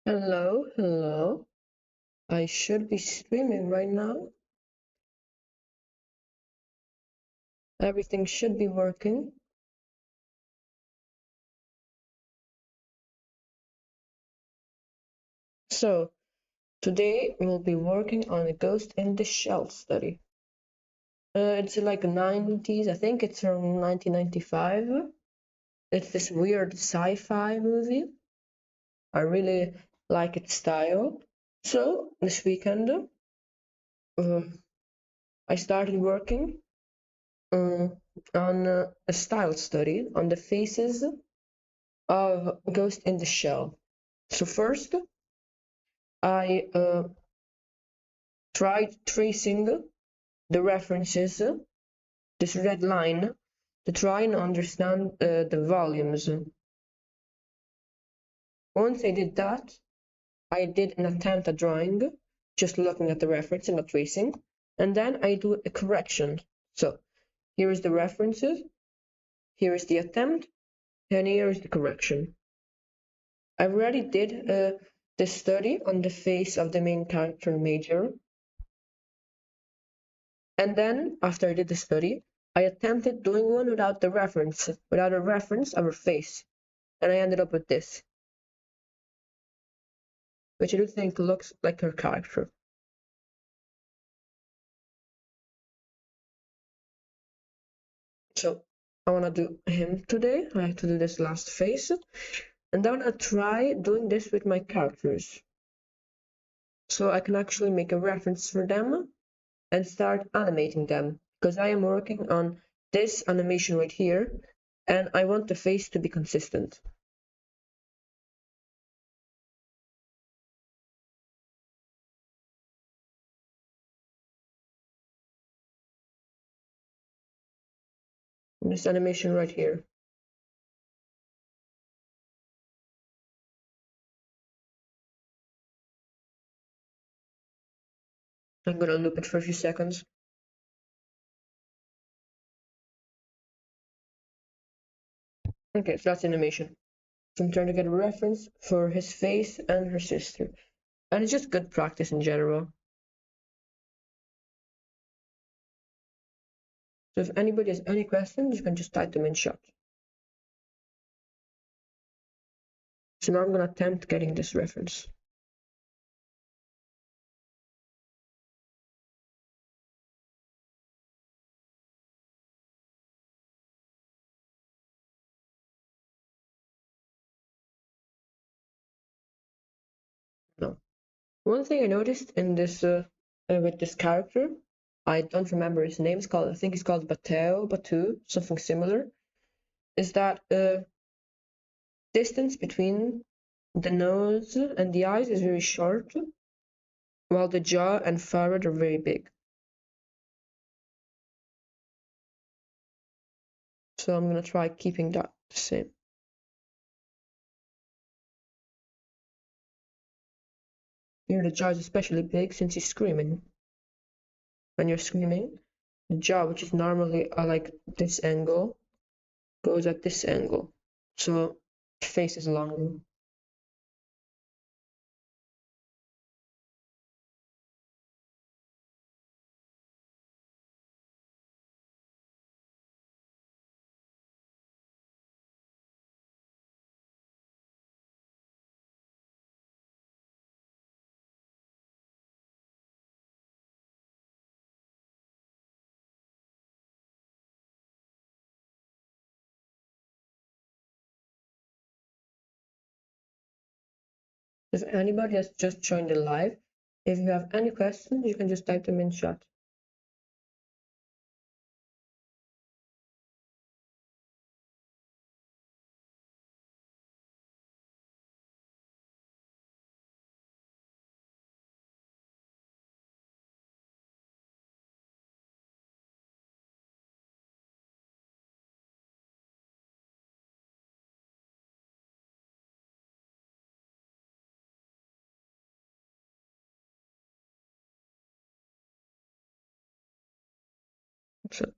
Hello, hello. I should be streaming right now. Everything should be working. So, today we'll be working on a Ghost in the Shell study. It's like 90s, I think it's from 1995. It's this weird sci-fi movie. I really like its style. So, this weekend, I started working uh, on a style study on the faces of Ghost in the Shell. So first, I tried tracing the references, this red line, to try and understand the volumes. Once I did that, I did an attempt at drawing, just looking at the reference and not tracing, and then I do a correction. So here is the references, here is the attempt, and here is the correction. I already did this study on the face of the main character Major. And then, after I did the study, I attempted doing one without a reference of her face. And I ended up with this, which I do think looks like her character. So I want to do him today. I have to do this last face. And then I'll try doing this with my characters. So I can actually make a reference for them and start animating them. Because I am working on this animation right here, and I want the face to be consistent. This animation right here. I'm gonna loop it for a few seconds. Okay, so that's animation. So I'm trying to get a reference for his face and her sister. And it's just good practice in general. So if anybody has any questions, you can just type them in chat. So now I'm gonna attempt getting this reference. No. One thing I noticed in this with this character, I don't remember his name. I think it's called Batu, something similar. Is that distance between the nose and the eyes is very short, while the jaw and forehead are very big. So I'm gonna try keeping that the same. Here the jaw is especially big since he's screaming. When you're screaming, the jaw, which is normally like this angle, goes at this angle. So face is longer. If anybody has just joined the live, if you have any questions, you can just type them in chat. So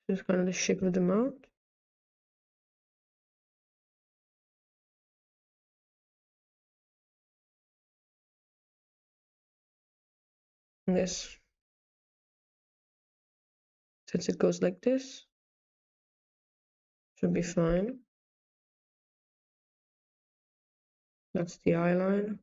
this is kind of the shape of the mouth. this. Since it goes like this, should be fine. That's the eye line.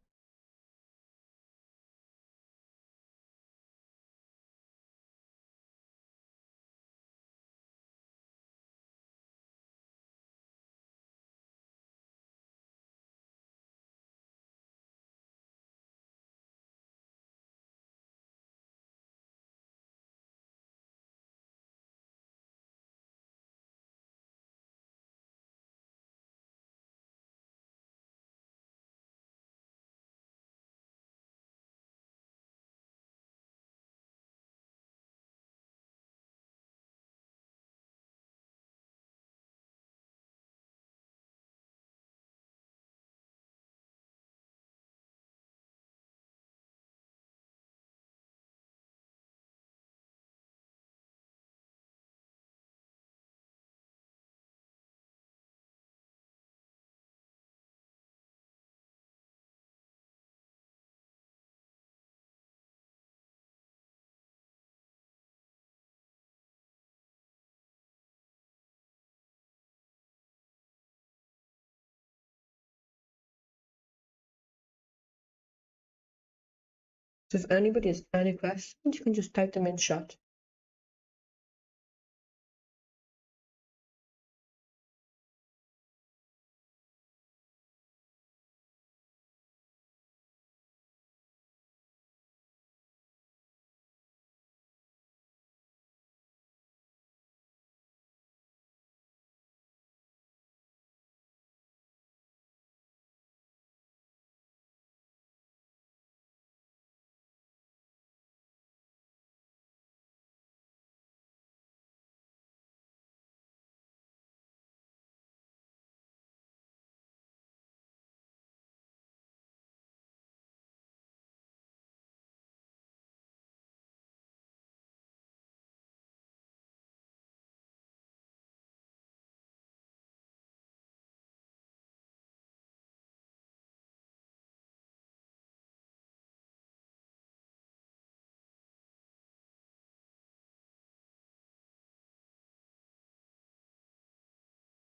So if anybody has any questions, you can just type them in chat.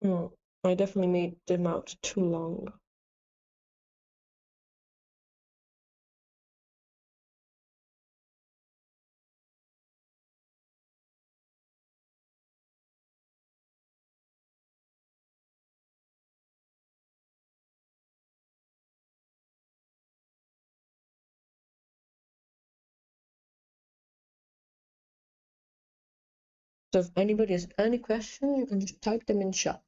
Oh, I definitely made them out too long. So if anybody has any questions, you can just type them in chat.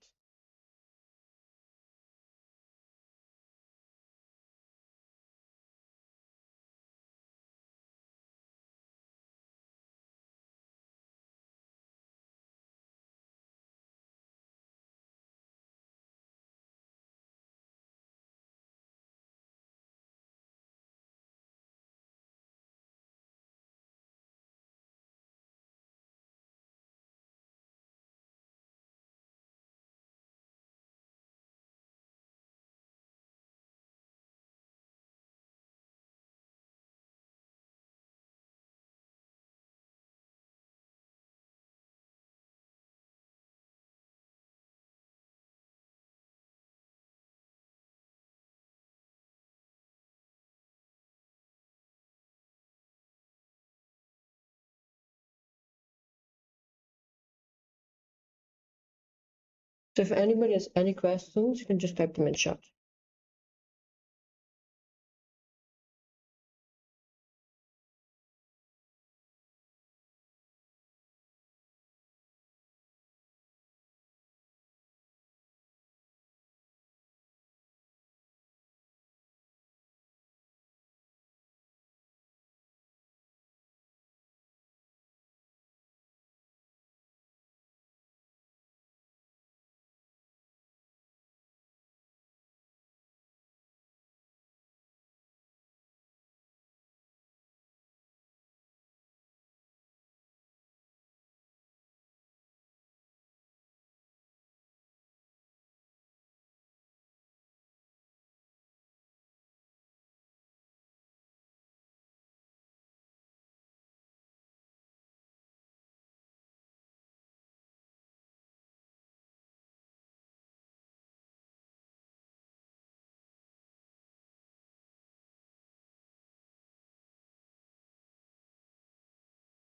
So if anybody has any questions, you can just type them in chat.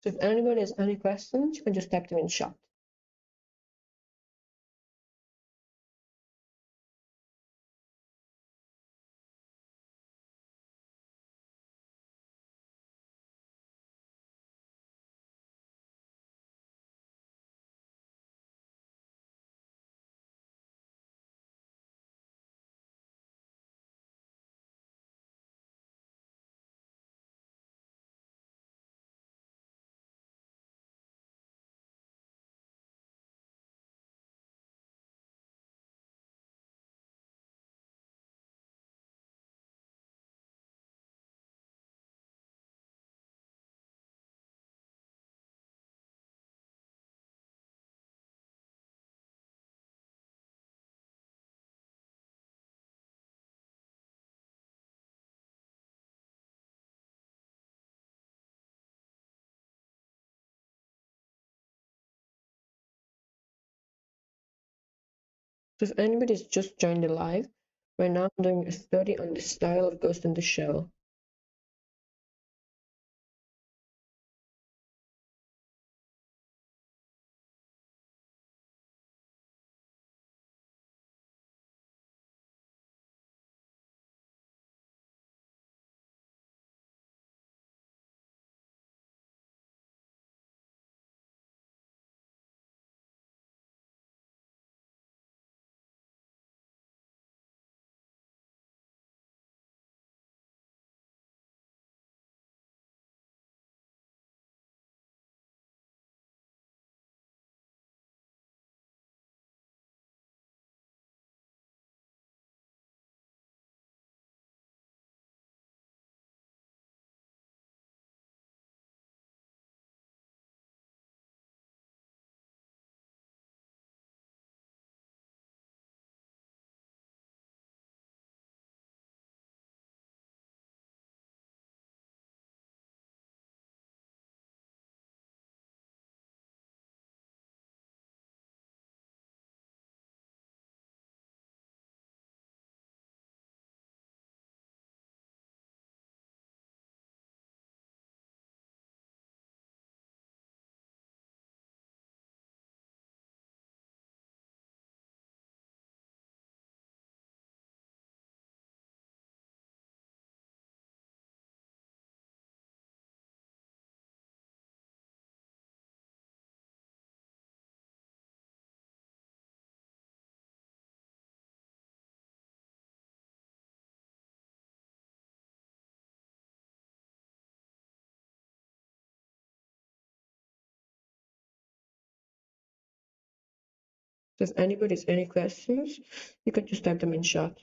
So if anybody has any questions, you can just type them in chat. So if anybody's just joined the live, right now I'm doing a study on the style of Ghost in the Shell. So if anybody has any questions, you can just type them in chat.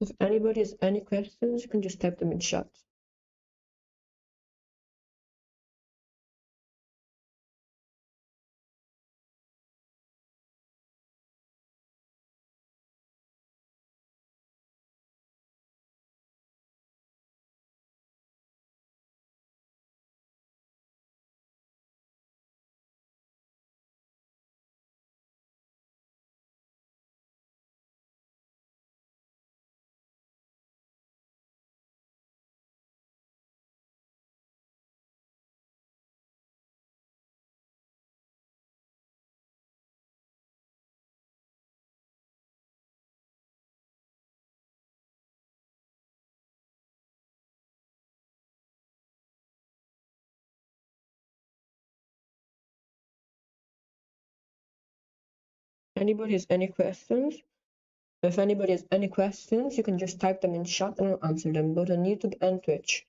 If anybody has any questions, you can just type them in chat. Anybody has any questions? If anybody has any questions, you can just type them in chat and I'll answer them, both on YouTube and Twitch.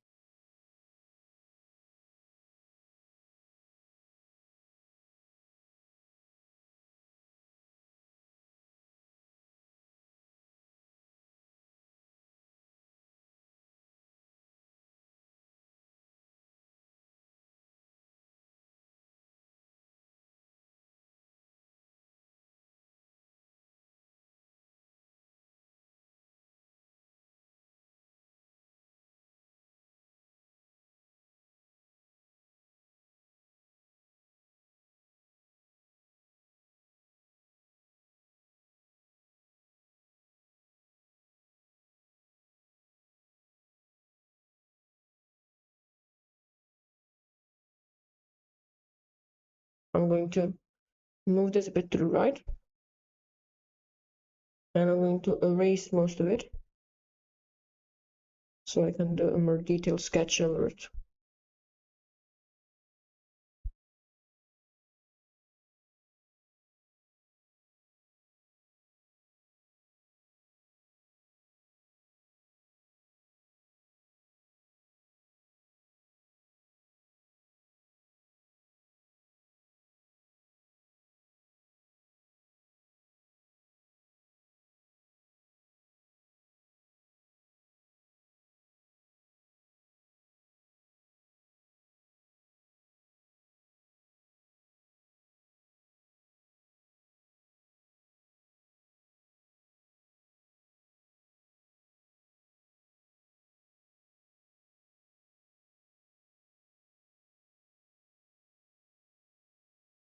I'm going to move this a bit to the right. And I'm going to erase most of it so I can do a more detailed sketch over it.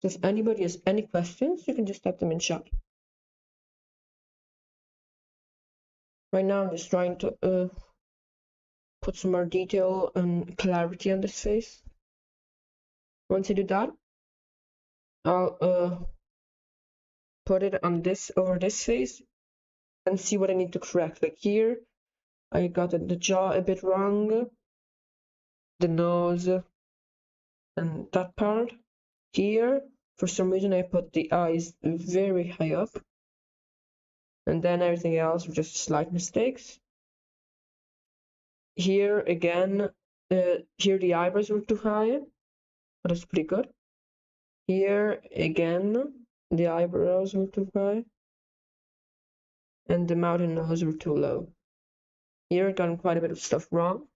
So if anybody has any questions, you can just type them in chat. Right now, I'm just trying to put some more detail and clarity on this face. Once I do that, I'll put it on this over this face and see what I need to correct. Like here, I got the jaw a bit wrong, the nose, and that part. Here, for some reason, I put the eyes very high up, and then everything else were just slight mistakes. Here again, here the eyebrows were too high, but that's pretty good. Here again, the eyebrows were too high, and the mouth and nose were too low. Here I got quite a bit of stuff wrong,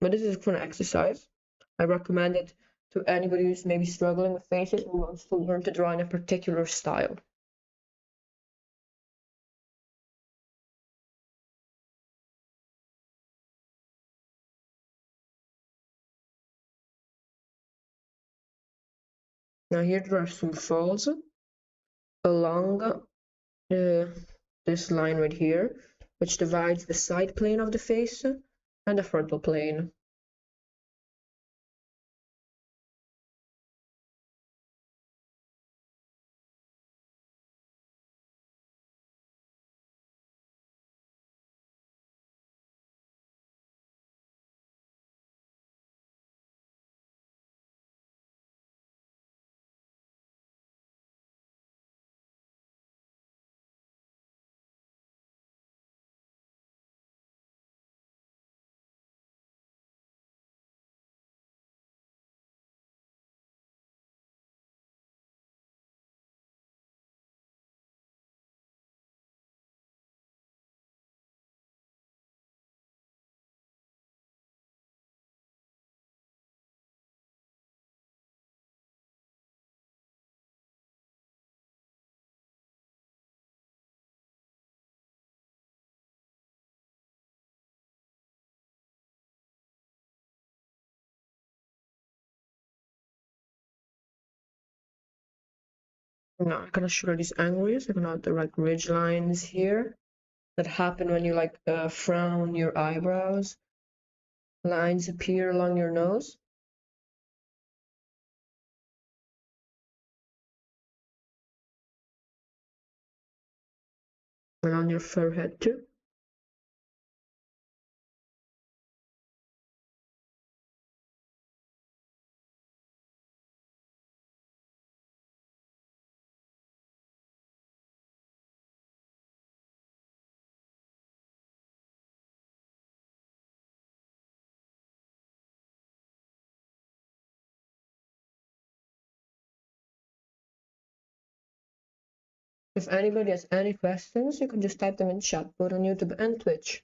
but this is a fun exercise. I recommend it to anybody who's maybe struggling with faces and wants to learn to draw in a particular style. Now here there are some folds along this line right here, which divides the side plane of the face and the frontal plane. Now I'm gonna show these angles. I'm gonna have the like ridge lines here that happen when you like frown your eyebrows. Lines appear along your nose. And on your forehead too. If anybody has any questions, you can just type them in chat, both on YouTube and Twitch.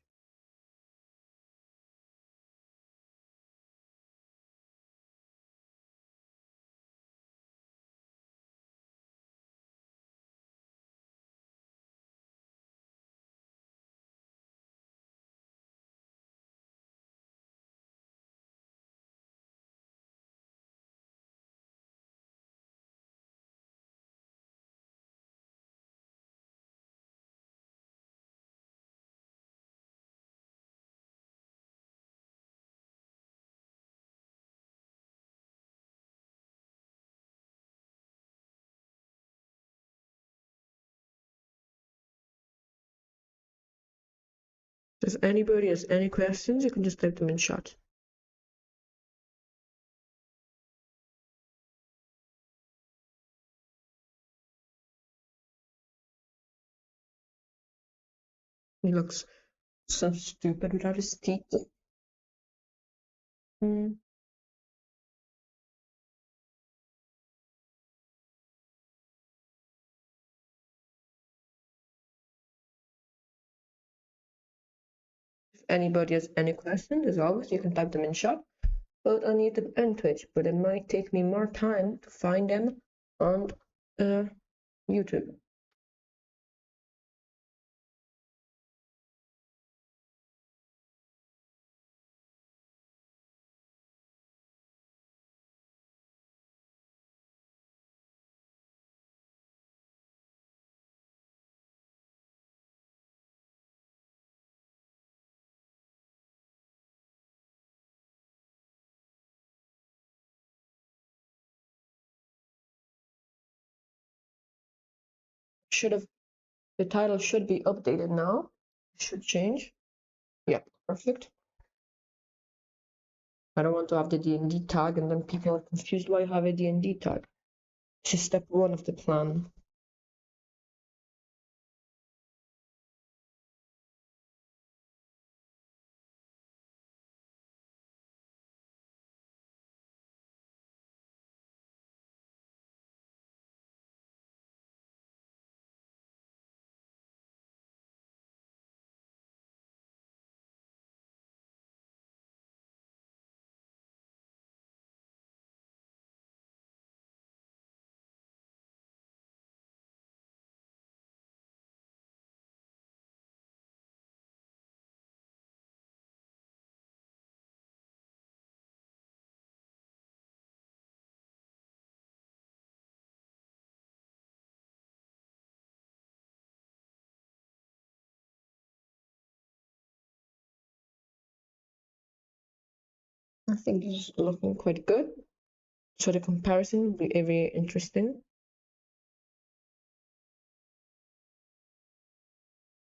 If anybody has any questions, you can just type them in chat. He looks so stupid without his teeth. If anybody has any questions, as always, you can type them in chat, both on YouTube and Twitch, but it might take me more time to find them on YouTube. The title should be updated now. It should change. Yep, perfect. I don't want to have the D&D tag and then people are confused why I have a D&D tag. This is step 1 of the plan. I think this is looking quite good. So the comparison will be very interesting.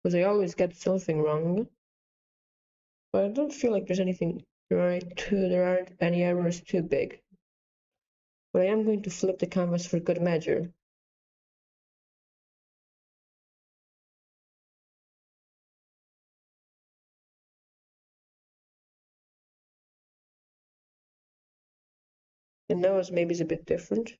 Because I always get something wrong. But I don't feel like there's anything there aren't any errors too big. But I am going to flip the canvas for good measure. The nose maybe is a bit different.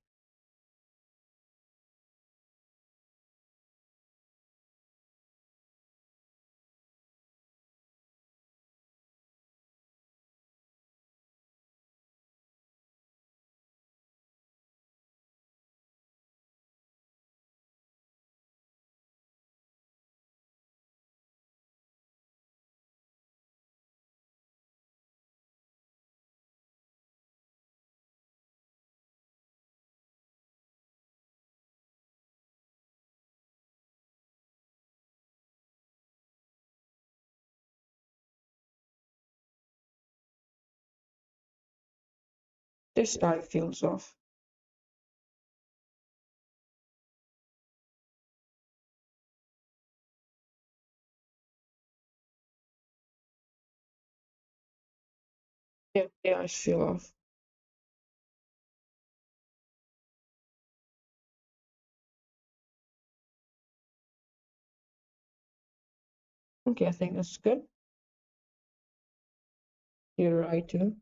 This eye feels off. Yeah, the eyes feel off. Okay, I think that's good. You're right too.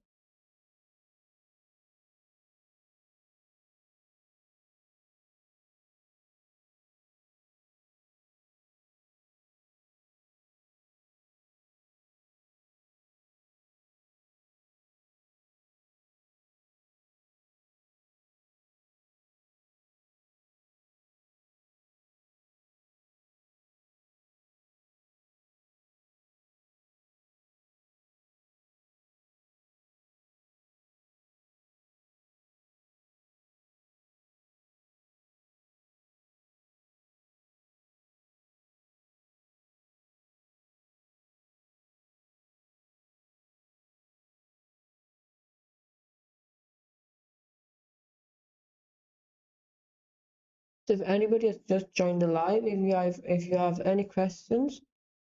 So if anybody has just joined the live, if you have any questions,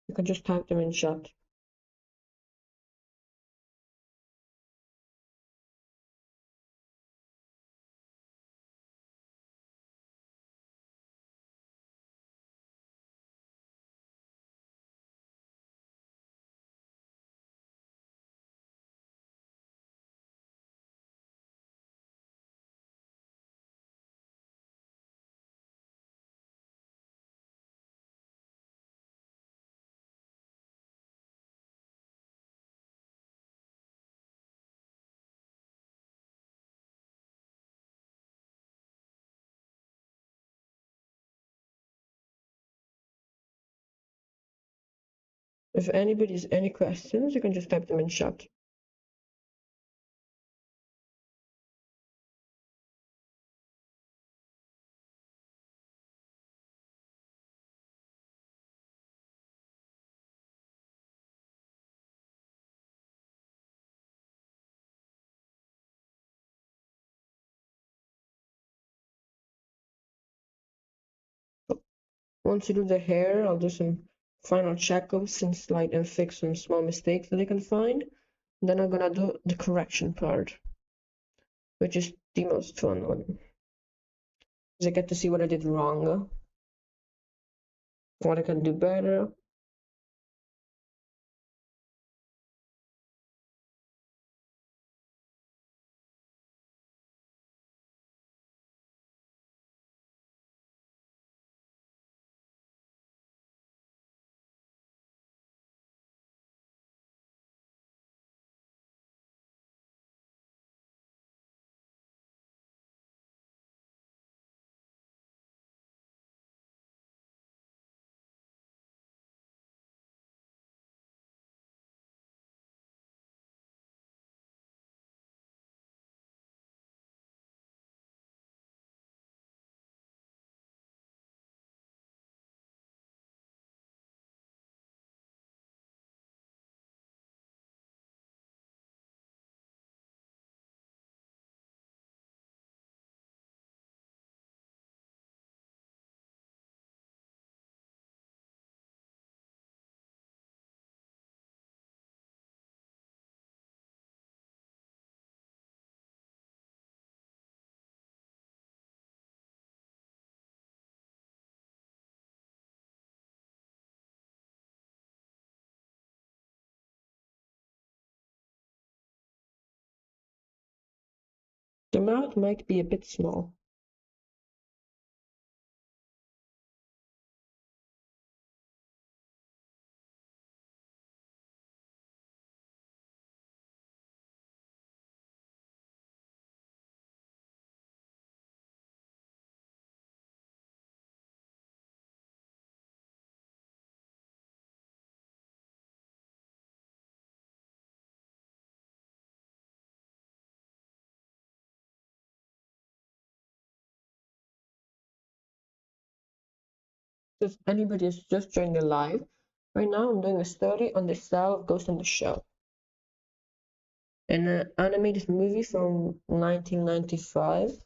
you can just type them in chat. If anybody has any questions, you can just type them in chat. Once you do the hair, I'll do some final checkups and slide and fix some small mistakes that I can find. And then I'm gonna do the correction part, which is the most fun one. Because I get to see what I did wrong, what I can do better. The mouth might be a bit small. If anybody has just joined the live, right now I'm doing a study on the style of Ghost in the Shell, an animated movie from 1995.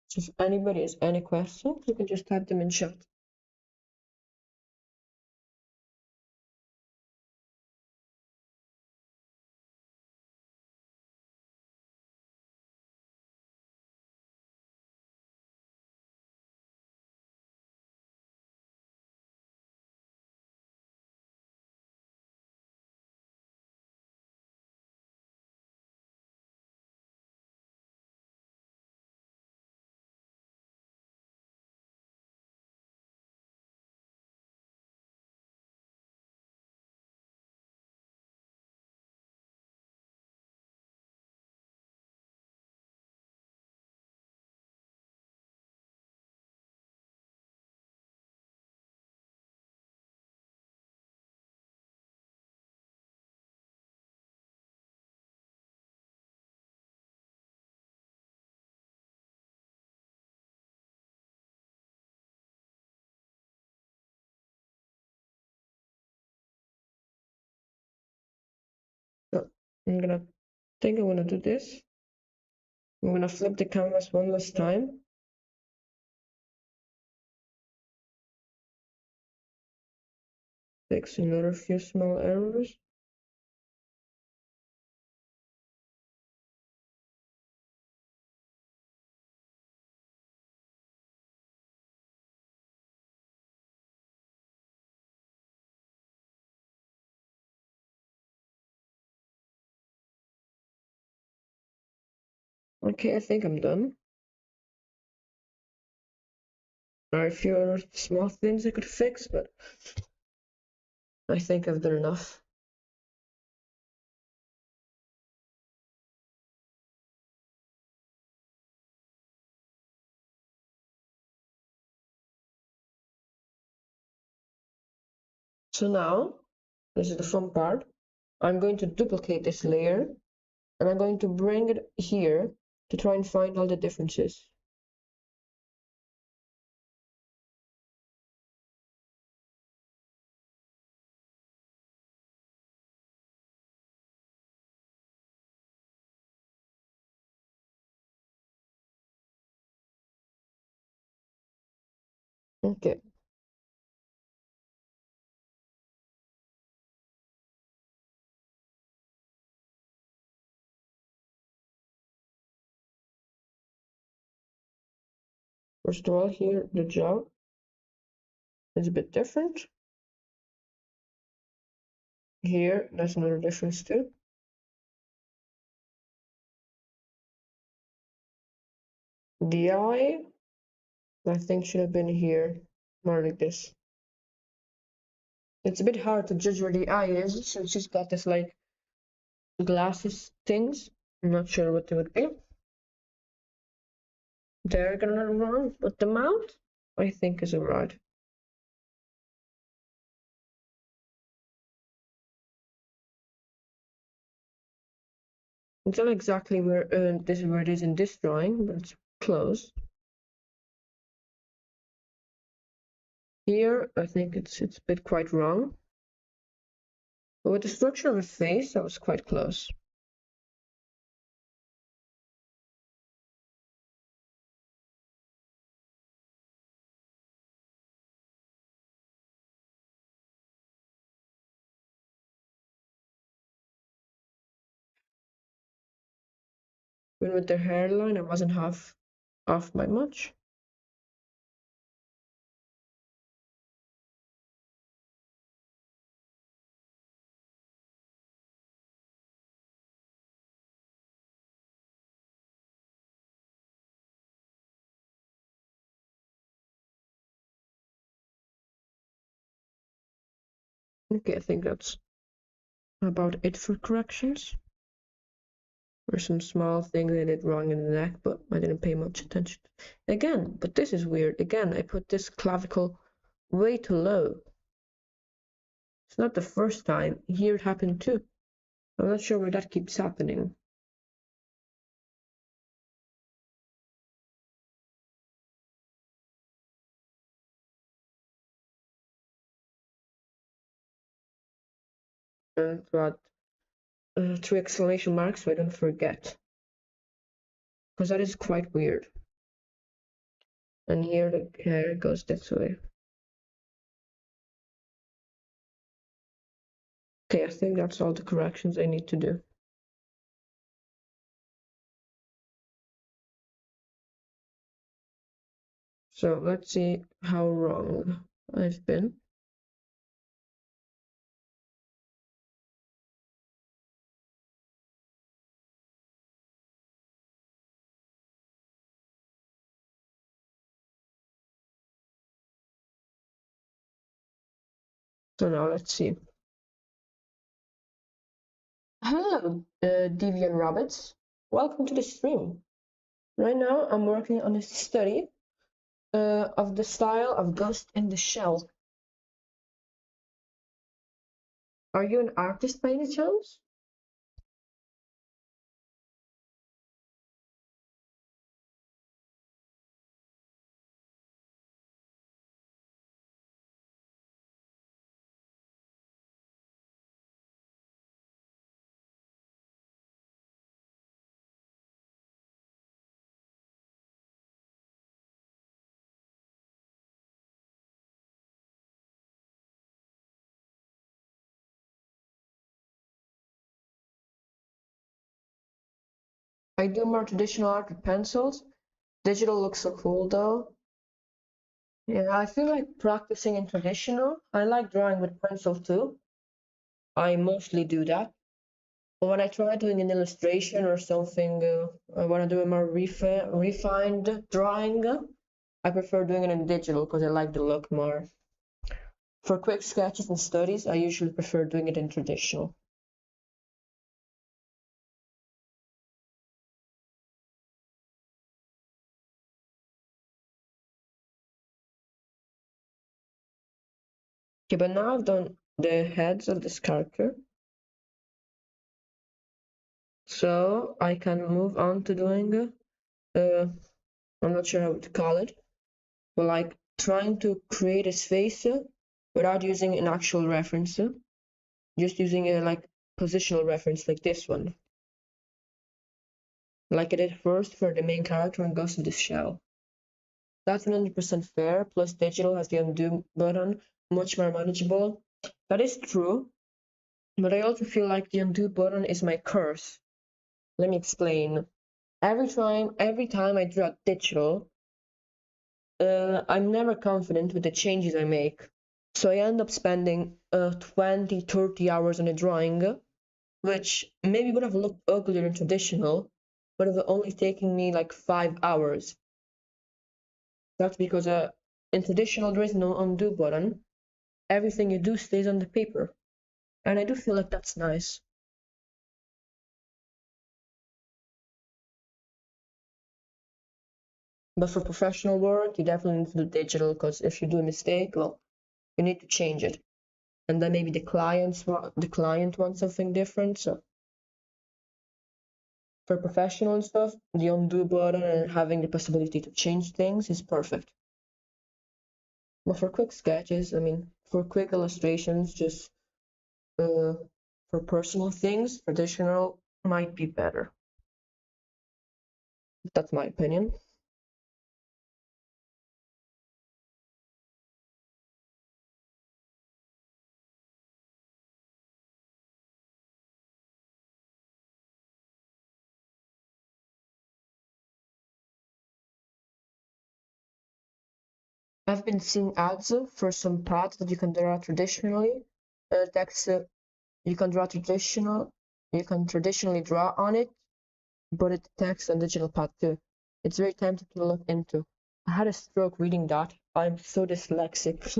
So if anybody has any questions, you can just type them in chat. I'm gonna do this. I'm gonna flip the canvas one last time. Fix another few small errors. Okay, I think I'm done. There are a few other small things I could fix, but I think I've done enough. So now, this is the fun part. I'm going to duplicate this layer and I'm going to bring it here to try and find all the differences. Okay. First of all, here the jaw is a bit different. Here, there's another difference too. The eye, I think, should have been here, more like this. It's a bit hard to judge where the eye is since she's got this like glasses things. I'm not sure what they would be. They're gonna wrong, but the mouth, I think, is alright. It's not exactly where this is where it is in this drawing, but it's close. Here, I think it's a bit quite wrong. But with the structure of a face, that was quite close. Even with the hairline, I wasn't half off by much. Okay, I think that's about it for corrections. There's some small things I did wrong in the neck, but I didn't pay much attention. Again, but this is weird. Again, I put this clavicle way too low. It's not the first time. Here it happened too. I'm not sure why that keeps happening. And got 3 exclamation marks so I don't forget. Because that is quite weird. And here the hair goes this way. Okay, I think that's all the corrections I need to do. So let's see how wrong I've been. So now let's see. Hello, Deviant Rabbits. Welcome to the stream. Right now, I'm working on a study of the style of Ghost in the Shell. Are you an artist by any chance? I do more traditional art with pencils. Digital looks so cool though. Yeah, I feel like practicing in traditional. I like drawing with pencil too. I mostly do that. But when I try doing an illustration or something, I want to do a more refined drawing, I prefer doing it in digital because I like the look more. For quick sketches and studies, I usually prefer doing it in traditional. Okay, but now I've done the heads of this character. So I can move on to doing, I'm not sure how to call it, but like trying to create his face without using an actual reference, just using a like positional reference like this one. Like I did first for the main character and Ghost in the Shell. That's 100% fair, plus digital has the undo button, much more manageable. That is true, but I also feel like the undo button is my curse. Let me explain. Every time I draw digital, I'm never confident with the changes I make. So I end up spending 20, 30 hours on a drawing, which maybe would have looked uglier in traditional, but it would only taken me like 5 hours. That's because in traditional there is no undo button. Everything you do stays on the paper. And I do feel like that's nice. But for professional work, you definitely need to do digital because if you do a mistake, well, you need to change it. And then maybe the client wants something different. So for professional stuff, the undo button and having the possibility to change things is perfect. But for quick sketches, I mean, for quick illustrations, just for personal things, traditional might be better. That's my opinion. I've been seeing ads for some pads that you can draw traditionally. Text you can draw traditional, you can traditionally draw on it, but it's text and digital pad too. It's very tempting to look into. I had a stroke reading that. I'm so dyslexic.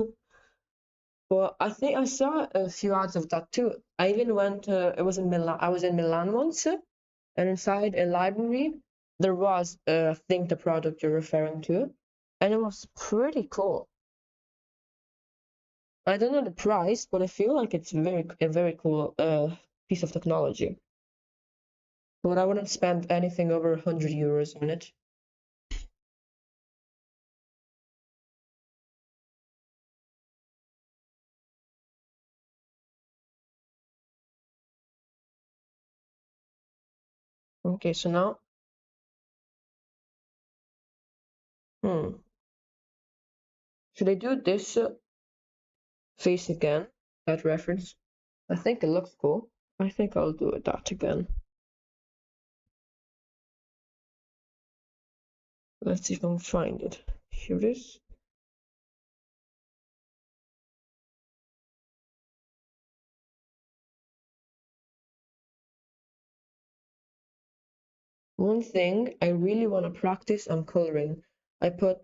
But I think I saw a few ads of that too. I even went. It was in Milan. I was in Milan once, and inside a library there was, I think, the product you're referring to, and it was pretty cool. I don't know the price, but I feel like it's a very cool piece of technology. But I wouldn't spend anything over 100 euros on it. Okay, so now, hmm, should I do this face again? That reference? I think it looks cool. I think I'll do that again. Let's see if I can find it. Here it is. One thing I really want to practice on coloring. I put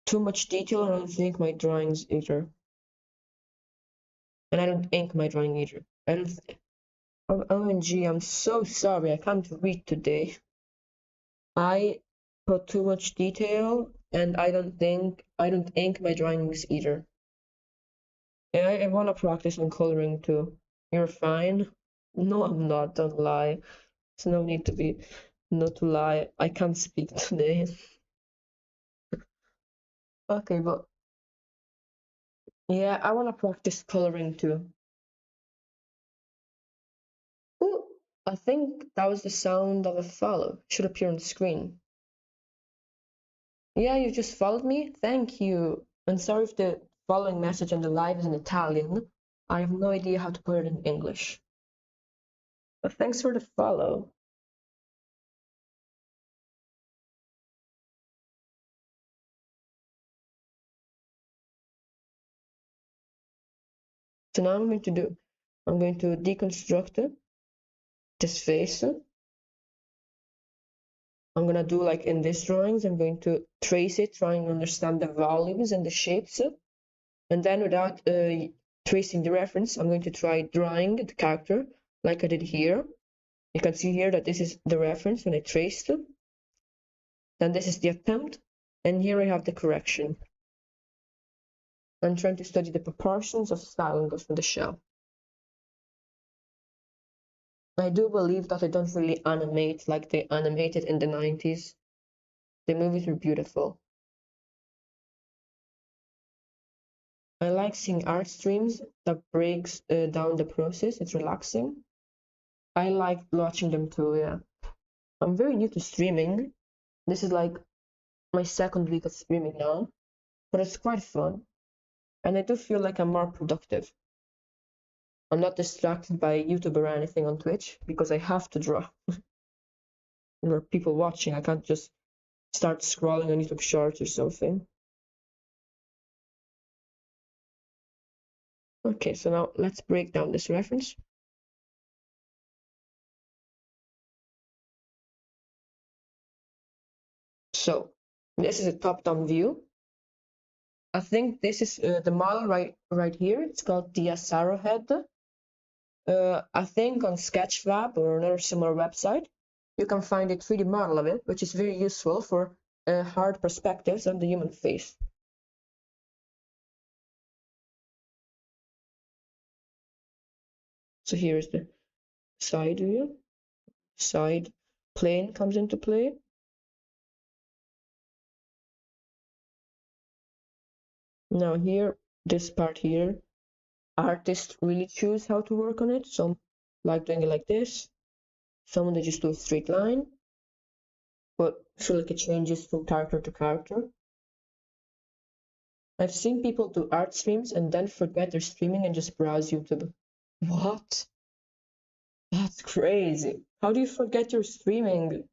too much detail and I don't think my drawings either. And I don't ink my drawing either. I don't. Oh, OMG, I'm so sorry. I can't read today. I put too much detail and I don't ink my drawings either. And I want to practice on coloring too. You're fine? No, I'm not. Don't lie. There's no need to be, not to lie. I can't speak today. Okay, but yeah, I want to practice coloring too. Ooh, I think that was the sound of a follow. Should appear on the screen. Yeah, you just followed me? Thank you. And sorry if the following message on the live is in Italian. I have no idea how to put it in English. But thanks for the follow. So now I'm going to deconstruct this face. I'm gonna do like in these drawings, I'm going to trace it, trying to understand the volumes and the shapes. And then without tracing the reference, I'm going to try drawing the character like I did here. You can see here that this is the reference when I traced. Then this is the attempt, and here I have the correction. I'm trying to study the proportions of style angles from the shell. I do believe that I don't really animate like they animated in the 90s. The movies were beautiful. I like seeing art streams that breaks down the process. It's relaxing. I like watching them too, yeah. I'm very new to streaming. This is like my second week of streaming now, but it's quite fun. And I do feel like I'm more productive. I'm not distracted by YouTube or anything on Twitch because I have to draw. There are people watching. I can't just start scrolling on YouTube Shorts or something. Okay, so now let's break down this reference. So this is a top-down view. I think this is the model right here. It's called the Arrowhead. I think on Sketchfab or another similar website, you can find a 3D model of it, which is very useful for hard perspectives on the human face. So here's the side view. Side plane comes into play. Now here, this part here, artists really choose how to work on it. Some like doing it like this. Some they just do a straight line. But I feel like it changes from character to character. I've seen people do art streams and then forget they're streaming and just browse YouTube. What? That's crazy. How do you forget you're streaming?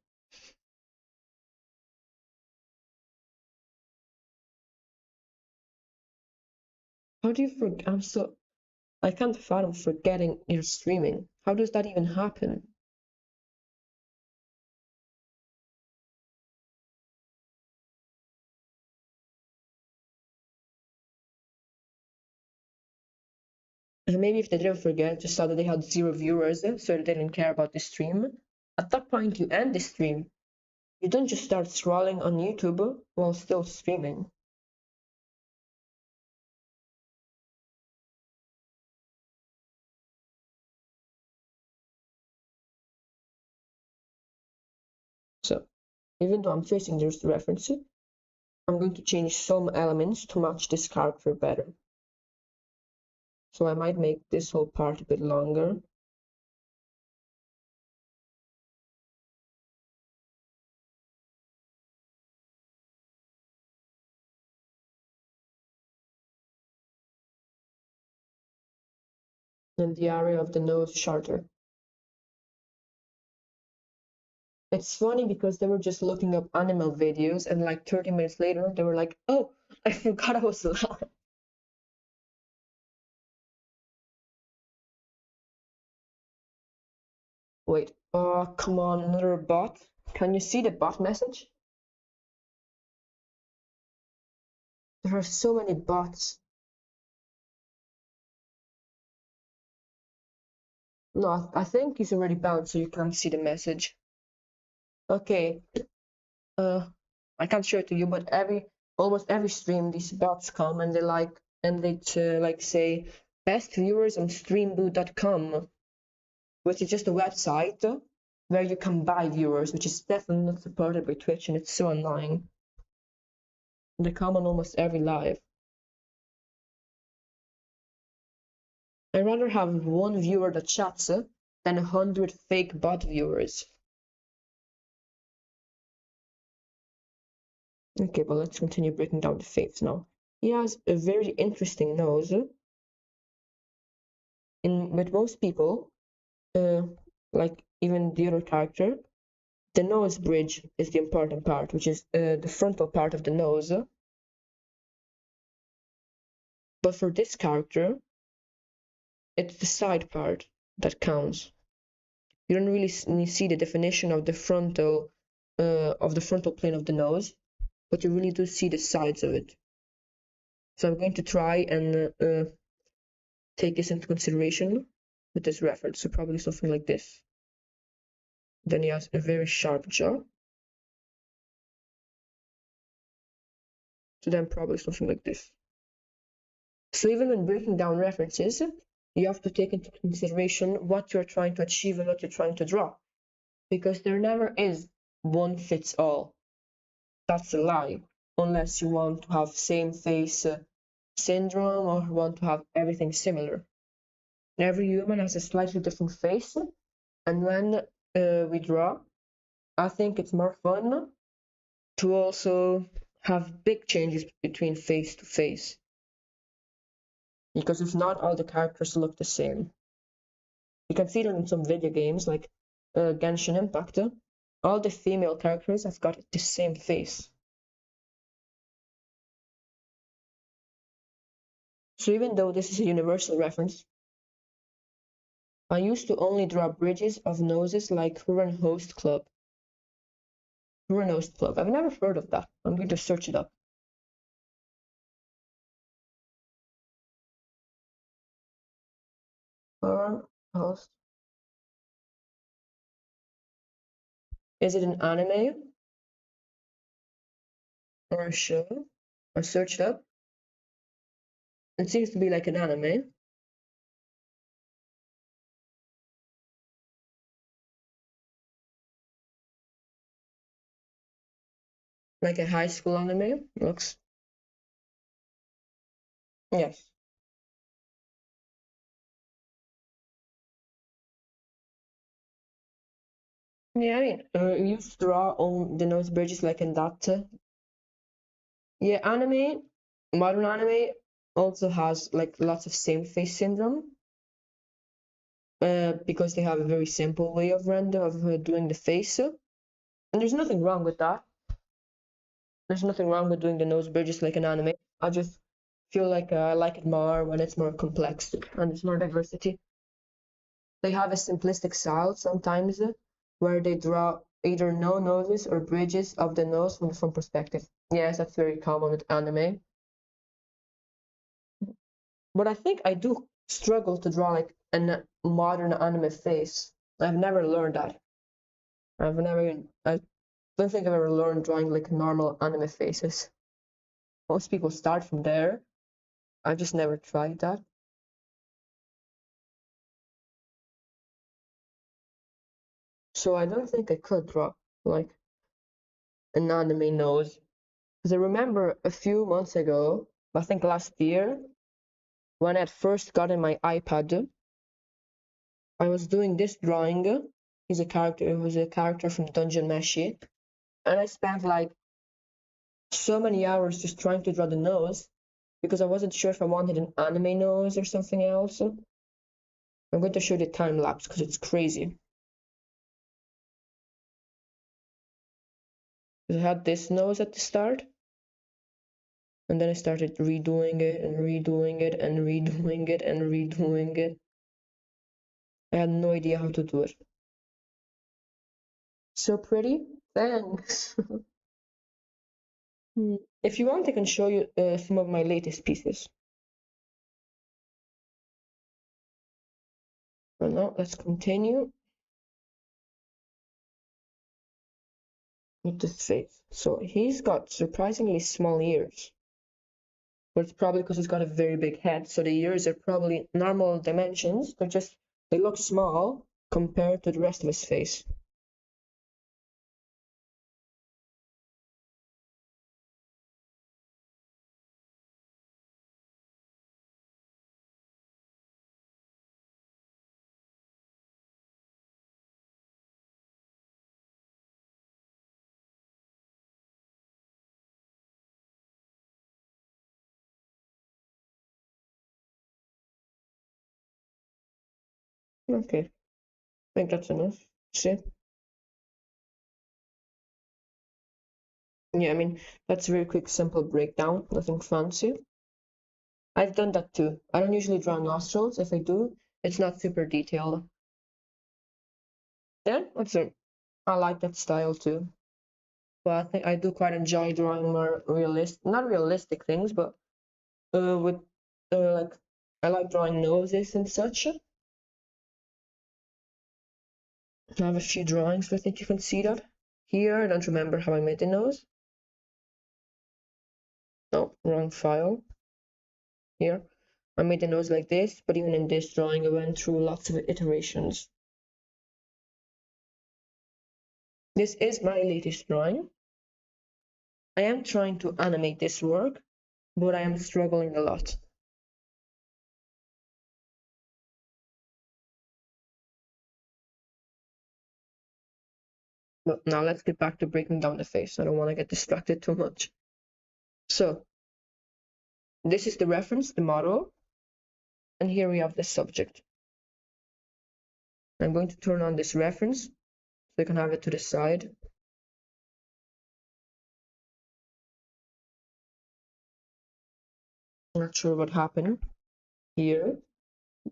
How do you forget? I can't fathom forgetting you're streaming. How does that even happen? And maybe if they didn't forget, just saw that they had 0 viewers, so they didn't care about the stream. At that point, you end the stream. You don't just start scrolling on YouTube while still streaming. So, even though I'm tracing this reference, I'm going to change some elements to match this character better. So I might make this whole part a bit longer. And the area of the nose shorter. It's funny because they were just looking up animal videos and like 30 minutes later they were like, oh, I forgot I was live. Wait, oh, come on, another bot. Can you see the bot message? There are so many bots. No, I think he's already bound, so you can't see the message. Okay, I can't show it to you, but almost every stream these bots come and they like say best viewers on streamboot.com, which is just a website where you can buy viewers, which is definitely not supported by Twitch, and it's so annoying. They come on almost every live. I'd rather have one viewer that chats than 100 fake bot viewers. Okay, but let's continue breaking down the face now. He has a very interesting nose. With most people, like even the other character, the nose bridge is the important part, which is the frontal part of the nose. But for this character, it's the side part that counts. You don't really see the definition of the frontal plane of the nose, but you really do see the sides of it. So I'm going to try and take this into consideration with this reference. So probably something like this. Then he has a very sharp jaw. So then probably something like this. So even when breaking down references, you have to take into consideration what you're trying to achieve and what you're trying to draw. Because there never is one fits all. That's a lie, unless you want to have same face syndrome or want to have everything similar. Every human has a slightly different face, and when we draw, I think it's more fun to also have big changes between face to face. Because if not, all the characters look the same. You can see that in some video games like Genshin Impact. All the female characters have got the same face. So even though this is a universal reference, I used to only draw bridges of noses like Huron Host Club. Huron Host Club. I've never heard of that. I'm going to search it up. Huron Host. Is it an anime? Or a show? I searched up. It seems to be like an anime. Like a high school anime. Looks. Yes. Yeah, I mean, you used to draw on the nose bridges like in that. Yeah, modern anime also has like lots of same face syndrome. Because they have a very simple way of doing the face. And there's nothing wrong with that. There's nothing wrong with doing the nose bridges like an anime. I just feel like I like it more when it's more complex and there's more diversity. They have a simplistic style sometimes where they draw either no noses or bridges of the nose from the front perspective. Yes, that's very common with anime. But I think I do struggle to draw like a modern anime face. I've never learned that. I don't think I've ever learned drawing like normal anime faces. Most people start from there. I just never tried that. So I don't think I could draw like an anime nose. Because I remember a few months ago, I think last year, when I had first gotten my iPad, I was doing this drawing. It was a character from Dungeon Meshi. And I spent like so many hours just trying to draw the nose because I wasn't sure if I wanted an anime nose or something else. I'm going to show the time lapse because it's crazy. I had this nose at the start, and then I started redoing it and redoing it and redoing it and redoing it. I had no idea how to do it. So pretty? Thanks. If you want, I can show you some of my latest pieces. But now let's continue with this face. So he's got surprisingly small ears. But it's probably because he's got a very big head. So the ears are probably normal dimensions. They look small compared to the rest of his face. Okay, I think that's enough. See? Yeah, I mean, that's a very quick, simple breakdown, nothing fancy. I've done that too. I don't usually draw nostrils. If I do, It's not super detailed. Yeah, I like that style too. But I think I do quite enjoy drawing more not realistic things, but with like I like drawing noses and such. I have a few drawings, so I think you can see that here. I don't remember how I made the nose. No, wrong file. Here, I made the nose like this, but even in this drawing, I went through lots of iterations. This is my latest drawing. I am trying to animate this work, but I am struggling a lot. But now let's get back to breaking down the face. I don't want to get distracted too much. So, this is the reference, the model, and here we have the subject. I'm going to turn on this reference so you can have it to the side. I'm not sure what happened here,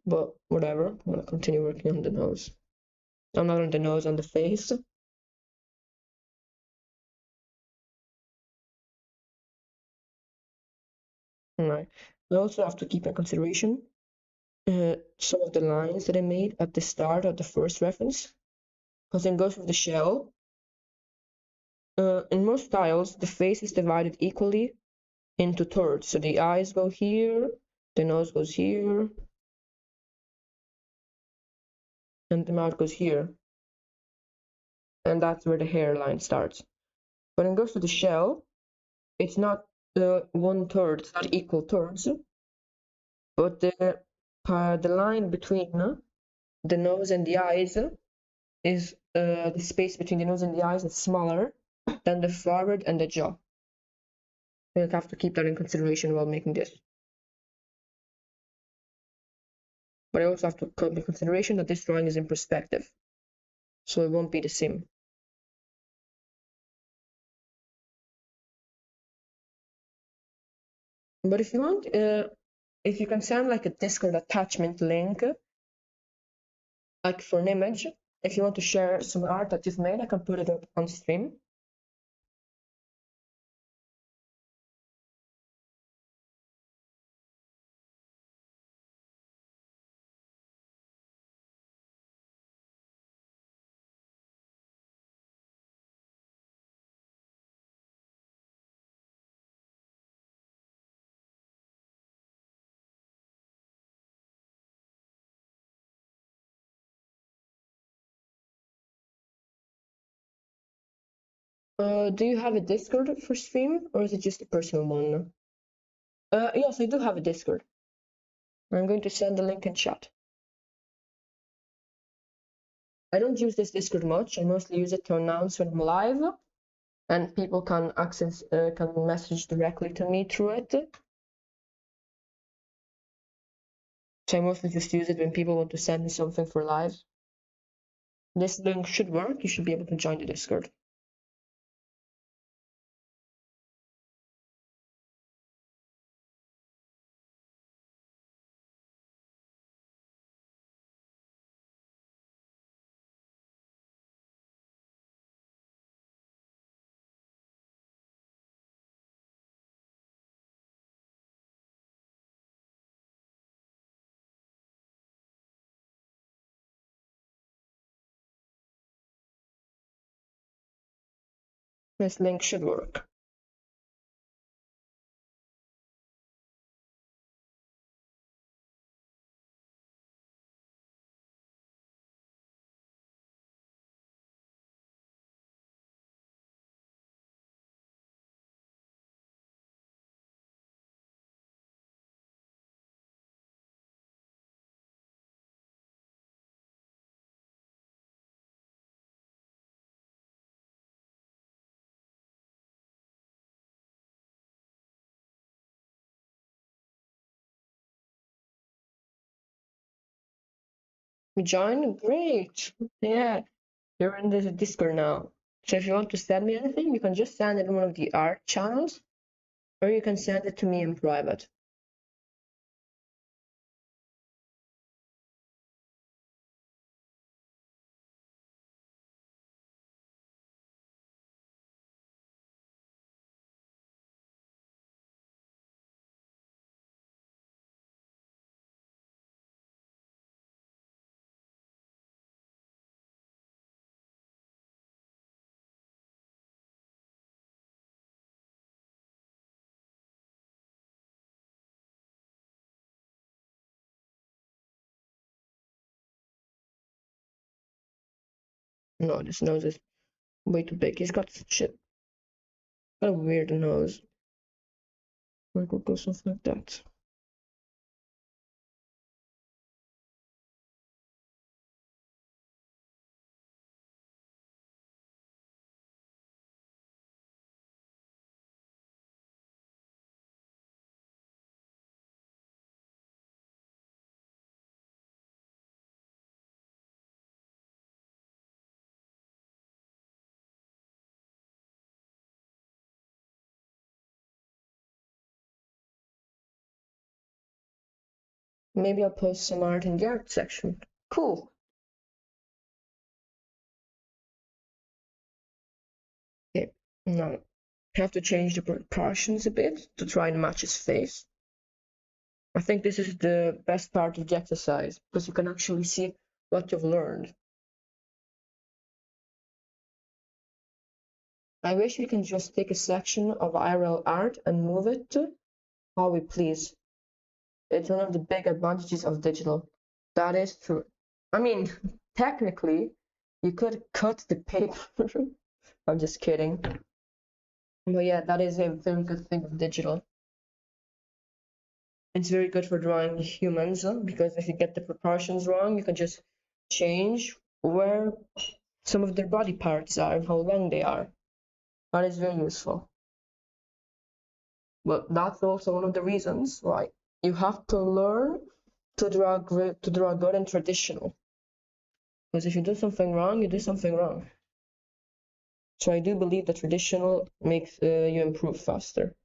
but whatever. I'm going to continue working on the nose. I'm not on the nose, on the face. Right. I also have to keep in consideration some of the lines that I made at the start of the first reference, because in Ghost of the Shell, in most styles, the face is divided equally into thirds. So the eyes go here, the nose goes here, and the mouth goes here. And that's where the hairline starts. But in Ghost of the Shell, it's not 1/3, it's not equal thirds, but the line between the nose and the eyes is the space between the nose and the eyes is smaller than the forehead and the jaw. You'll have to keep that in consideration while making this. But I also have to keep in consideration that this drawing is in perspective, so it won't be the same. But if you want, if you can send like a Discord attachment link, like for an image, if you want to share some art that you've made, I can put it up on stream. Do you have a Discord for stream, or is it just a personal one? Yes, I do have a Discord. I'm going to send the link in chat. I don't use this Discord much. I mostly use it to announce when I'm live, and people can can message directly to me through it. So I mostly just use it when people want to send me something for live. This link should work. You should be able to join the Discord. This link should work. Join? Great. Yeah, you're in the Discord now. So if you want to send me anything, you can just send it in one of the art channels, or you can send it to me in private. No, this nose is way too big. He's got a weird nose. I could go something like that. Maybe I'll post some art in the art section. Cool. Okay, now I have to change the proportions a bit to try and match his face. I think this is the best part of the exercise because you can actually see what you've learned. I wish we can just take a section of IRL art and move it to how we please. It's one of the big advantages of digital. That is true. I mean, technically, you could cut the paper. I'm just kidding. But yeah, that is a very good thing of digital. It's very good for drawing humans because if you get the proportions wrong, you can just change where some of their body parts are and how long they are. That is very useful. But that's also one of the reasons why you have to learn to draw good and traditional. Because if you do something wrong, you do something wrong. So I do believe that traditional makes you improve faster.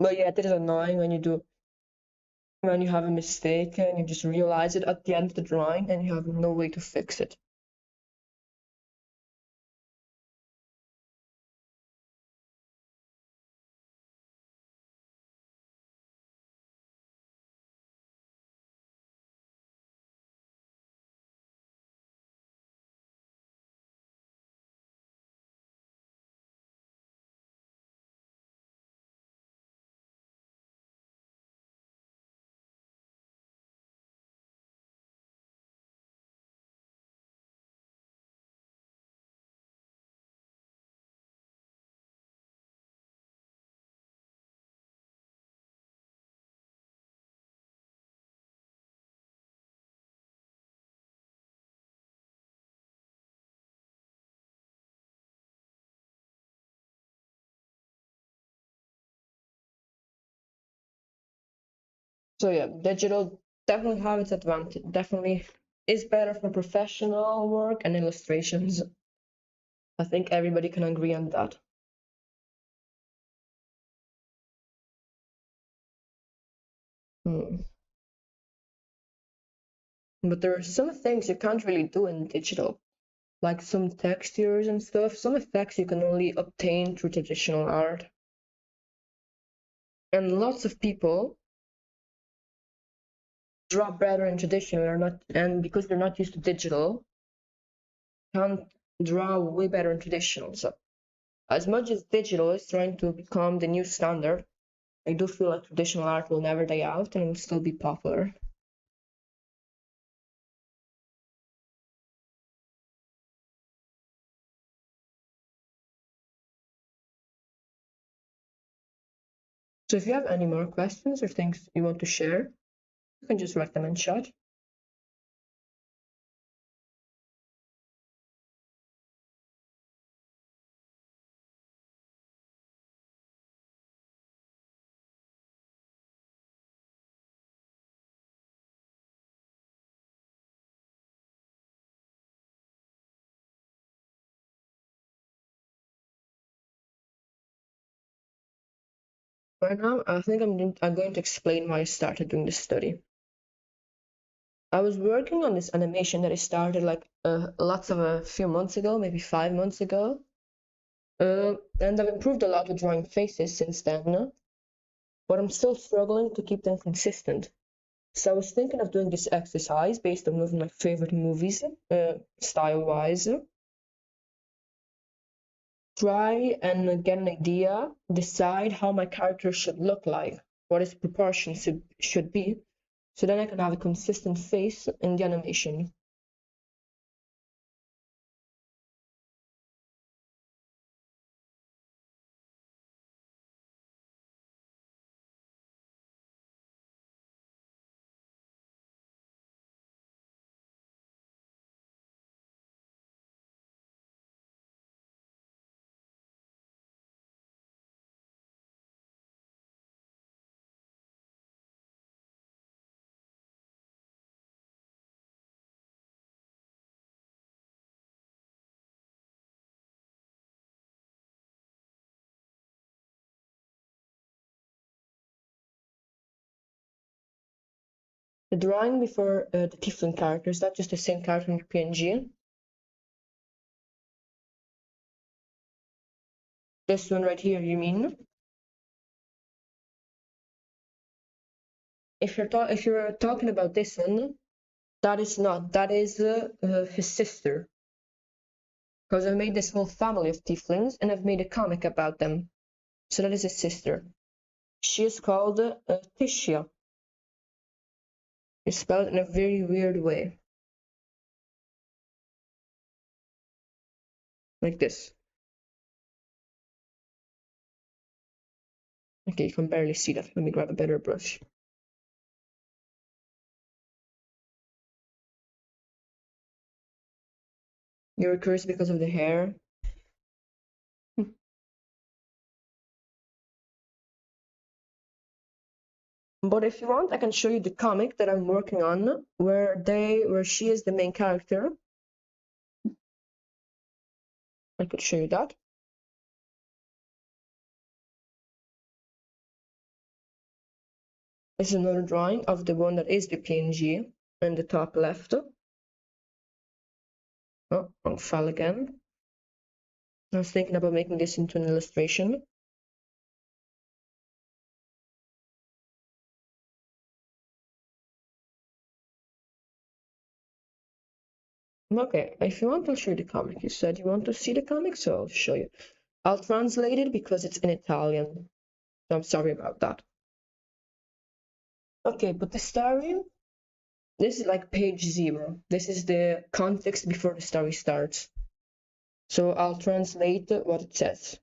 But yeah, it is annoying when you have a mistake and you just realize it at the end of the drawing and you have no way to fix it. So yeah, digital definitely have its advantage. Definitely is better for professional work and illustrations. I think everybody can agree on that. But there are some things you can't really do in digital, like some textures and stuff. Some effects you can only obtain through traditional art. And lots of people draw better in traditional or not, and because they're not used to digital, can't draw way better in traditional. So as much as digital is trying to become the new standard, I do feel like traditional art will never die out and will still be popular. So if you have any more questions or things you want to share, you can just write them in chat. Right now, I think I'm going to explain why I started doing this study. I was working on this animation that I started like a few months ago, maybe 5 months ago. And I've improved a lot with drawing faces since then, but I'm still struggling to keep them consistent. So I was thinking of doing this exercise based on one of my favorite movies, style-wise. Try and get an idea, decide how my character should look like, what his proportions should be, so then I can have a consistent face in the animation. The drawing before the Tiefling character, is that just the same character in the PNG? This one right here, you mean? If you're talking about this one, that is not. That is his sister. Because I've made this whole family of Tieflings, and I've made a comic about them. So that is his sister. She is called Tishia. It's spelled in a very weird way. Like this. Okay, you can barely see that. Let me grab a better brush. You're curious because of the hair? But if you want, I can show you the comic that I'm working on, where she is the main character. I could show you that. This is another drawing of the one that is the PNG in the top left. Oh, wrong file again. I was thinking about making this into an illustration. Okay, if you want, I'll show you the comic. You said you want to see the comic, so I'll show you. I'll translate it because it's in Italian. So I'm sorry about that. Okay, but the story, this is like page 0. This is the context before the story starts. So I'll translate what it says.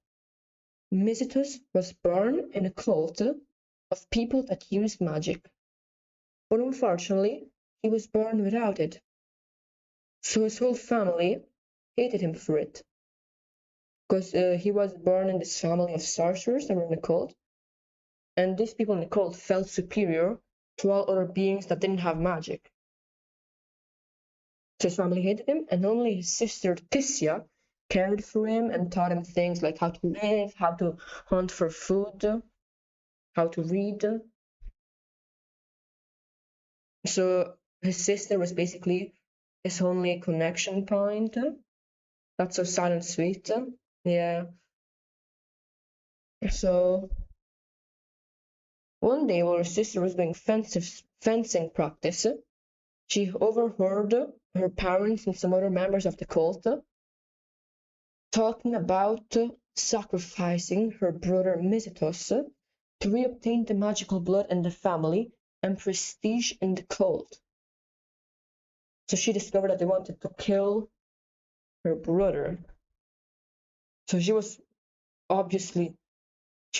Misitus was born in a cult of people that use magic. But unfortunately, he was born without it. So his whole family hated him for it. Because he was born in this family of sorcerers that were in a cult. And these people in the cult felt superior to all other beings that didn't have magic. So his family hated him, and only his sister Tisia cared for him and taught him things like how to live, how to hunt for food, how to read. So his sister was basically his only connection point. That's so sad and sweet. Yeah. So one day while her sister was doing fencing practice, she overheard her parents and some other members of the cult talking about sacrificing her brother Misitos to reobtain the magical blood in the family and prestige in the cult. So she discovered that they wanted to kill her brother. So she was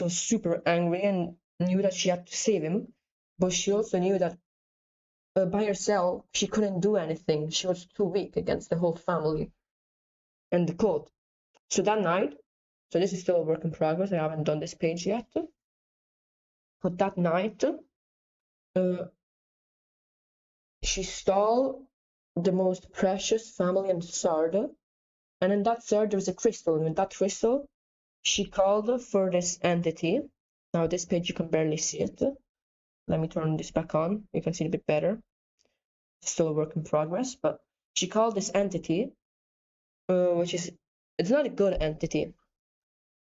super angry and knew that she had to save him, but she also knew that by herself she couldn't do anything. She was too weak against the whole family and the cult. So that night, so this is still a work in progress, I haven't done this page yet, but that night she stole the most precious family in the sword, and in that sword there was a crystal, and in that crystal she called for this entity. Now this page you can barely see it. Let me turn this back on, you can see it a bit better. It's still a work in progress, but she called this entity, it's not a good entity.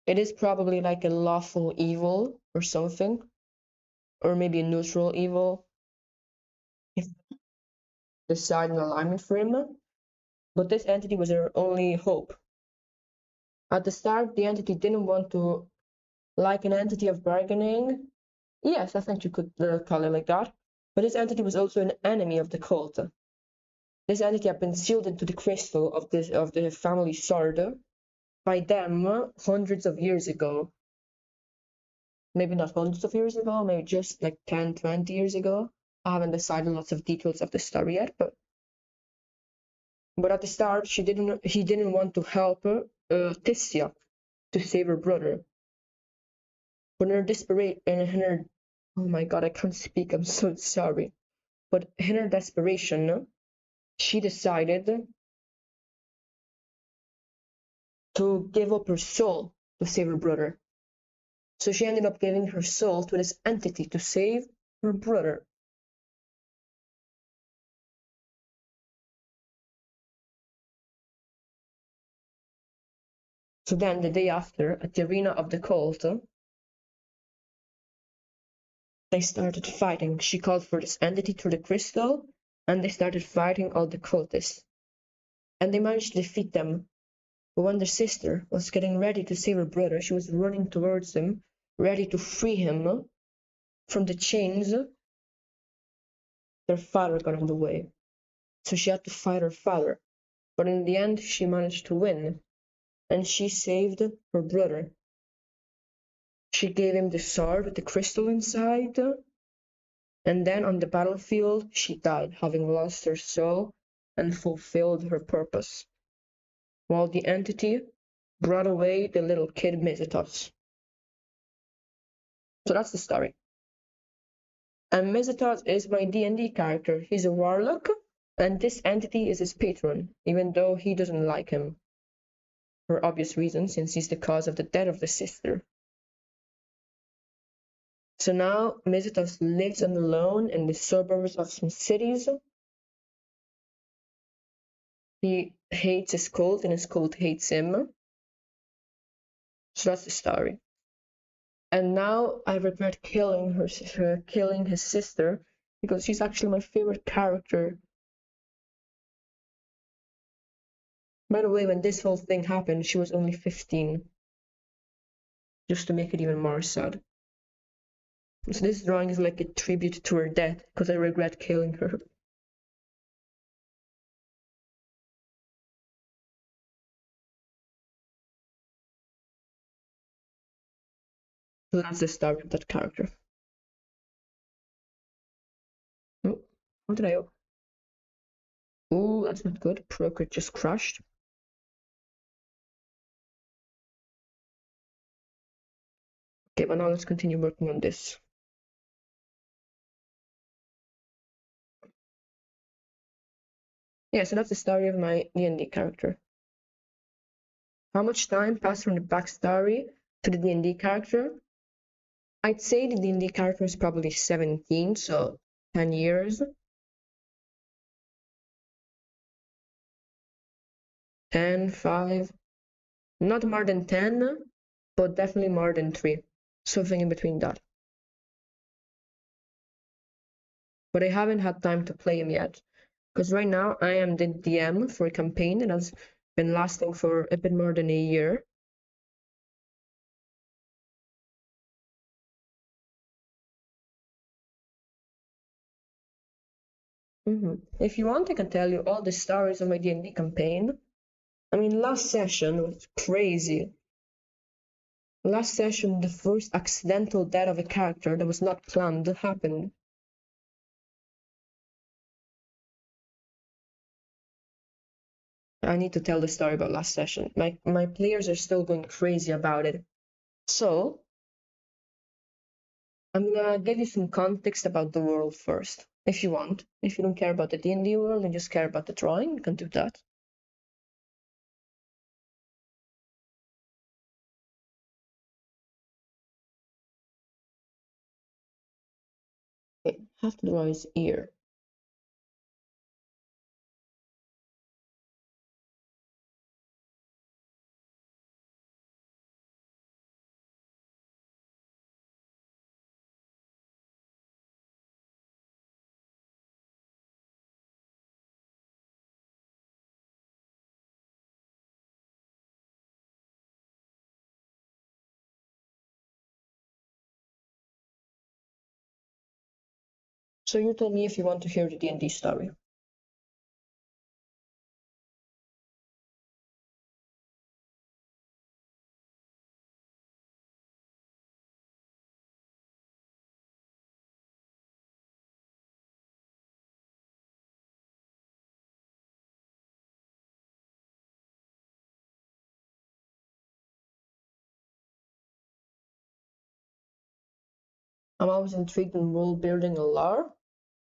It is probably like a lawful evil or something, or maybe a neutral evil, if decide an alignment for him. But this entity was her only hope. At the start, the entity didn't want to, like an entity of bargaining. Yes, I think you could call it like that. But this entity was also an enemy of the cult. This entity had been sealed into the crystal of the family sword by them hundreds of years ago. Maybe not hundreds of years ago, maybe just like 10, 20 years ago. I haven't decided lots of details of the story yet, but at the start he didn't want to help Tisia to save her brother. But oh my god, I can't speak, I'm so sorry. But in her desperation, she decided to give up her soul to save her brother. So she ended up giving her soul to this entity to save her brother. So then the day after, at the arena of the cult, they started fighting. She called for this entity through the crystal, and they started fighting all the cultists. And they managed to defeat them. But when their sister was getting ready to save her brother, she was running towards him, ready to free him from the chains. Their father got in the way. So she had to fight her father. But in the end, she managed to win. And she saved her brother. She gave him the sword with the crystal inside. And then on the battlefield, she died, having lost her soul and fulfilled her purpose, while the entity brought away the little kid Mizetos. So that's the story. And Mizetos is my D&D character. He's a warlock, and this entity is his patron, even though he doesn't like him, for obvious reasons, since he's the cause of the death of the sister. So now Mizetos lives alone in the suburbs of some cities. He hates his cult, and his cult hates him. So that's the story. And now I regret killing his sister, because she's actually my favorite character. By the way, when this whole thing happened, she was only 15. Just to make it even more sad. So this drawing is like a tribute to her death, because I regret killing her. So that's the story of that character. Oh, what did I open? Oh, that's not good. Procreate just crashed. Okay, but now let's continue working on this. Yeah, so that's the story of my D&D character. How much time passed from the backstory to the D&D character? I'd say the D&D character is probably 17, so 10 years. 10, 5, not more than 10, but definitely more than 3. Something in between that. But I haven't had time to play him yet, because right now I am the DM for a campaign that has been lasting for a bit more than a year. If you want, I can tell you all the stories of my D&D campaign. I mean, last session was crazy. Last session, the first accidental death of a character that was not planned happened. I need to tell the story about last session. My players are still going crazy about it. So, I'm gonna give you some context about the world first, if you want. If you don't care about the D&D world and just care about the drawing, you can do that. Okay, have to draw his ear. So you tell me if you want to hear the D&D story. I'm always intrigued in world building and lore.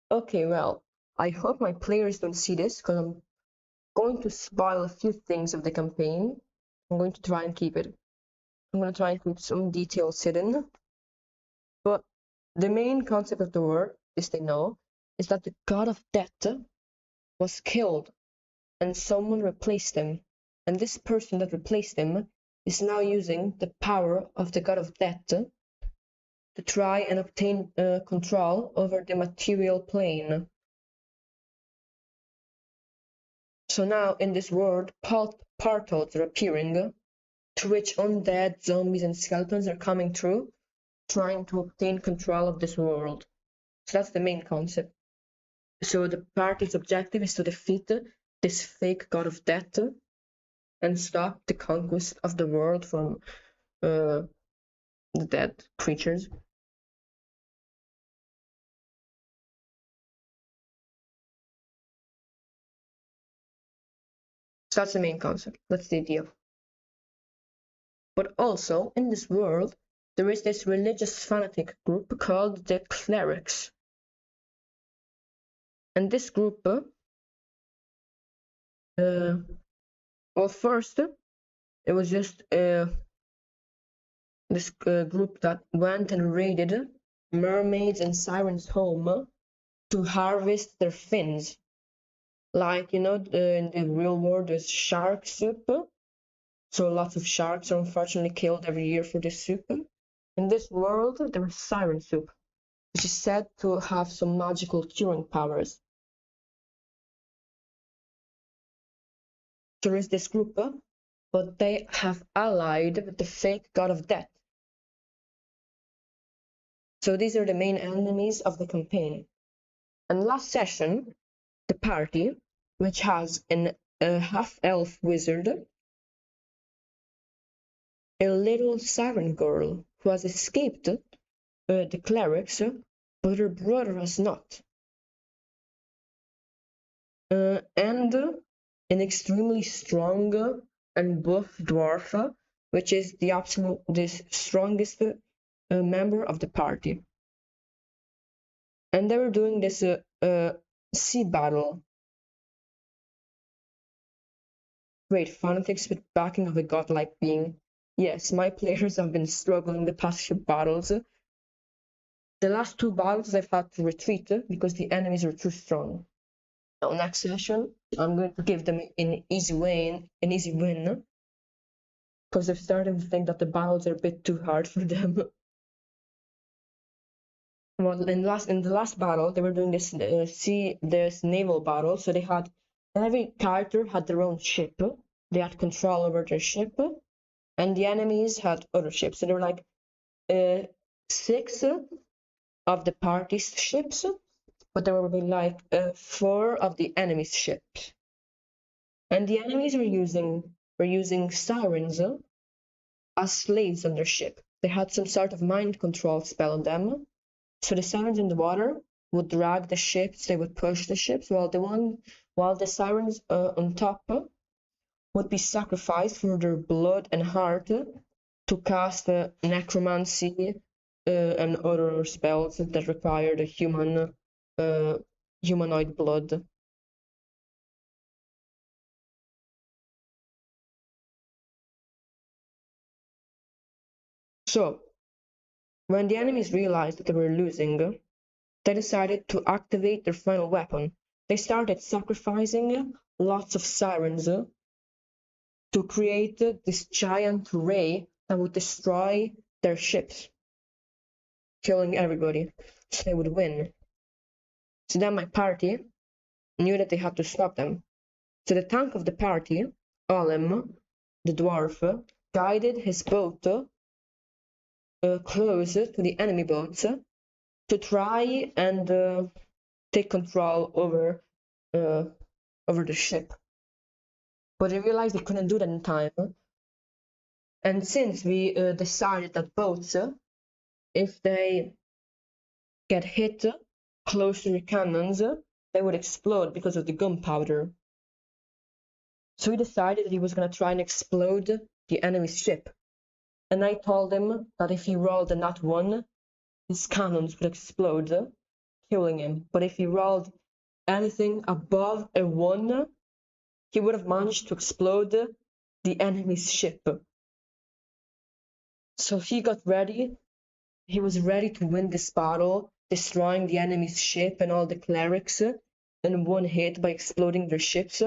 Okay, well, I hope my players don't see this, because I'm going to spoil a few things of the campaign. I'm going to try and keep it. I'm going to try and keep some details hidden. But the main concept of the world, as they know, is that the god of death was killed and someone replaced him. And this person that replaced him is now using the power of the god of death to try and obtain control over the material plane. So now in this world, portals are appearing, through which undead, zombies, and skeletons are coming through, trying to obtain control of this world. So that's the main concept. So the party's objective is to defeat this fake god of death and stop the conquest of the world from the dead creatures. So that's the main concept. That's the idea. But also, in this world, there is this religious fanatic group called the Clerics. And this group, well, first, it was just this group that went and raided mermaids and sirens' home to harvest their fins. Like, in the real world, there's shark soup. So lots of sharks are unfortunately killed every year for this soup. In this world, there is siren soup, which is said to have some magical curing powers. There is this group, but they have allied with the fake god of death. So these are the main enemies of the campaign. And last session, the party, which has a half-elf wizard, a little siren girl who has escaped the clerics, but her brother has not, and an extremely strong and buff dwarf, which is the strongest member of the party. And they were doing this sea battle. Great fanatics with backing of a godlike being. Yes, my players have been struggling the past few battles. The last two battles I've had to retreat because the enemies were too strong. Now next session I'm going to give them an easy win, because they're starting to think that the battles are a bit too hard for them. Well, in the last battle they were doing this naval battle, so they had every character had their own ship. They had control over their ship, and the enemies had other ships. So there were like 6 of the party's ships, but there will be like 4 of the enemy's ships. And the enemies were using sirens as slaves on their ship. They had some sort of mind control spell on them. So the sirens in the water would drag the ships, they would push the ships, while the sirens on top would be sacrificed for their blood and heart to cast necromancy and other spells that require the humanoid blood. So, when the enemies realized that they were losing, they decided to activate their final weapon. They started sacrificing lots of sirens to create this giant ray that would destroy their ships, killing everybody, so they would win. So then my party knew that they had to stop them. So the tank of the party, Olem, the dwarf, guided his boat close to the enemy boats to try and take control over the ship. But they realized they couldn't do that in time. And since we decided that boats, if they get hit close to the cannons, they would explode because of the gunpowder. So he decided that he was going to try and explode the enemy's ship. And I told him that if he rolled a nat 1, his cannons would explode, killing him. But if he rolled anything above a 1, he would have managed to explode the enemy's ship. So he got ready. He was ready to win this battle, destroying the enemy's ship and all the clerics in one hit by exploding their ships.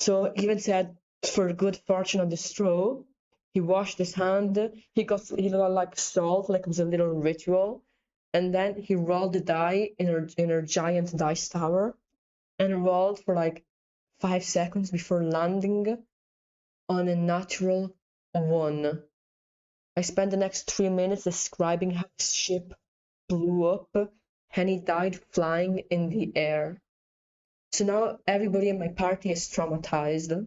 So he even said, for good fortune on the straw, he washed his hand, he got like salt, like it was a little ritual, and then he rolled the die in her giant dice tower and rolled for like 5 seconds before landing on a natural 1. I spent the next 3 minutes describing how his ship blew up and he died flying in the air. So now everybody in my party is traumatized.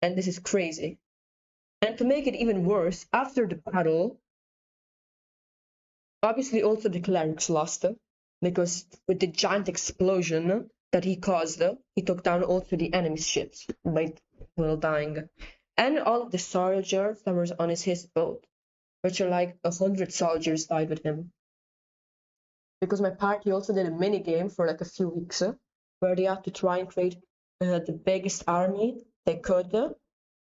And this is crazy. And to make it even worse, after the battle, obviously also the clerics lost, because with the giant explosion that he caused, he took down also the enemy's ships by dying. And all of the soldiers that were on his boat, which are like 100 soldiers, died with him. Because my party also did a mini game for like a few weeks, where they had to try and create the biggest army they could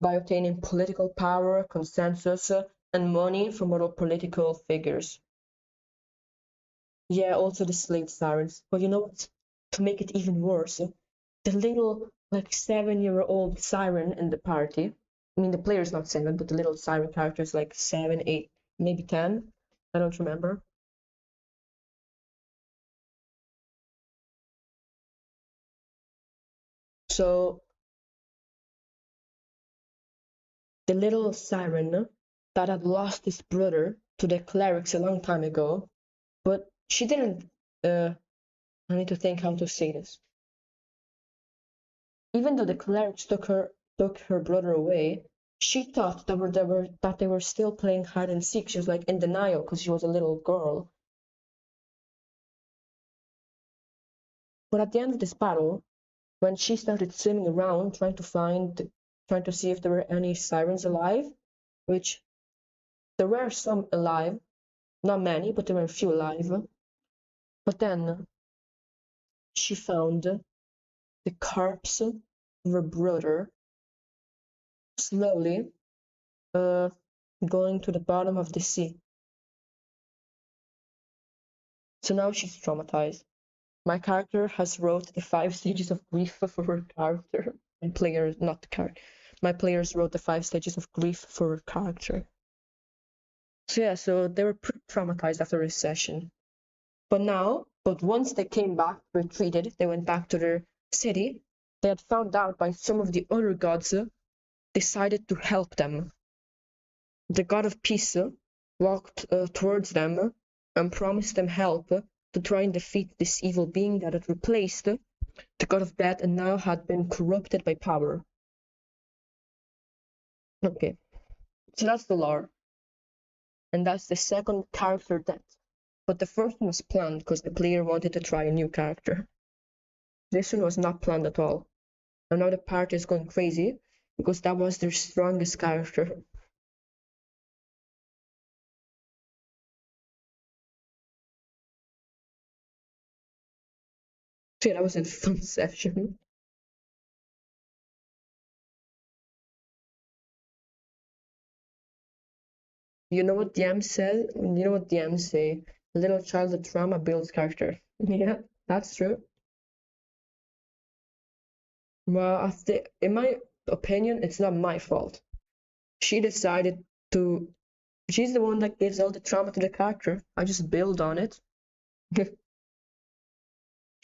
by obtaining political power, consensus, and money from other political figures. Yeah, also the slave sirens. But you know what? To make it even worse, the little like 7-year-old siren in the party. I mean, the player's not 7, but the little siren character is like 7, 8, maybe 10. I don't remember. So the little siren that had lost his brother to the clerics a long time ago, but she didn't. I need to think how to say this. Even though the clerics took her brother away, she thought that they were still playing hide and seek. She was like in denial because she was a little girl. But at the end of this battle, when she started swimming around trying to see if there were any sirens alive, which there were some alive, not many, but there were a few alive. But then she found the corpse of her brother slowly going to the bottom of the sea. So now she's traumatized. My character has wrote the 5 stages of grief for her character. My players wrote the 5 stages of grief for her character. So yeah, so they were pretty traumatized after this session. But once they came back, retreated, they went back to their city, they had found out by some of the other gods decided to help them. The god of peace walked towards them and promised them help to try and defeat this evil being that had replaced the god of death and now had been corrupted by power. Okay, so that's the lore. And that's the second character death. But the first one was planned because the player wanted to try a new character. This one was not planned at all. And now the party is going crazy because that was their strongest character. So yeah, that was a fun session. You know what DM said? You know what DMs say? Little childhood trauma builds character. Yeah, that's true. Well, in my opinion, it's not my fault. She decided to. She's the one that gives all the trauma to the character. I just build on it.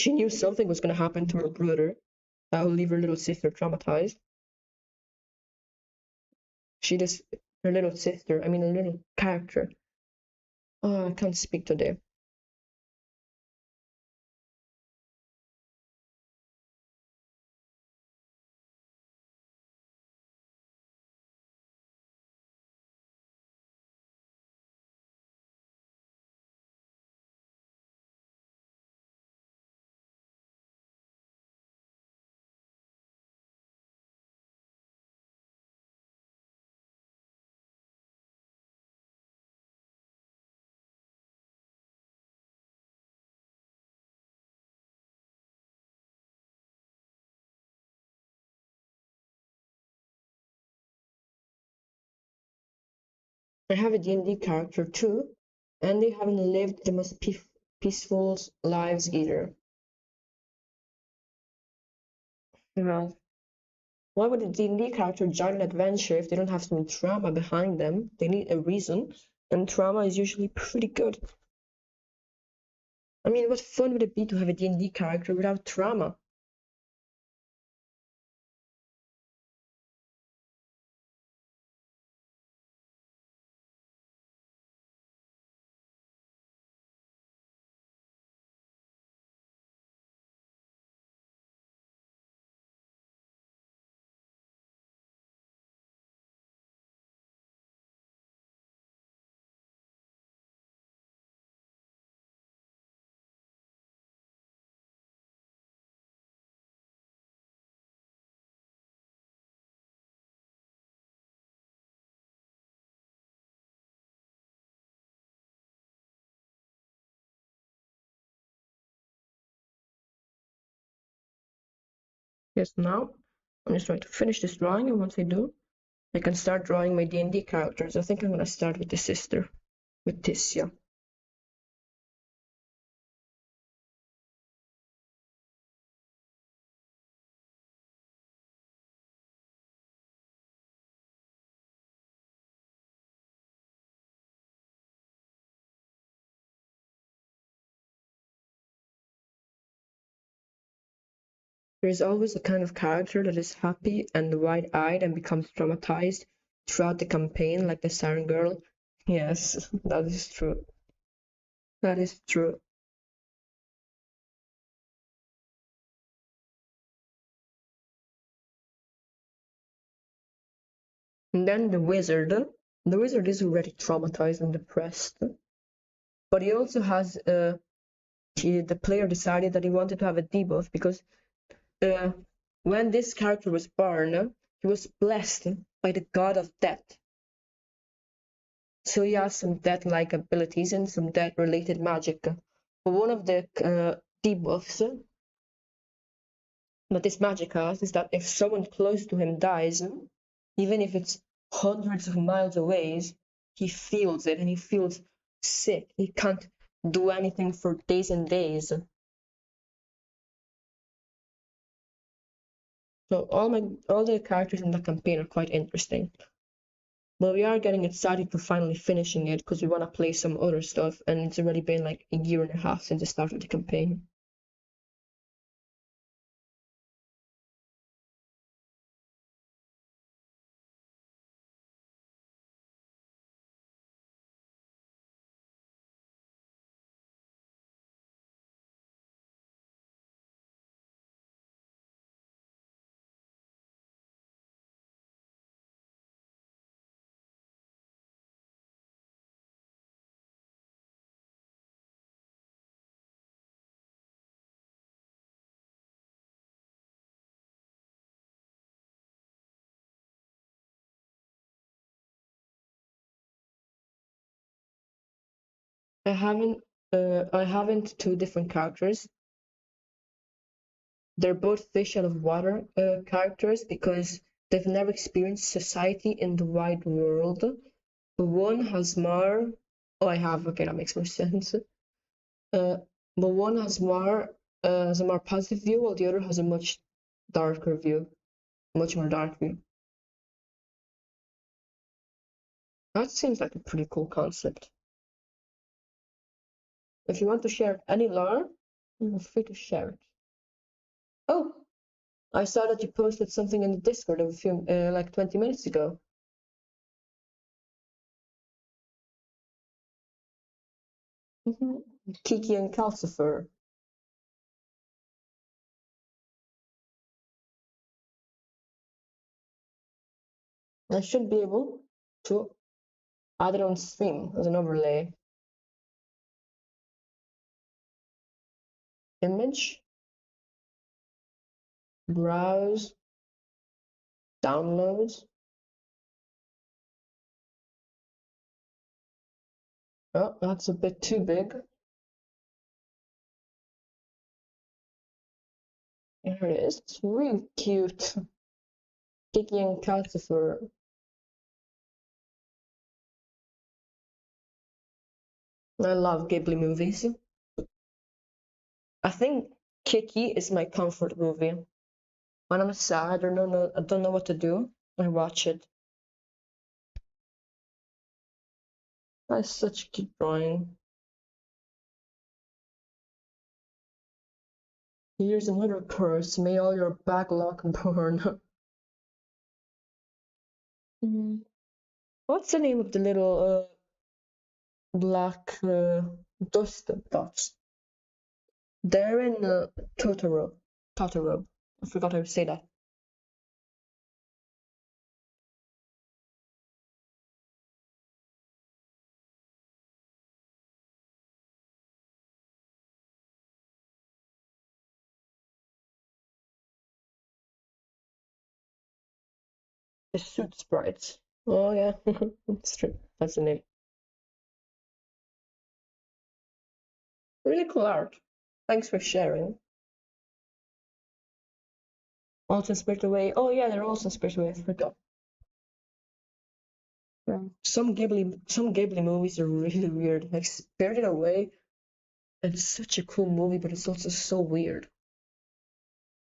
She knew something was going to happen to her brother that would leave her little sister traumatized. She just. Her little sister, I mean, a little character. Oh, I can't speak today. I have a D&D character too, and they haven't lived the most peaceful lives either. Well, Why would a D&D character join an adventure if they don't have some trauma behind them? They need a reason, and trauma is usually pretty good. I mean, what fun would it be to have a D&D character without trauma? Yes, now I'm just trying to finish this drawing, and once I do, I can start drawing my D&D characters. I think I'm gonna start with the sister, with Tissia. There's always a kind of character that is happy and wide-eyed and becomes traumatized throughout the campaign, like the Siren Girl. Yes, that is true. That is true. And then the wizard. The wizard is already traumatized and depressed, but he also has the player decided that he wanted to have a debuff because when this character was born, he was blessed by the god of death. So he has some death-like abilities and some death-related magic. But one of the debuffs that this magic has is that if someone close to him dies, even if it's hundreds of miles away, he feels it and he feels sick. He can't do anything for days and days. So all the characters in the campaign are quite interesting. But we are getting excited to finally finishing it because we want to play some other stuff, and it's already been like a year and a half since the start of the campaign. I haven't two different characters. They're both fish out of water characters because they've never experienced society in the wide world. One has more. Oh, I have. Okay, that makes more sense. But one has a more positive view, while the other has a much darker view, much more dark view. That seems like a pretty cool concept. If you want to share any lore, feel free to share it. Oh, I saw that you posted something in the Discord a few, like 20 minutes ago. Kiki and Calcifer. I should be able to add it on stream as an overlay. Image, browse, downloads. Oh, that's a bit too big. Here it is. It's really cute. Kiki and Calcifer. I love Ghibli movies. I think Kiki is my comfort movie. When I'm sad, I don't know what to do, I watch it. That's such a cute drawing. Here's another curse. May all your bad luck burn. What's the name of the little black dust dots? They're in Totoro. Totoro. I forgot how to say that. The suit sprites. Oh yeah, that's true. That's the name. Really cool art. Thanks for sharing. Also Spirited Away. Oh yeah, they're also Spirited Away. I forgot. Some Ghibli movies are really weird. Like Spirited Away, it's such a cool movie, but it's also so weird.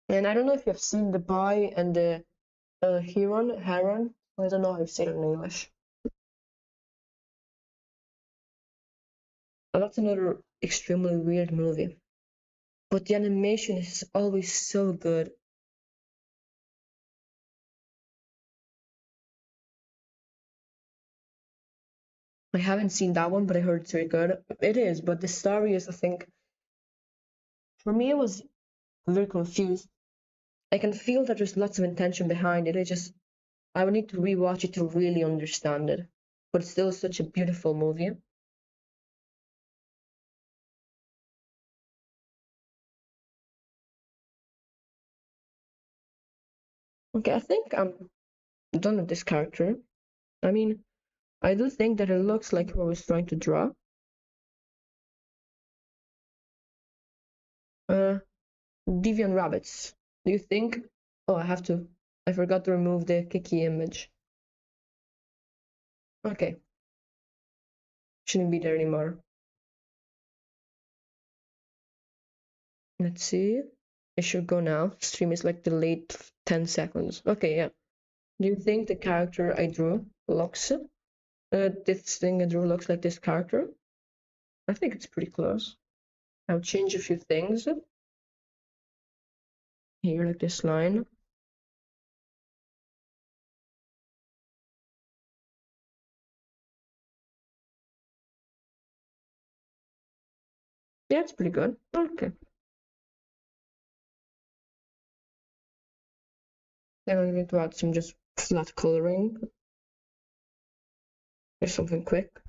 And I don't know if you've seen The Boy and the Heron. I don't know how to say it in English. And that's another extremely weird movie. But the animation is always so good. I haven't seen that one, but I heard it's very good. It is, but the story is, I think, for me, it was very confused. I can feel that there's lots of intention behind it. I would need to rewatch it to really understand it. But it's still such a beautiful movie. Okay, I think I'm done with this character. I mean, I do think that it looks like who I was trying to draw. Uh, Deviant Rabbits. Do you think? Oh, I forgot to remove the Kiki image. Okay, shouldn't be there anymore. Let's see. It should go now. Stream is like delayed 10 seconds. Okay, yeah. Do you think the character I drew looks this thing I drew looks like this character? I think it's pretty close. I'll change a few things here, like this line. Yeah, it's pretty good. Okay. Then I'm going to add some just flat coloring. Or something quick.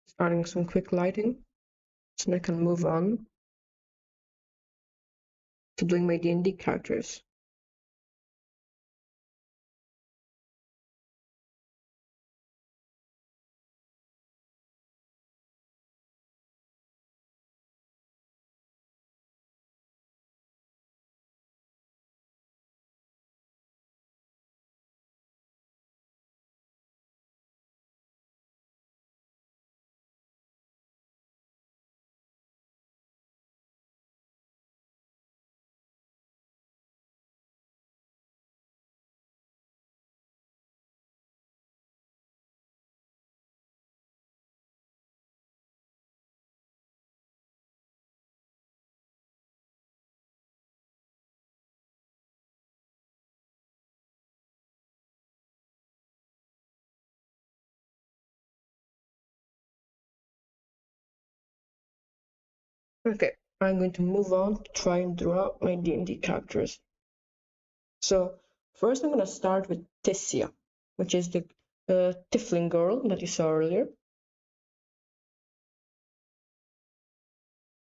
Starting some quick lighting. So I can move on to doing my D&D characters. Okay, I'm going to move on to try and draw my D&D characters. So first I'm going to start with Tessia, which is the Tiefling girl that you saw earlier.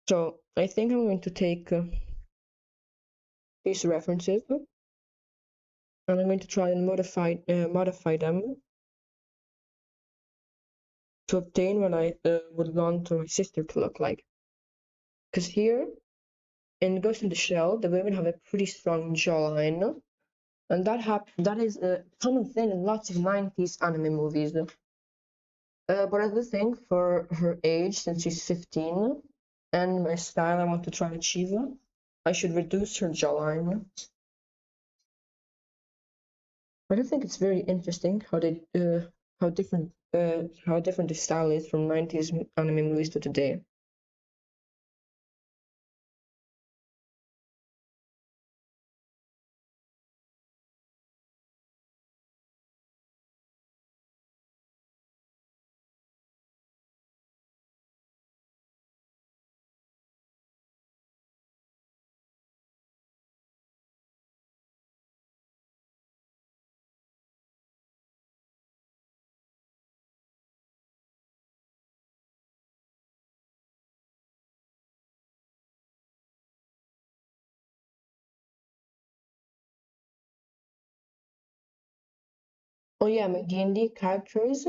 So I think I'm going to take these references and I'm going to try and modify them to obtain what I would want my sister to look like. Because here in Ghost in the Shell, the women have a pretty strong jawline, and that is a common thing in lots of 90s anime movies. But I do think for her age, since she's 15, and my style I want to try and achieve, I should reduce her jawline. But I think it's very interesting how different the style is from 90s anime movies to today. Oh yeah, my D&D characters.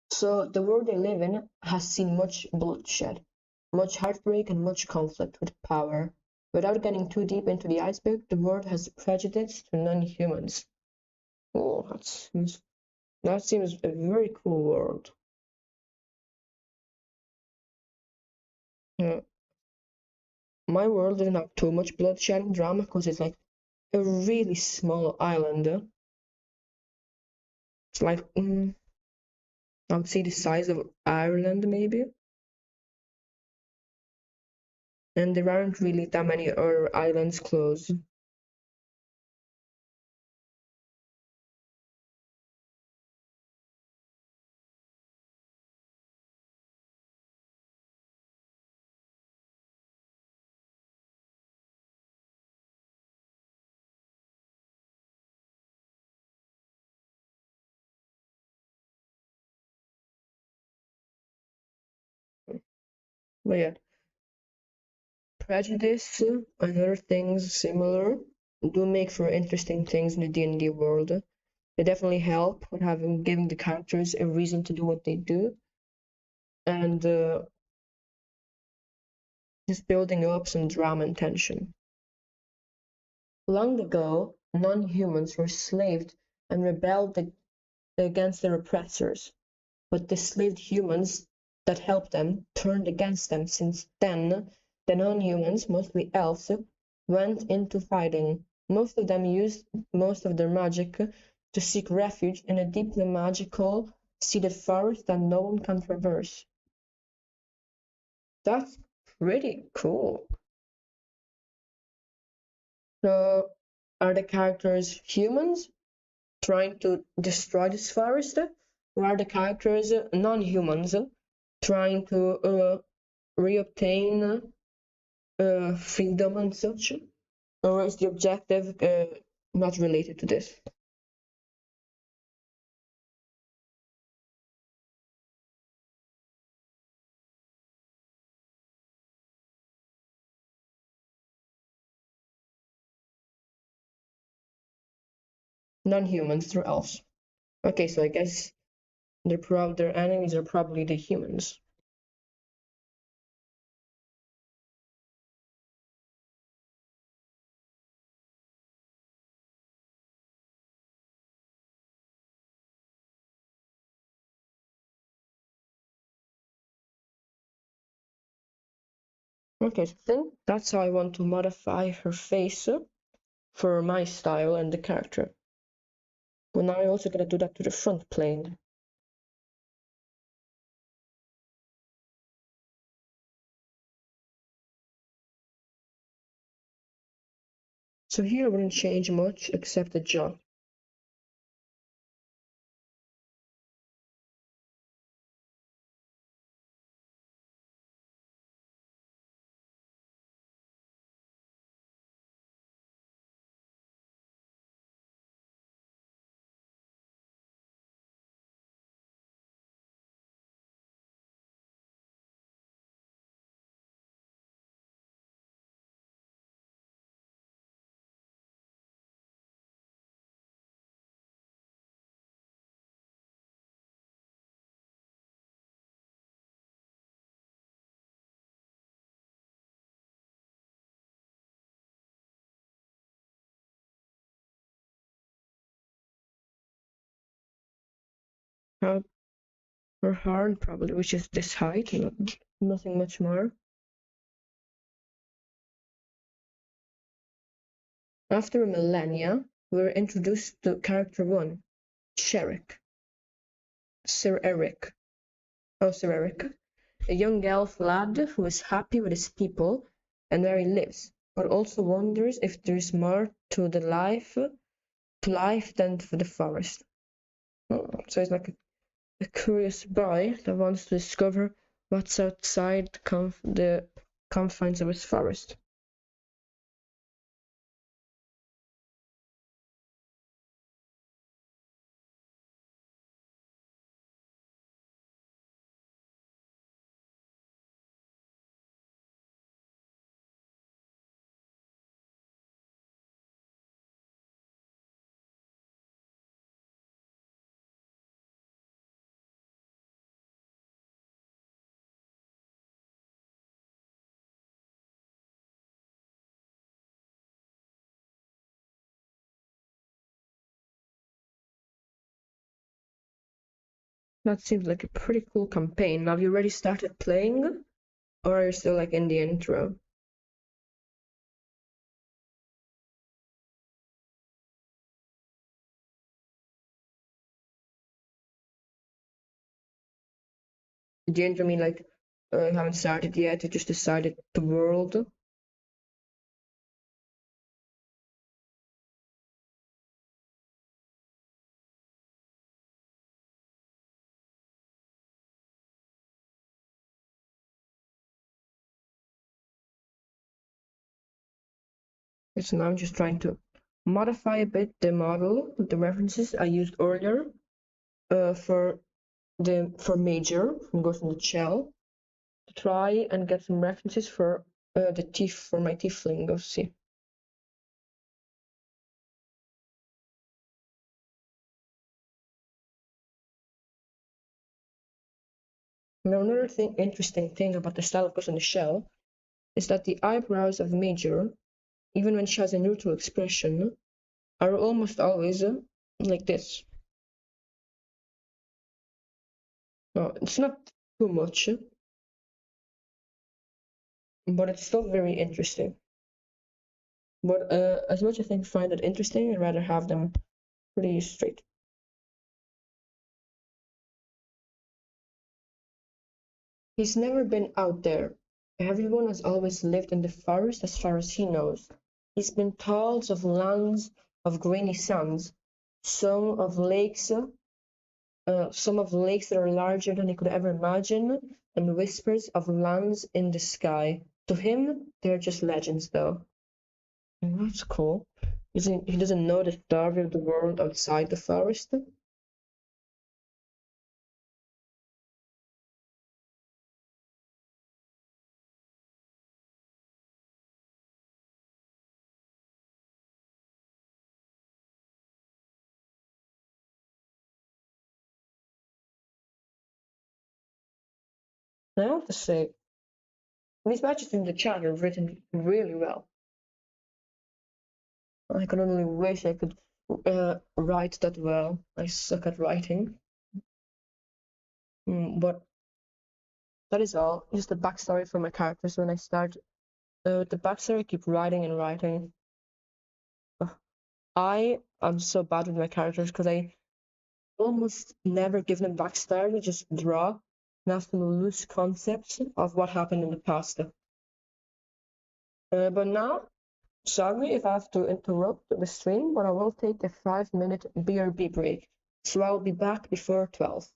So the world they live in has seen much bloodshed, much heartbreak, and much conflict with power. Without getting too deep into the iceberg, the world has prejudice to non-humans. Oh, that seems a very cool world. Yeah. My world doesn't have too much bloodshed and drama because it's like a really small island. It's like I would say the size of Ireland maybe. And there aren't really that many other islands close. But yeah, prejudice and other things similar do make for interesting things in the D&D world. They definitely help with giving the characters a reason to do what they do, and just building up some drama and tension. Long ago, non-humans were enslaved and rebelled against their oppressors, but the enslaved humans that helped them turned against them. Since then, the non-humans, mostly elves, went into hiding. Most of them used most of their magic to seek refuge in a deeply magical, seeded forest that no one can traverse. That's pretty cool. So, are the characters humans trying to destroy this forest, or are the characters non-humans trying to reobtain freedom and such? Or is the objective not related to this? Non-humans through elves. Okay, so I guess their enemies are probably the humans. Okay, so I think that's how I want to modify her face for my style and the character. Well, now I'm also gonna do that to the front plane. So here I wouldn't change much except the jaw. Her horn probably, which is this height, nothing much more. After millennia, we were introduced to character 1, Sherrick. Sir Eric. Oh, Sir Eric. A young elf lad who is happy with his people and where he lives, but also wonders if there is more to life than for the forest. So he's like a curious boy that wants to discover what's outside the confines of his forest. That seems like a pretty cool campaign. Now, have you already started playing, or are you still like in the intro? Did you intro mean like you haven't started yet? You just decided the world? So now I'm just trying to modify a bit the model, the references I used earlier for major from Ghost in the Shell, to try and get some references for my tiefling. Go see. Now another interesting thing about the style of Ghost in the Shell is that the eyebrows of Major, even when she has a neutral expression, are almost always like this. No, it's not too much, but it's still very interesting. But as much as I find it interesting, I'd rather have them pretty straight. He's never been out there. Everyone has always lived in the forest as far as he knows. He's been told of lands of grainy sands, some of lakes that are larger than he could ever imagine, and whispers of lands in the sky. To him, they're just legends, though. And that's cool. He doesn't know the story of the world outside the forest. I have to say, these matches in the chat are written really well. I can only wish I could write that well. I suck at writing. But that is all. Just the backstory for my characters. When I start the backstory, I keep writing and writing. I am so bad with my characters because I almost never give them backstory. I just draw and have some loose concepts of what happened in the past. But now, sorry if I have to interrupt the stream, but I will take a 5-minute BRB break. So I'll be back before 12.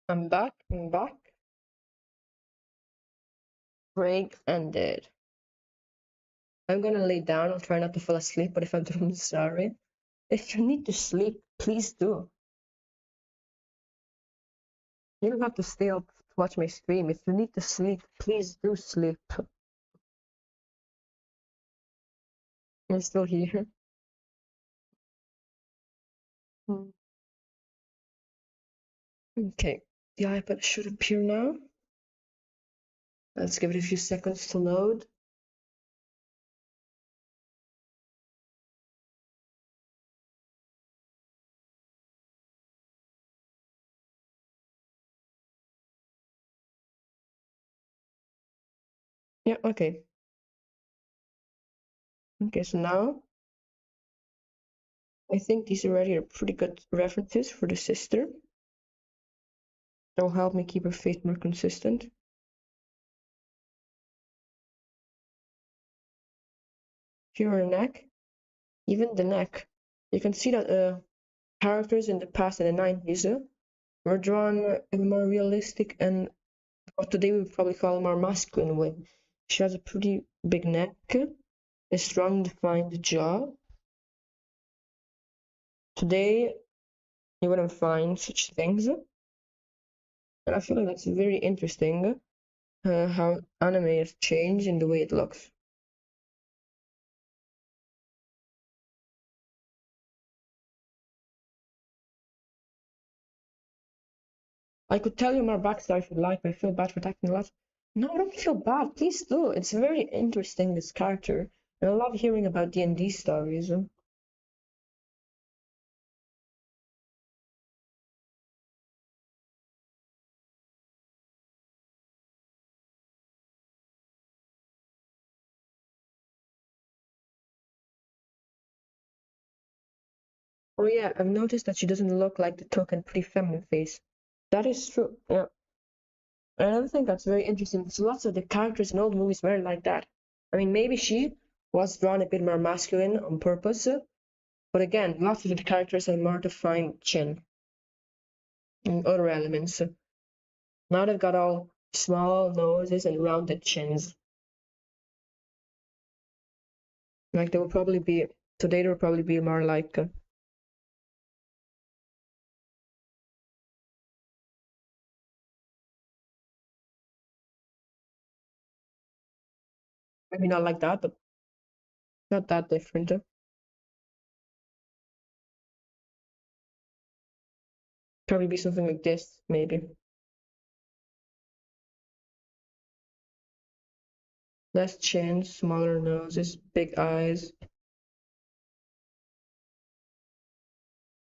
I'm back. Break ended. I'm gonna lay down. I'll try not to fall asleep, but if I do, I'm sorry. If you need to sleep, please do. You don't have to stay up to watch my stream. If you need to sleep, please do sleep. I'm still here. Okay, the iPad should appear now. Let's give it a few seconds to load. Yeah, okay. Okay, so now I think these already are pretty good references for the sister. They'll help me keep her faith more consistent. Here her neck, even the neck. You can see that characters in the past in the 90s were drawn in a more realistic and what today we would probably call a more masculine way. She has a pretty big neck, a strong defined jaw. Today you wouldn't find such things. And I feel like that's very interesting how anime has changed in the way it looks. I could tell you more backstory if you'd like, but I feel bad for talking a lot. No, don't feel bad. Please do. It's very interesting, this character. And I love hearing about D&D stories. Oh yeah, I've noticed that she doesn't look like the token pretty feminine face. That is true, yeah. And I think that's very interesting because lots of the characters in old movies were like that. I mean, maybe she was drawn a bit more masculine on purpose, but again, lots of the characters have more defined chin and other elements. Now they've got all small noses and rounded chins. Like they will probably be today. They will probably be more like maybe not like that, but not that different. Probably be something like this, maybe. Less chin, smaller noses, big eyes.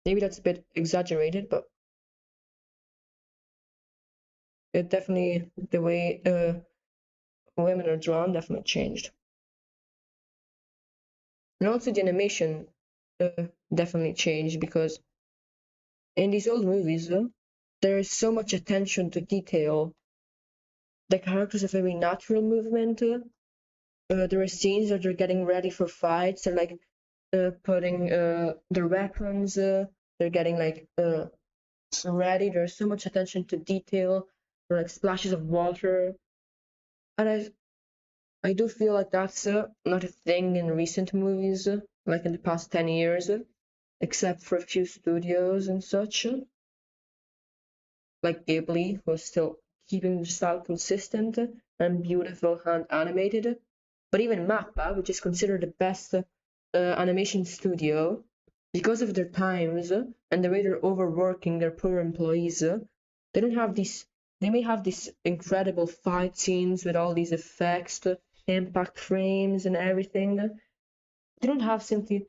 Maybe that's a bit exaggerated, but it definitely the way women are drawn definitely changed. And also the animation definitely changed because in these old movies there is so much attention to detail. The characters have very natural movement. There are scenes where they're getting ready for fights. They're like putting their weapons. They're getting like ready. There's so much attention to detail. There are like splashes of water, and I do feel like that's not a thing in recent movies, like in the past 10 years, except for a few studios and such, like Ghibli, who's still keeping the style consistent and beautiful hand animated. But even Mappa, which is considered the best animation studio, because of their times and the way they're overworking their poor employees, they don't have these. They may have these incredible fight scenes with all these effects, impact frames, and everything. They don't have simply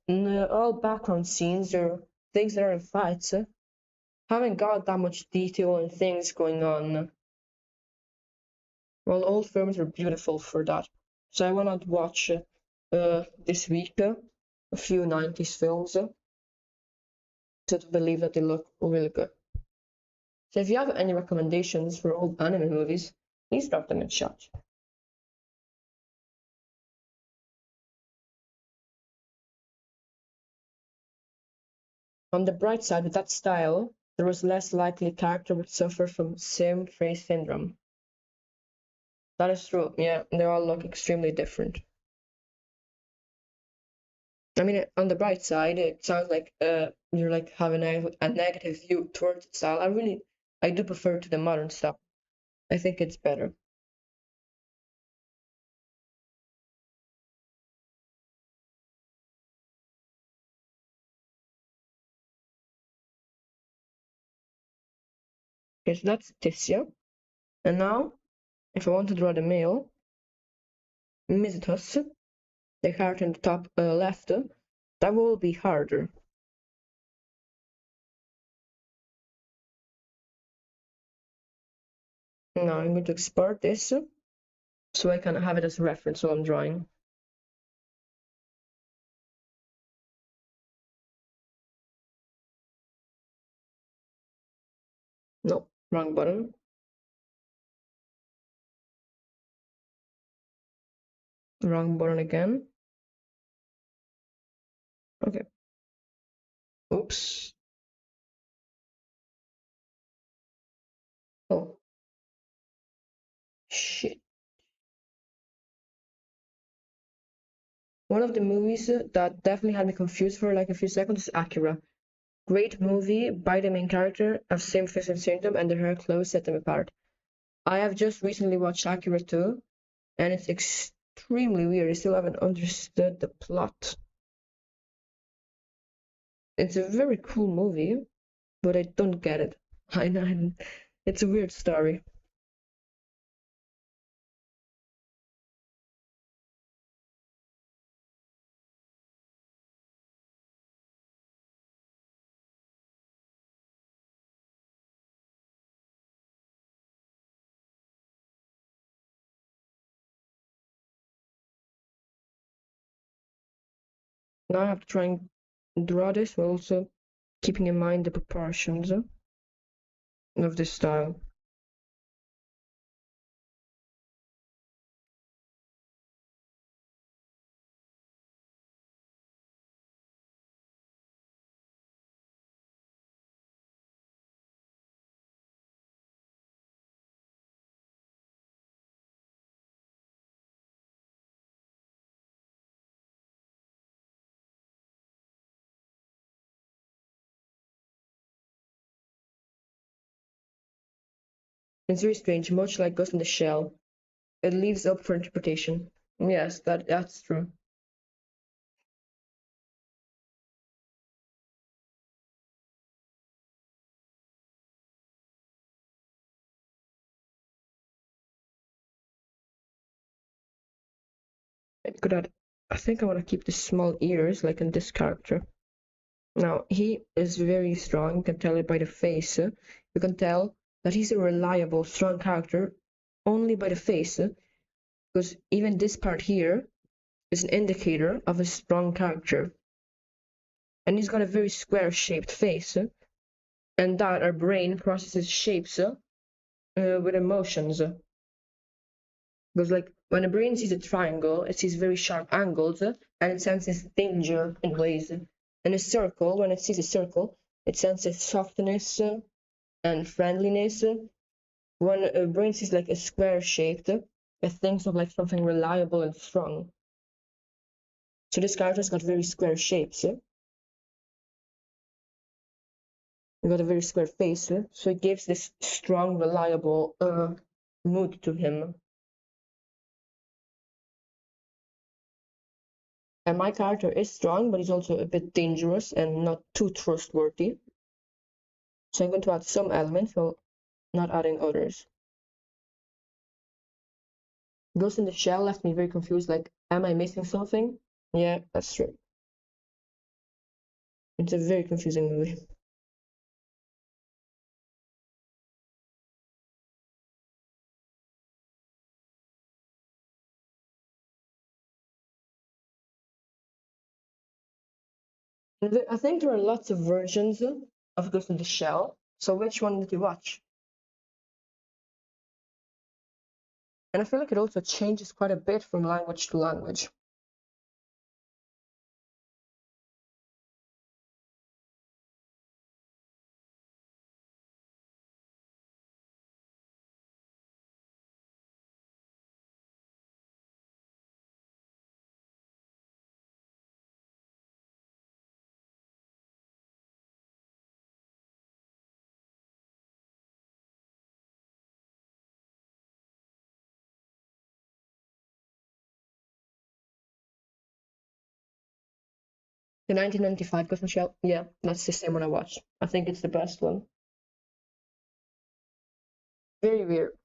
all background scenes or things that are in fights. Haven't got that much detail and things going on. Well, old films are beautiful for that. So I wanna watch this week a few 90s films to believe that they look really good. So if you have any recommendations for old anime movies, please drop them in chat. On the bright side, with that style, there was less likely a character would suffer from same face syndrome. That is true, yeah, they all look extremely different. I mean, on the bright side, it sounds like you're like having a negative view towards the style. I do prefer to the modern stuff. I think it's better. Okay, so that's Tissia. And now, if I want to draw the male, Mizithus, the character in the top left, that will be harder. Now I'm going to export this so I can have it as a reference while I'm drawing. No, wrong button. Wrong button again. Okay. Oops. Oh. Shit. One of the movies that definitely had me confused for like a few seconds is Akira. Great movie by the main character of same face syndrome and her clothes set them apart. I have just recently watched Akira 2 and it's extremely weird. I still haven't understood the plot. It's a very cool movie, but I don't get it. I know it's a weird story. Now I have to try and draw this while also keeping in mind the proportions of this style. It's very strange, much like Ghost in the Shell. It leaves up for interpretation. Yes, that's true. I could add, I think I want to keep the small ears like in this character. Now, he is very strong, you can tell it by the face. You can tell that he's a reliable, strong character only by the face, because even this part here is an indicator of a strong character. And he's got a very square-shaped face, and that our brain processes shapes with emotions. Because like when a brain sees a triangle, it sees very sharp angles and it senses danger in ways. In a circle, when it sees a circle, it senses softness and friendliness. When a brain sees like a square shaped, it thinks of like something reliable and strong. So this character's got very square shapes. He got a very square face, so it gives this strong, reliable mood to him. And my character is strong, but he's also a bit dangerous and not too trustworthy. So I'm going to add some elements while not adding others. Ghost in the Shell left me very confused, like, am I missing something? Yeah, that's true. It's a very confusing movie. I think there are lots of versions of Ghost in the Shell. So which one did you watch? And I feel like it also changes quite a bit from language to language. The 1995 Ghost in the Shell. Yeah, that's the same one I watched. I think it's the best one. Very weird.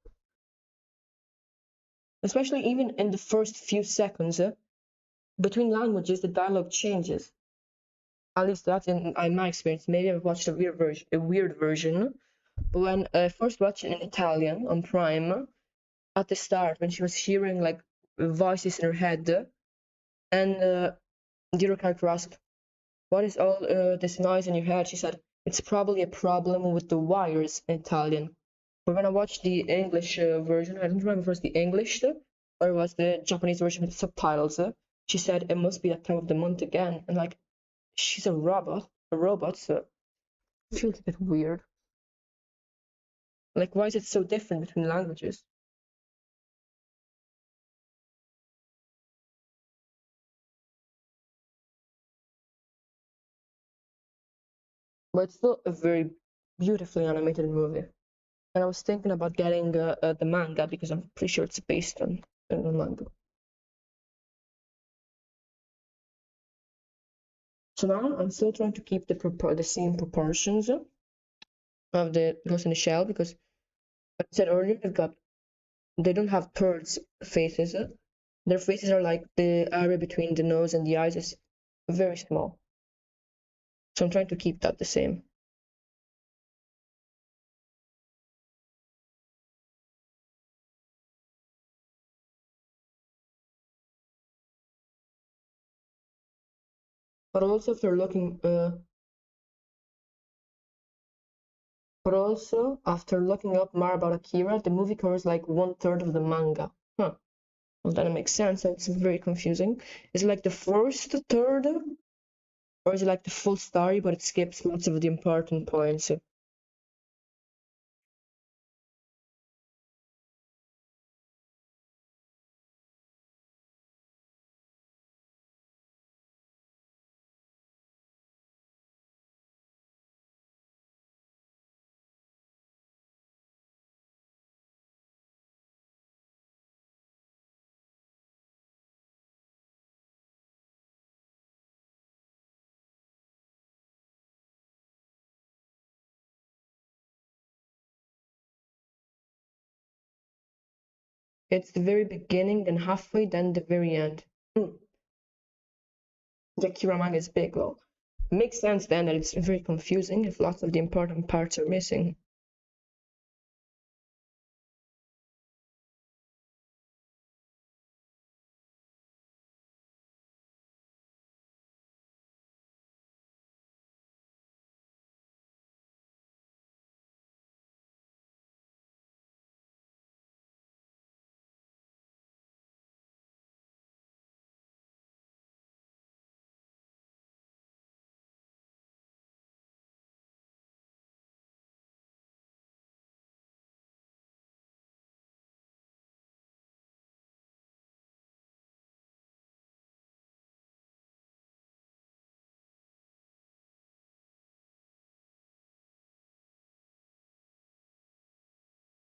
Especially even in the first few seconds, between languages, the dialogue changes. At least that's in my experience. Maybe I've watched a weird version. But when I first watched it in Italian on Prime, at the start, when she was hearing like voices in her head, and the other character asked, "What is all this noise in your head?" She said, "It's probably a problem with the wires," in Italian. But when I watched the English version, I don't remember if it was the English or it was the Japanese version with subtitles. She said it must be that time of the month again, and like she's a robot, so it feels a bit weird. Like, why is it so different between languages? But it's still a very beautifully animated movie. And I was thinking about getting the manga because I'm pretty sure it's based on a manga. So now I'm still trying to keep the same proportions of the Ghost in the Shell because, like I said earlier, they don't have birds' faces. Their faces are like the area between the nose and the eyes is very small. So I'm trying to keep that the same. But also after looking up more about Akira, the movie covers like 1/3 of the manga. Huh. Well, then it makes sense. It's very confusing. Is it like the first third, or is it like the full story, but it skips lots of the important points? It's the very beginning, then halfway, then the very end. Hmm. The Akira manga is big, well. Makes sense then that it's very confusing if lots of the important parts are missing.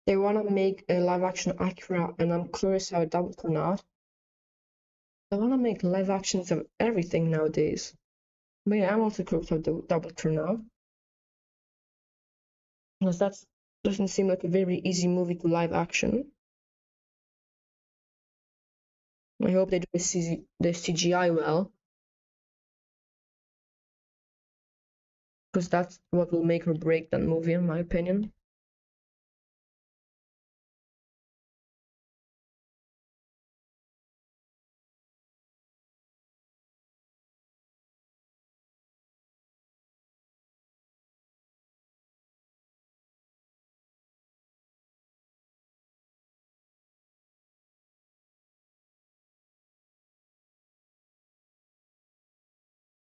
They want to make a live action Akira, and I'm curious how that will turn out. They want to make live actions of everything nowadays. But yeah, I'm also curious how that will turn out. Because that doesn't seem like a very easy movie to live action. I hope they do the CGI well, because that's what will make or break that movie, in my opinion.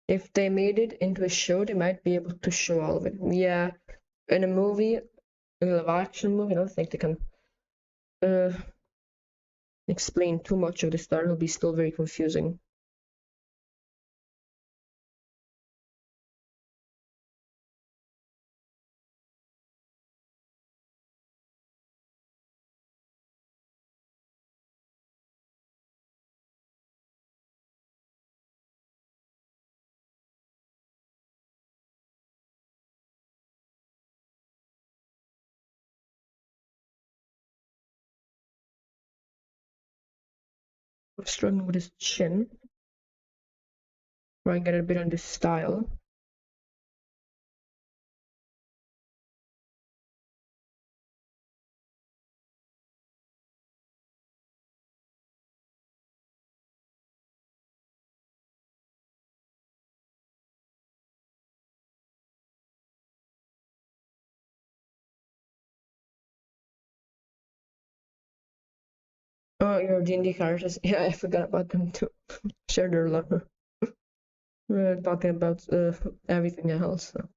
If they made it into a show, they might be able to show all of it. Yeah, in a movie, in a live action movie, I don't think they can uh, explain too much of the story. It'll be still very confusing. I'm struggling with his chin. Try and get a bit on this style. Oh, your D&D characters. Yeah, I forgot about them too. Share their love. We're talking about everything else. So.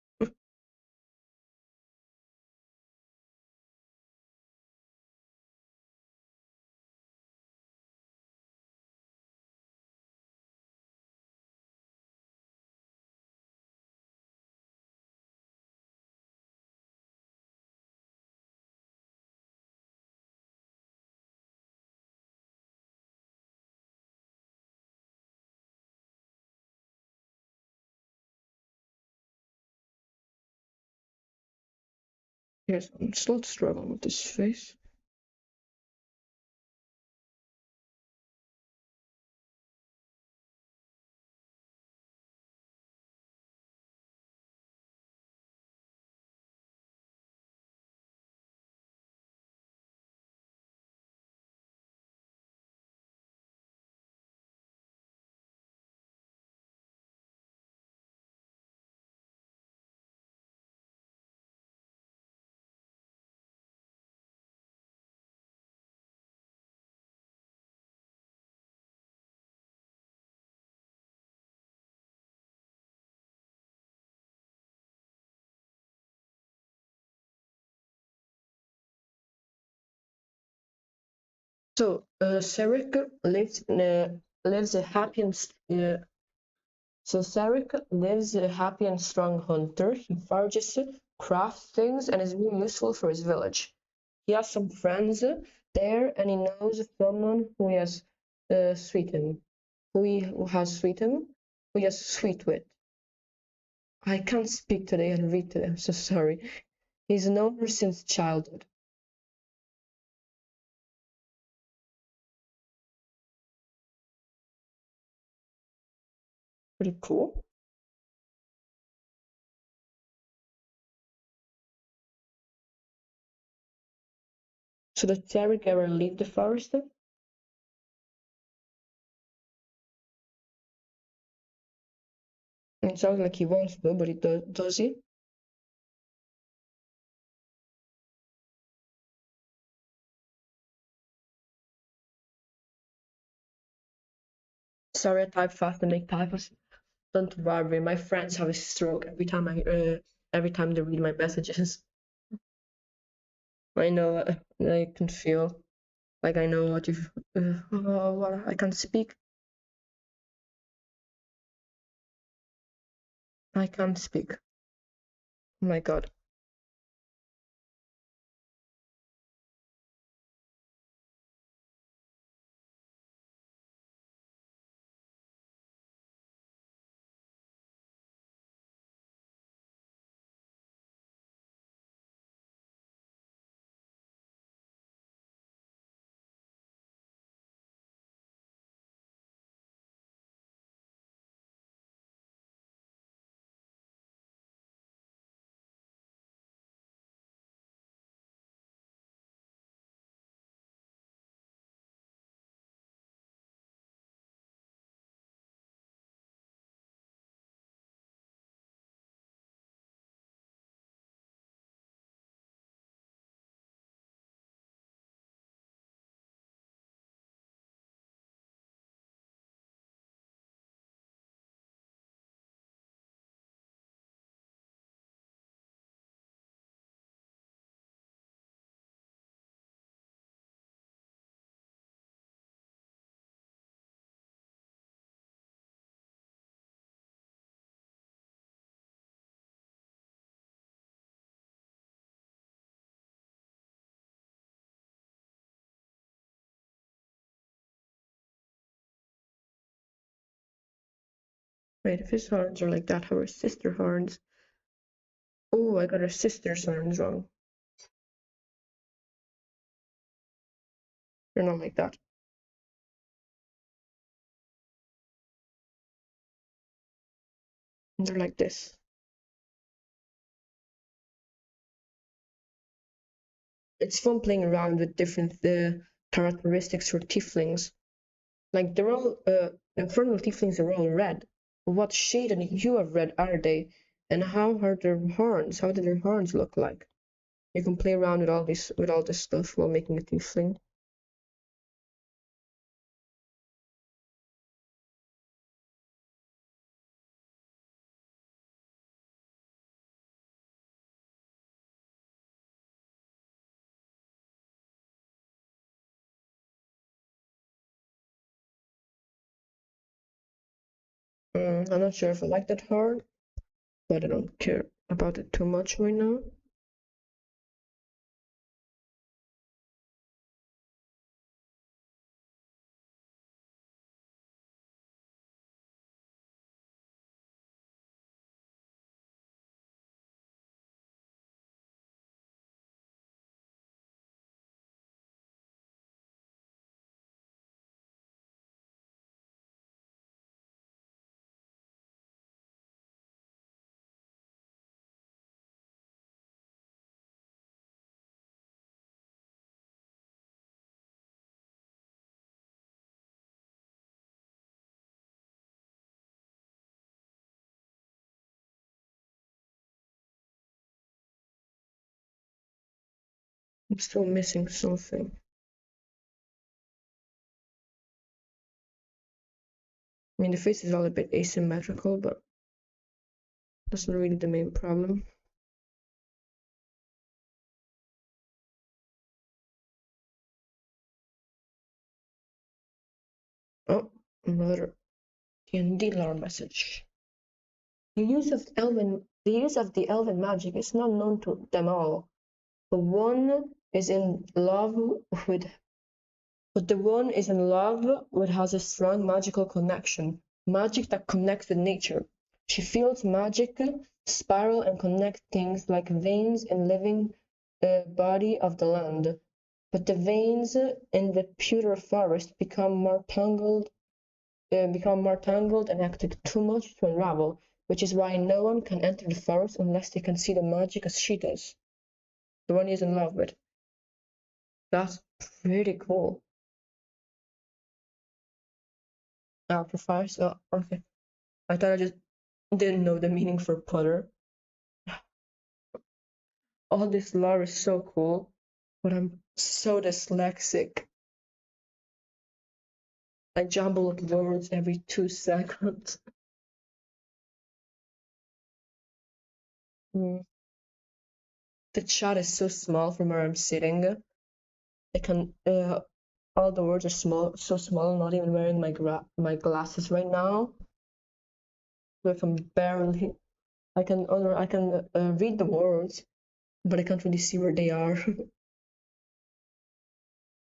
Yes, I'm still struggling with this face. So, Sarek lives a happy and strong hunter. He forages, crafts things, and is really useful for his village. He has some friends there, and he knows someone who has sweet wit. I can't speak today and read today. I'm so sorry. He's known her since childhood. Pretty cool. So does Tarek ever leave the forest? It sounds like he wants to, but he does he? Sorry, I type fast and make typos. Don't worry, my friends have a stroke every time they read my messages. I know, I can feel like I know what you. What I can't speak. I can't speak. Oh my God. Wait, if his horns are like that, how are his sister horns? Oh, I got her sister's horns wrong. They're not like that. And they're like this. It's fun playing around with different characteristics for tieflings. Like they're all infernal tieflings are all red. What shade and hue of red are they? And how are their horns? How do their horns look like? You can play around with all this stuff while making a tiefling. I'm not sure if I like that horn, but I don't care about it too much right now. I'm still missing something. I mean, the face is all a bit asymmetrical, but that's not really the main problem. Oh, another D&D lore message. The use of the elven magic is not known to them all. The one is in love with has a strong magical connection, magic that connects with nature. She feels magic spiral and connect things like veins in living body of the land. But the veins in the pewter forest become more tangled and acted too much to unravel, which is why no one can enter the forest unless they can see the magic as she does. The one he's in love with. That's pretty cool. For fire, so okay. I thought I just didn't know the meaning for putter. All this lore is so cool, but I'm so dyslexic. I jumble up words every 2 seconds. The chat is so small from where I'm sitting. I can all the words are so small. I'm not even wearing my glasses right now. So I can barely. I can read the words, but I can't really see where they are.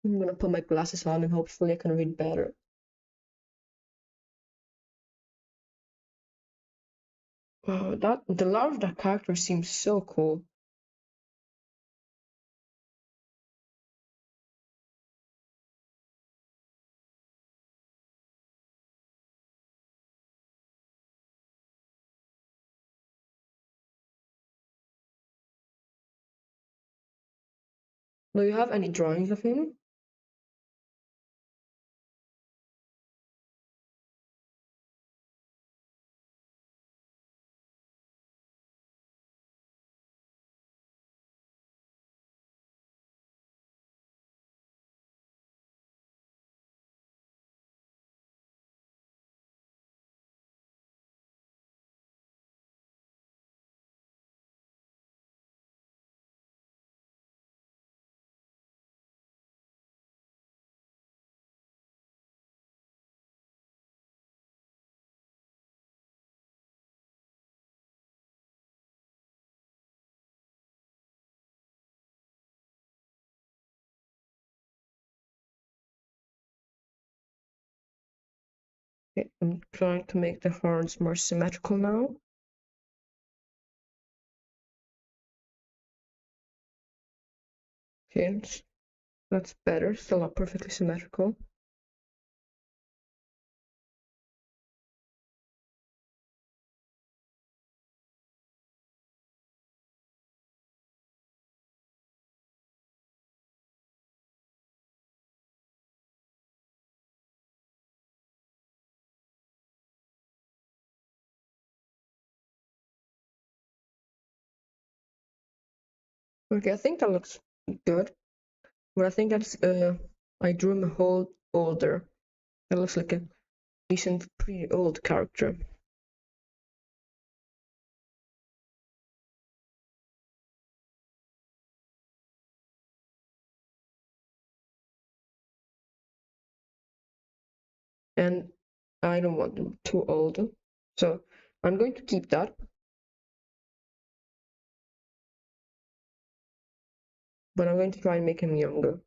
I'm gonna put my glasses on and hopefully I can read better. The lore of that character seems so cool. Do you have any drawings of him? Okay, I'm trying to make the horns more symmetrical now. Okay, that's better. Still not perfectly symmetrical. Okay, I think that looks good. But I think that's I drew him a whole older. That looks like a decent, pretty old character. And I don't want him too old. So I'm going to keep that. But I'm going to try and make him younger.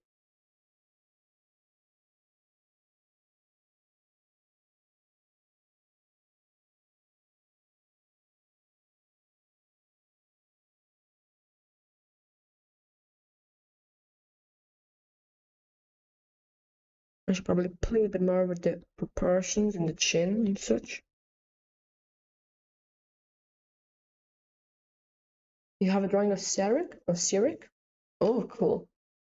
I should probably play a bit more with the proportions and the chin and such. You have a drawing of Cyric? Oh, cool.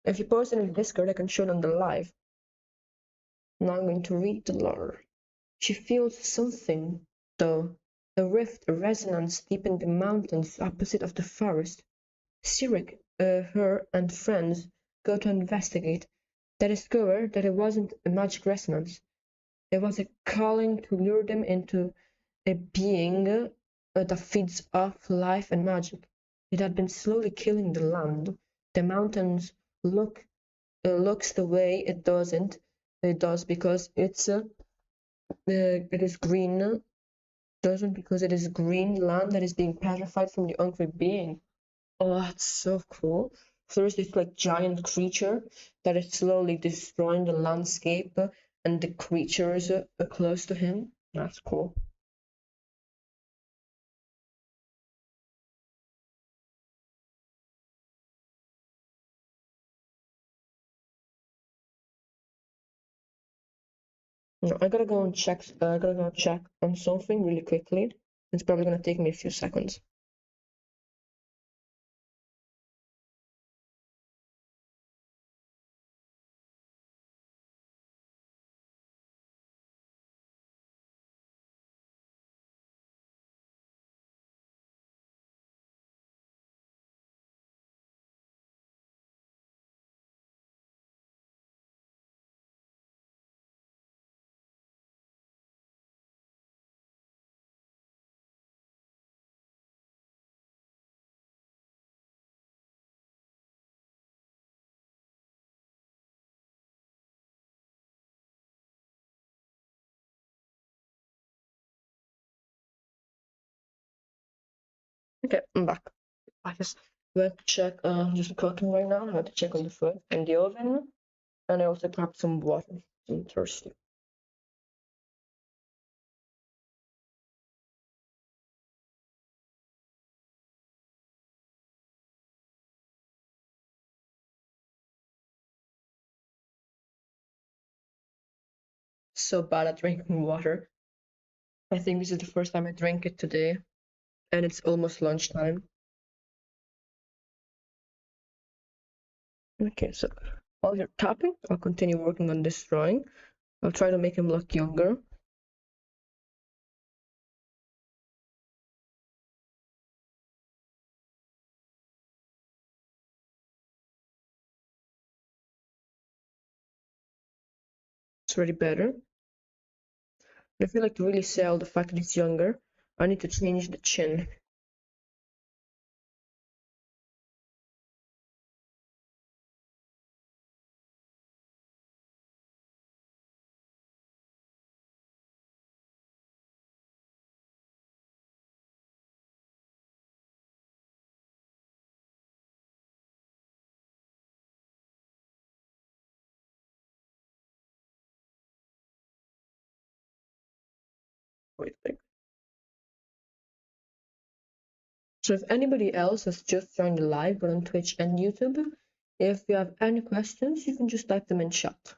If you post it in Discord, I can show it on the live. Now I'm going to read the lore. She feels something, though. A rift, a resonance deep in the mountains opposite of the forest. Cyric, her, and friends go to investigate. They discover that it wasn't a magic resonance. It was a calling to lure them into a being that feeds off life and magic. It had been slowly killing the land. The mountains looks the way it doesn't. It does because it is green. Doesn't because it is green land that is being petrified from the hungry being. Oh, that's so cool. So there's this like giant creature that is slowly destroying the landscape and the creatures close to him. That's cool. No, I gotta go and check. I gotta go check on something really quickly. It's probably gonna take me a few seconds. Okay, I'm back. I just went to check. Just cooking right now. I had to check on the food in the oven, and I also grabbed some water. I'm thirsty. So bad at drinking water. I think this is the first time I drank it today, and it's almost lunchtime. Okay, so while you're tapping, I'll continue working on this drawing. I'll try to make him look younger. It's already better. But I feel like to really sell the fact that he's younger, I need to change the chin. Wait. So if anybody else has just joined the live, but on Twitch and YouTube, if you have any questions, you can just type them in chat.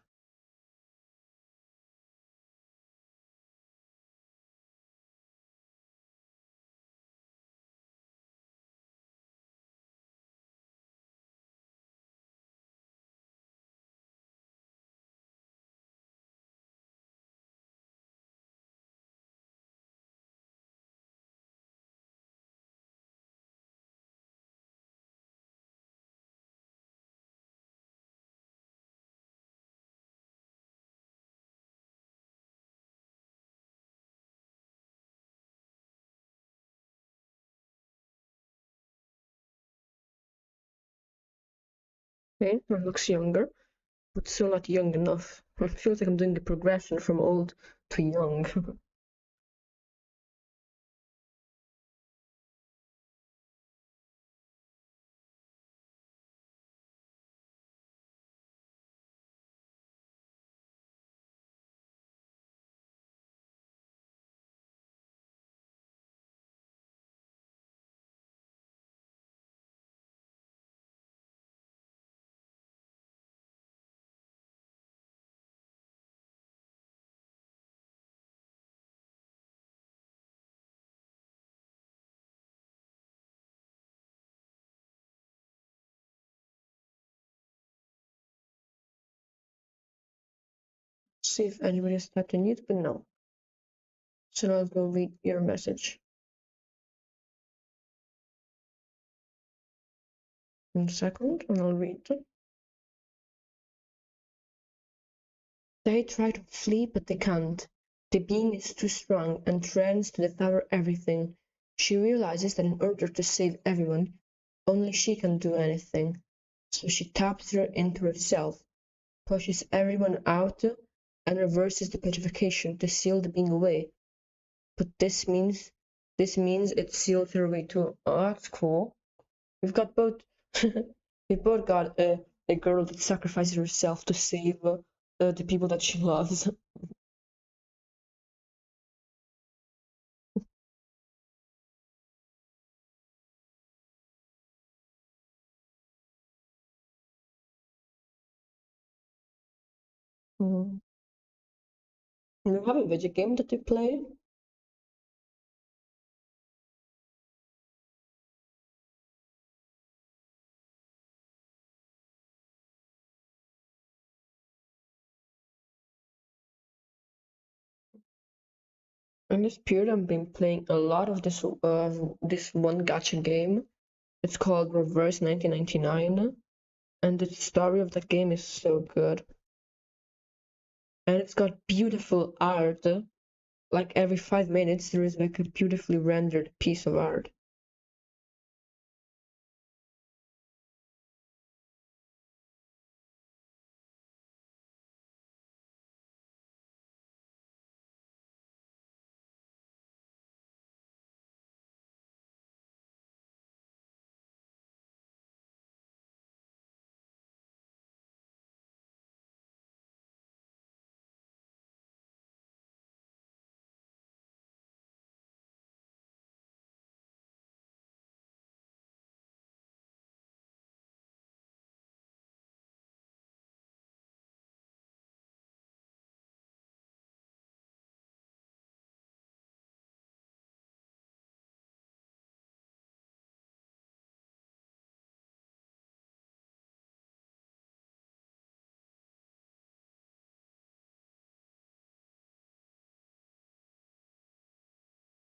Okay, that looks younger, but still not young enough. It feels like I'm doing a progression from old to young. See if anybody has typed in it, but no. So now I'll go read your message. 1 second, and I'll read it. They try to flee, but they can't. The being is too strong and threatens to devour everything. She realizes that in order to save everyone, only she can do anything. So she taps her into herself, pushes everyone out, and reverses the petrification to seal the being away. But this means it seals her away too. Oh, that's cool. We've got both. We've both got a girl that sacrifices herself to save the people that she loves. Mm. You have a video game that you play? In this period, I've been playing a lot of this one gacha game. It's called Reverse 1999, and the story of that game is so good. And it's got beautiful art. Like every 5 minutes, there is like a beautifully rendered piece of art.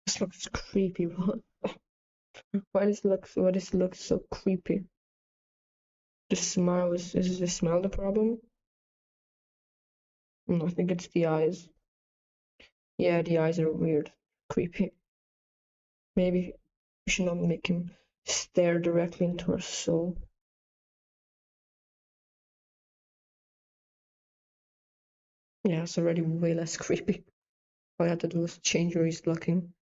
This looks creepy. Why does it look so creepy? The smile is the smell the problem? No, I think it's the eyes. Yeah, the eyes are weird, creepy. Maybe we should not make him stare directly into our soul. Yeah, it's already way less creepy. All I had to do was change where he's looking.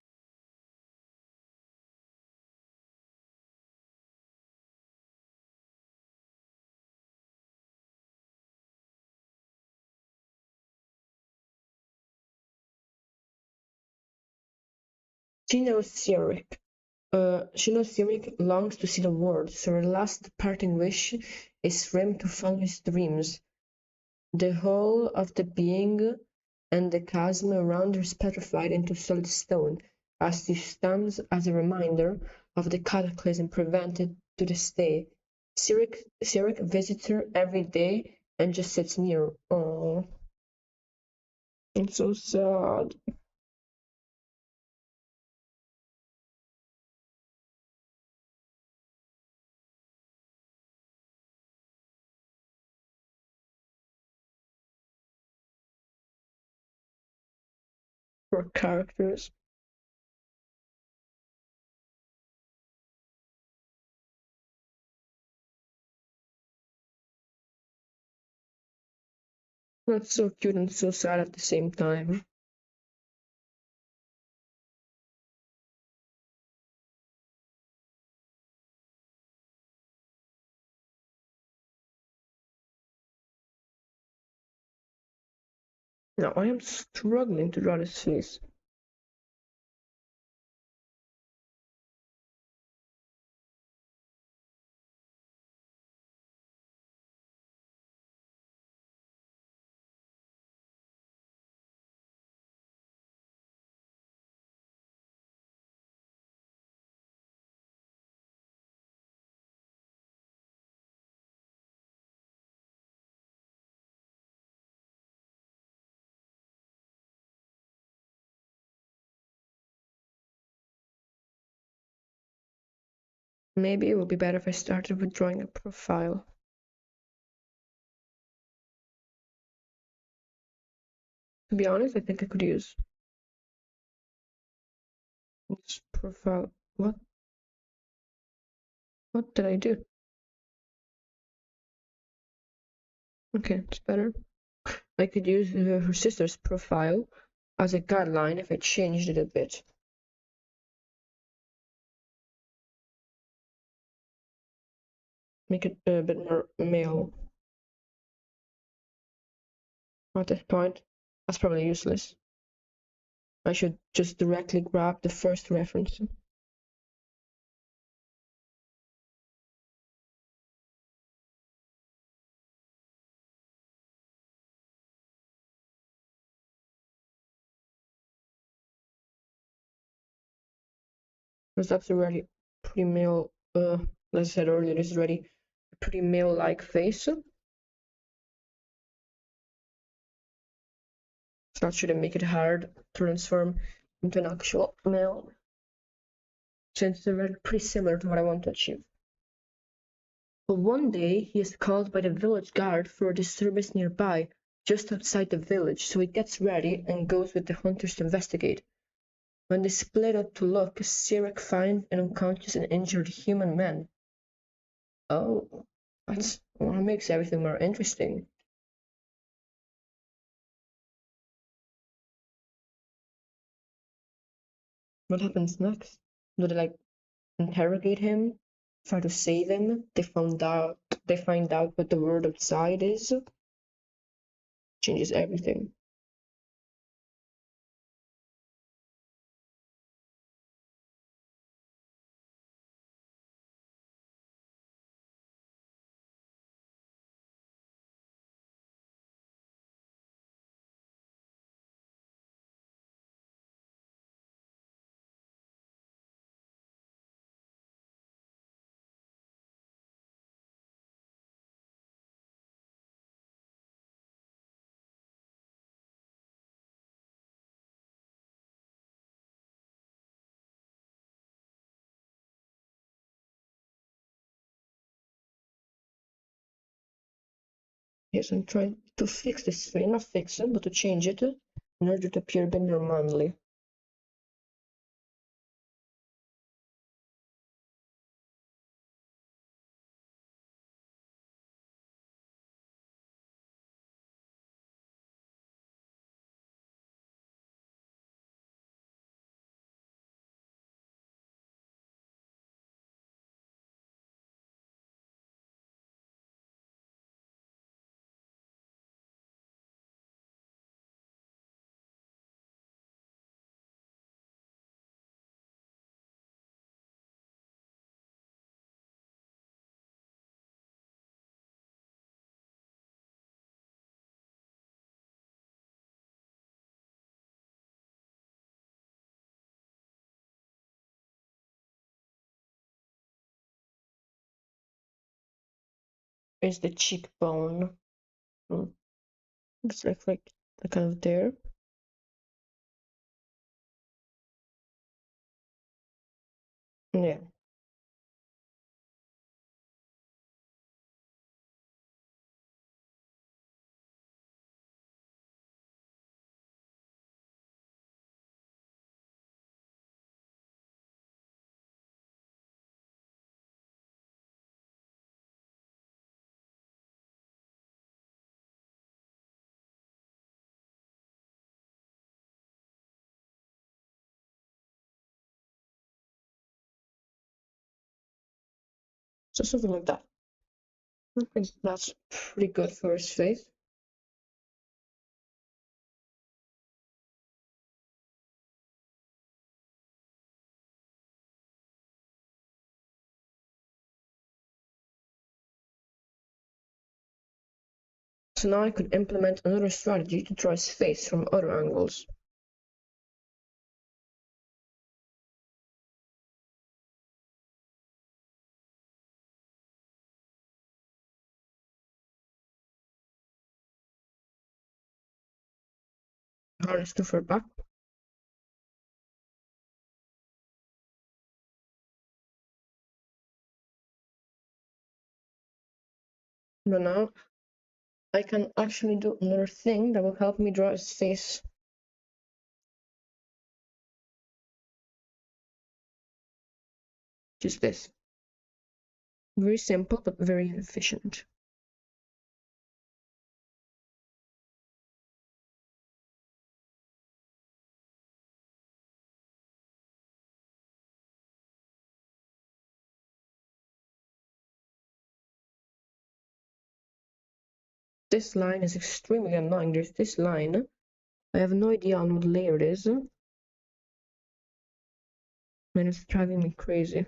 She knows Sirik longs to see the world, so her last parting wish is for him to follow his dreams. The whole of the being and the chasm around her is petrified into solid stone, as she stands as a reminder of the cataclysm prevented to this day. Sirik visits her every day and just sits near. Oh, it's so sad. For characters. That's so cute and so sad at the same time. Now I am struggling to draw this face. Maybe it would be better if I started with drawing a profile. To be honest, I think I could use this profile. What? What did I do? Okay, it's better. I could use her sister's profile as a guideline if I changed it a bit. Make it a bit more male. At this point, that's probably useless. I should just directly grab the first reference. Because that's already pretty male, as I said earlier, this is already a pretty male-like face. So that shouldn't make it hard to transform into an actual male, since they're already pretty similar to what I want to achieve. But one day he is called by the village guard for a disturbance nearby, just outside the village, so he gets ready and goes with the hunters to investigate. When they split up to look, Sirach finds an unconscious and injured human man. Oh, that's what makes everything more interesting. What happens next? Do they like interrogate him? Try to save him? They find out what the word outside is? Changes everything. Yes, I'm trying to fix this frame, not fix it, but to change it in order to appear a bit more manly. Is the cheekbone. It's like kind of there. Yeah. So something like that. I think that's pretty good for his face. So now I could implement another strategy to draw his face from other angles. Harness too far back. But now I can actually do another thing that will help me draw his face. Just this. Very simple, but very efficient. This line is extremely annoying. There's this line. I have no idea on what layer it is. And it's driving me crazy.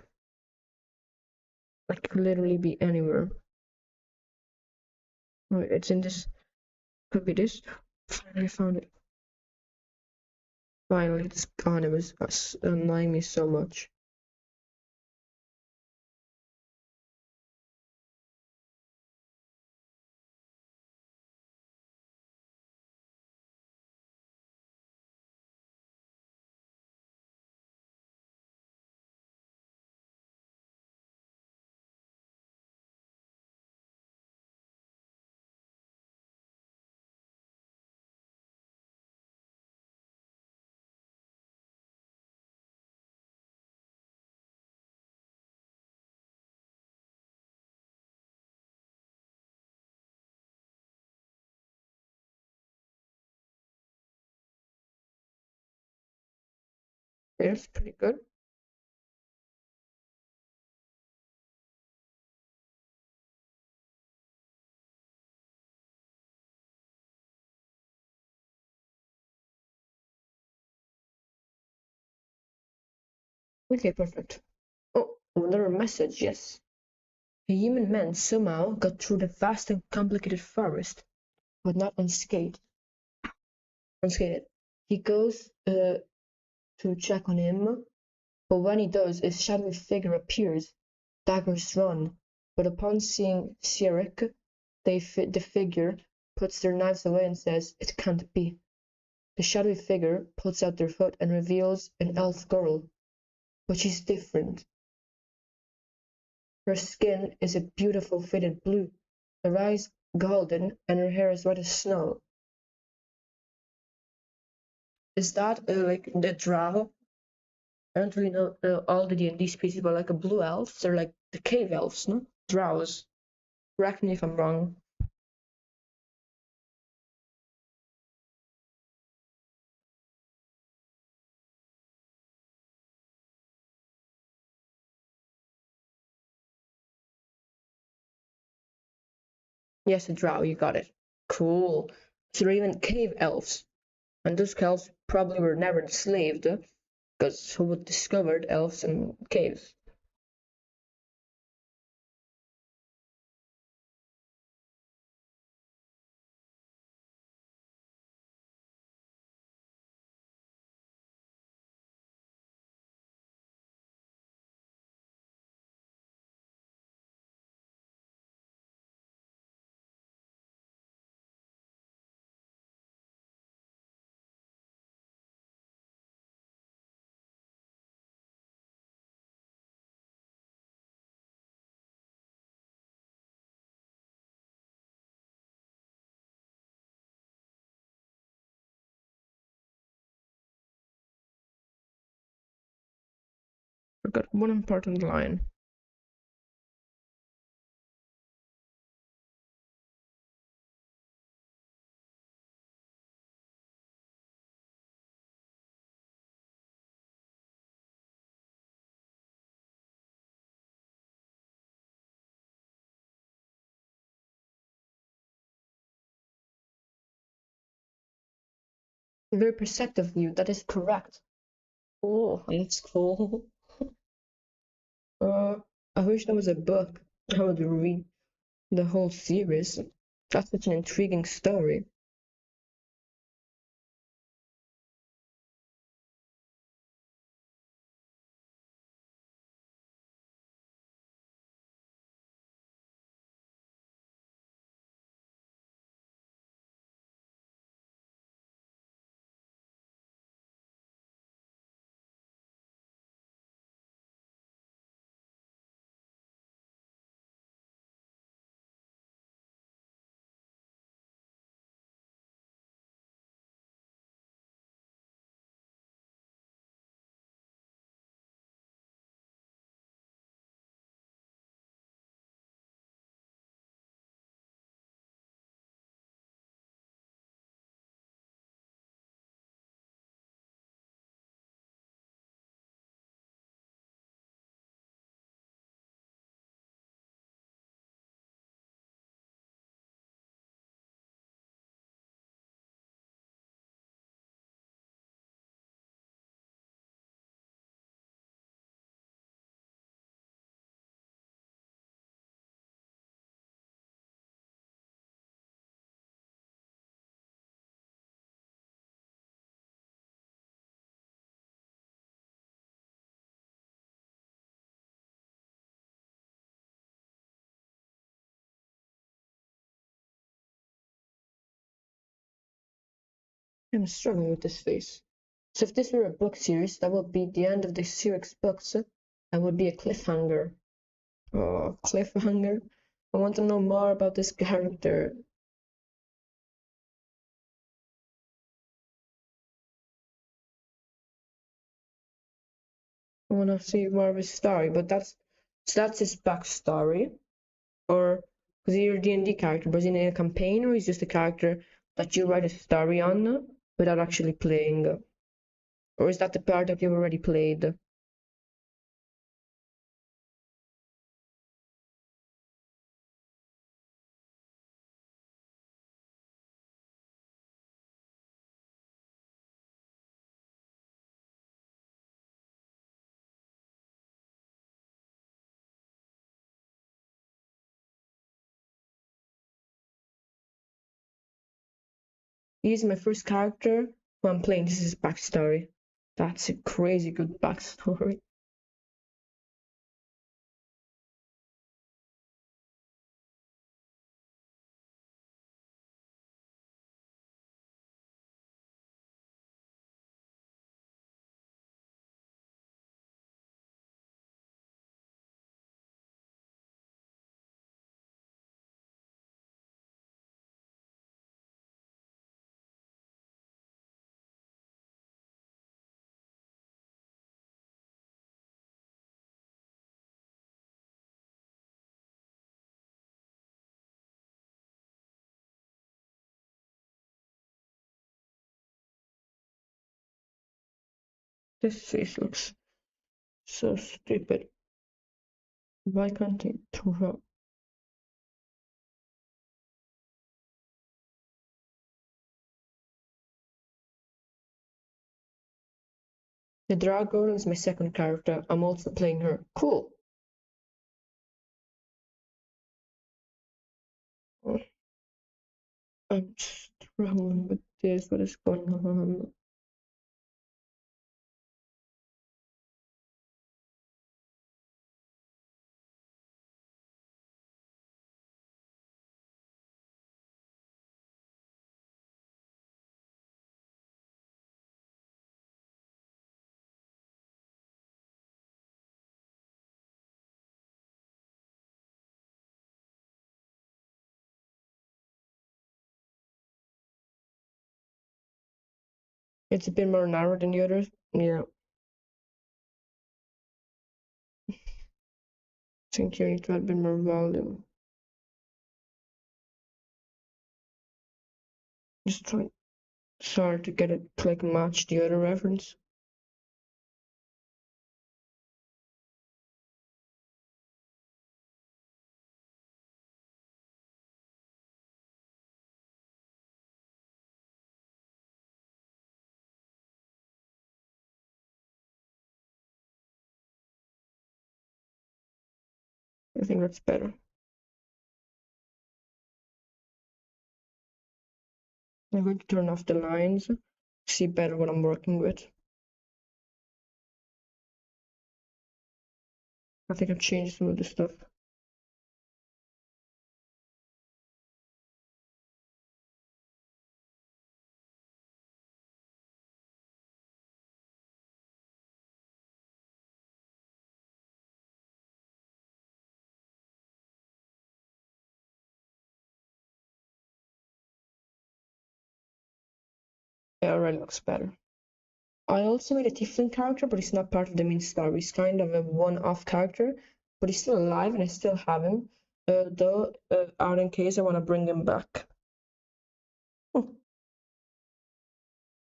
It could literally be anywhere. Oh, it's in this. Could be this. Finally found it. Finally, it's gone. It was annoying me so much. It's pretty good. Okay, perfect. Oh, another message, yes. A human man somehow got through the vast and complicated forest, but not unscathed. He goes to check on him, but when he does, a shadowy figure appears. Daggers drawn, but upon seeing Sirik, the figure puts their knives away and says, "It can't be." The shadowy figure puts out their foot and reveals an elf girl, but she's different. Her skin is a beautiful faded blue, her eyes golden, and her hair is white as snow. Is that like the drow? I don't really know all the D&D species, but like a blue elf, they're like the cave elves, no? Drows. Correct me if I'm wrong. Yes, a drow, you got it. Cool. So they're even cave elves. And those elves probably were never enslaved, because who would discovered elves in caves? Forgot one important line. Very perceptive of you. That is correct. Oh, that's cool. I wish there was a book. I would read the whole series. That's such an intriguing story. I'm struggling with this face. So if this were a book series, that would be the end of the series books. That would be a cliffhanger. Oh, cliffhanger. I want to know more about this character. I want to see more of his story, but that's his backstory. Or because you're a D&D character, but is he in a campaign, or is just a character that you write a story on without actually playing? Or is that the part that you've already played? He's my first character who I'm playing. This is his backstory. That's a crazy good backstory. This face looks so stupid. Why can't he throw? The drag girl is my second character. I'm also playing her. Cool. I'm struggling with this. What is going on? It's a bit more narrow than the others. Yeah. I think you need to add a bit more volume. Just try sorry to get it to like match the other reference. think that's better. I'm going to turn off the lines, see better what I'm working with. I think I've changed some of the stuff. Yeah, it already looks better. I also made a Tiefling character, but he's not part of the main story. He's kind of a one-off character, but he's still alive and I still have him. Though, out in case I want to bring him back.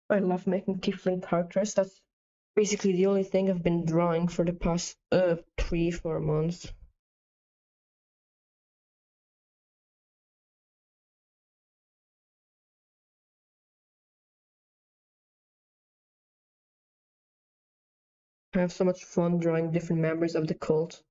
I love making Tiefling characters. That's basically the only thing I've been drawing for the past 3-4 months. I have so much fun drawing different members of the cult.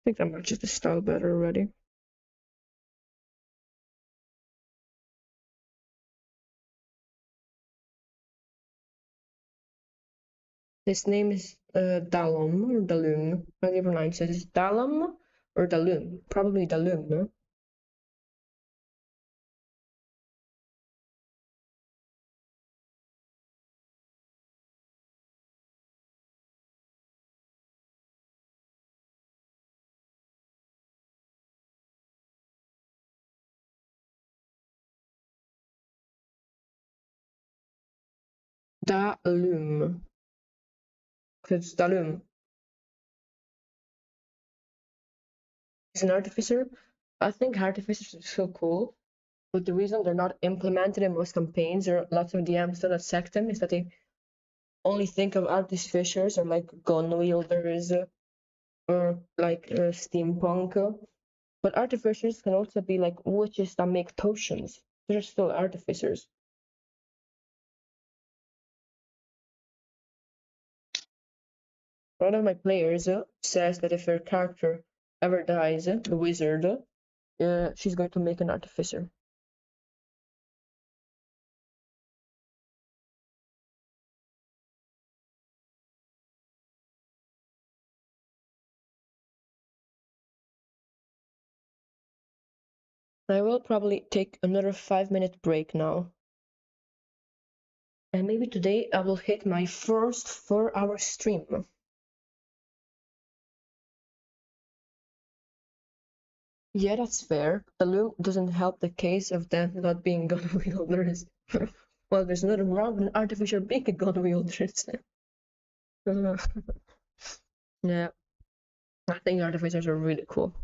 I think that matches the style better already. His name is Dalum or Dalum. How do you pronounce it? Is it Dalum or Dalum? Probably Dalum, no? Dalum. It's Dalum. He's an artificer. I think artificers are so cool, but the reason they're not implemented in most campaigns or lots of DMs do not sect them is that they only think of artificers or like gun wielders or like steampunk. But artificers can also be like witches that make potions. They're still artificers. One of my players says that if her character ever dies, the wizard, she's going to make an artificer. I will probably take another 5-minute break now. And maybe today I will hit my first 4-hour stream. Yeah, that's fair. The loot doesn't help the case of them not being gun wielders. Well, there's nothing wrong with an artificer being a gun wielder. Yeah, I think artificers are really cool.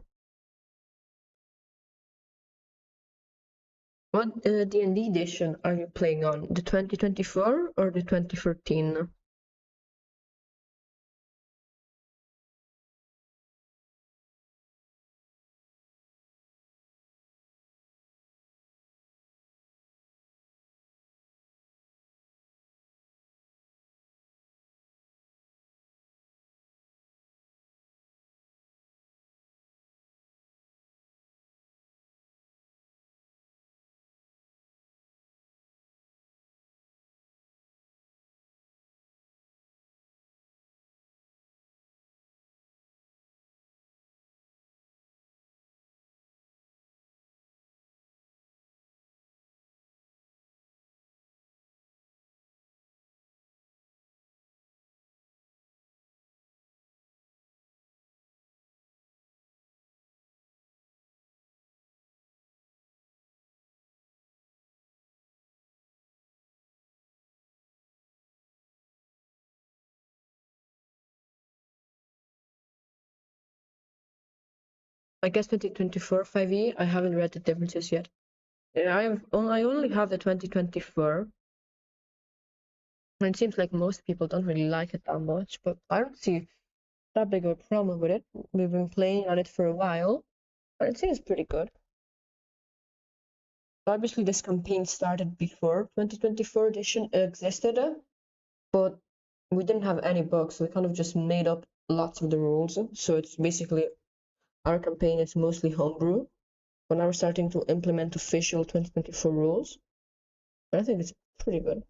What D&D edition are you playing on? The 2024 or the 2013? I guess 2024 5e. I haven't read the differences yet. I only have the 2024. And it seems like most people don't really like it that much, but I don't see that big of a problem with it. We've been playing on it for a while, but it seems pretty good. Obviously, this campaign started before 2024 edition existed, but we didn't have any books, so we kind of just made up lots of the rules. So it's basically our campaign is mostly homebrew, but now we're starting to implement official 2024 rules. I think it's pretty good.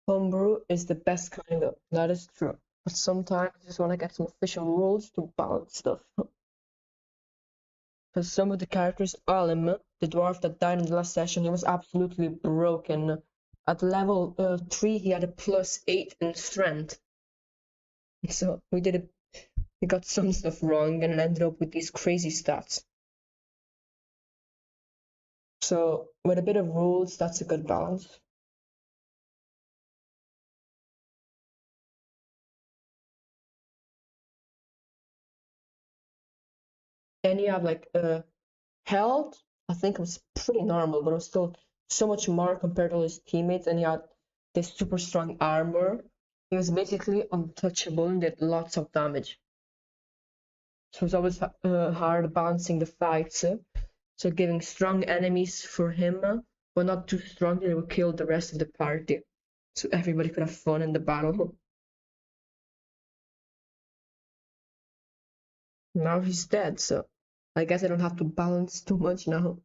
Homebrew is the best kind of, that is true. But sometimes I just want to get some official rules to balance stuff. Because some of the characters, Alim, the dwarf that died in the last session, he was absolutely broken. At level 3, he had a +8 in strength. So we got some stuff wrong and ended up with these crazy stats. So with a bit of rules, that's a good balance. Then you have like health. I think it was pretty normal, but it was still so much more compared to his teammates, and he had this super strong armor. He was basically untouchable and did lots of damage. So it's always hard balancing the fights. So giving strong enemies for him, but not too strong that it would kill the rest of the party. So everybody could have fun in the battle. Now he's dead, so I guess I don't have to balance too much now.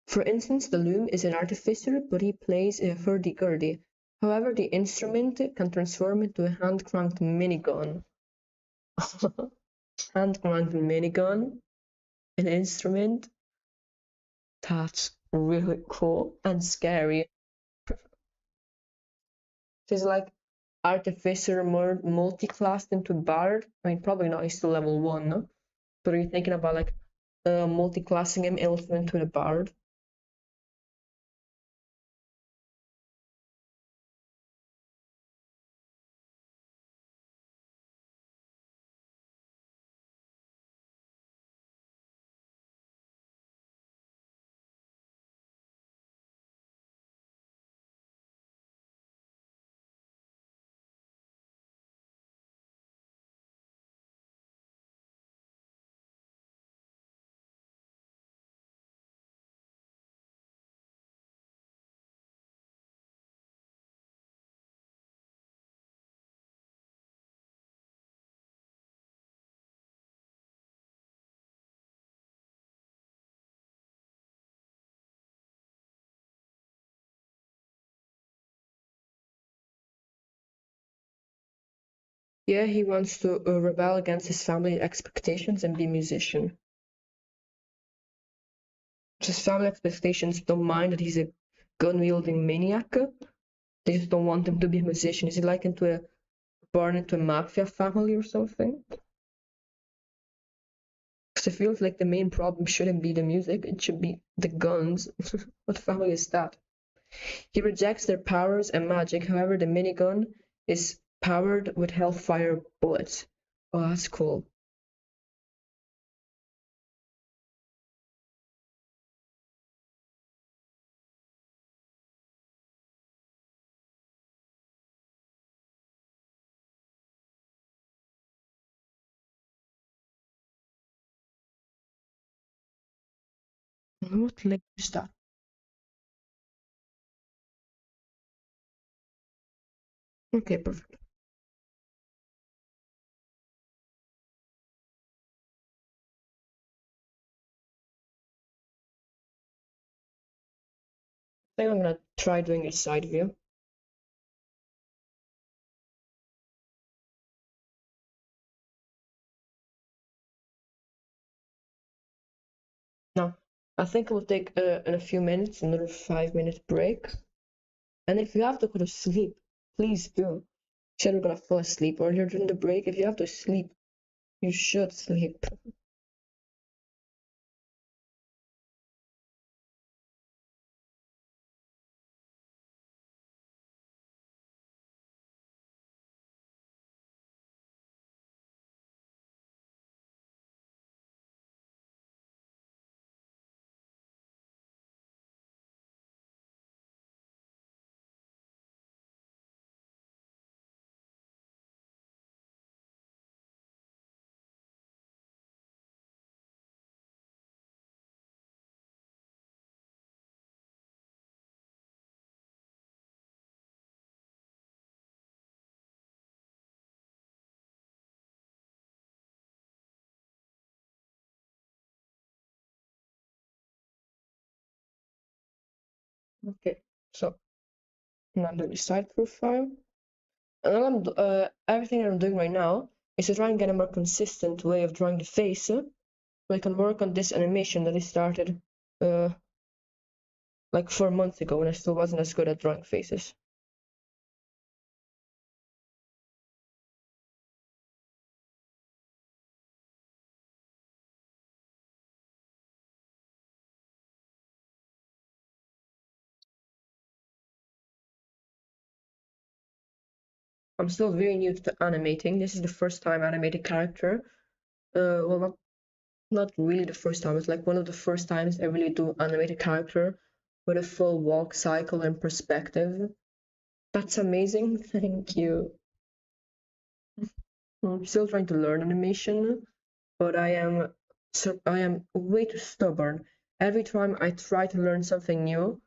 For instance, the loom is an artificer, but he plays a hurdy-gurdy. However, the instrument can transform into a hand-cranked minigun. Hand-cranked minigun, an instrument. That's really cool and scary. He's like artificer more multi-classed into bard. I mean, probably not. He's still level 1, no? But are you thinking about like multi-classing him into a bard? Yeah, he wants to rebel against his family expectations and be a musician. His family expectations don't mind that he's a gun-wielding maniac. They just don't want him to be a musician. Is he like born into a mafia family or something? Because it feels like the main problem shouldn't be the music, it should be the guns. What family is that? He rejects their powers and magic, however the minigun is powered with hellfire bullets. Oh, that's cool. What language is that? Okay, perfect. I think I'm gonna try doing a side view. No, I think we'll take in a few minutes another 5 minute break. And if you have to go to sleep, please do. Said we're gonna fall asleep earlier during the break. If you have to sleep, you should sleep. Okay, so now the side profile. And everything I'm doing right now is to try and get a more consistent way of drawing the face, so I can work on this animation that I started uh, like 4 months ago when I still wasn't as good at drawing faces. I'm still very new to animating. This is the first time I animate a character. Well, not really the first time. It's like one of the first times I really do animate a character with a full walk cycle and perspective. That's amazing. Thank you. I'm still trying to learn animation, but I am way too stubborn. Every time I try to learn something new,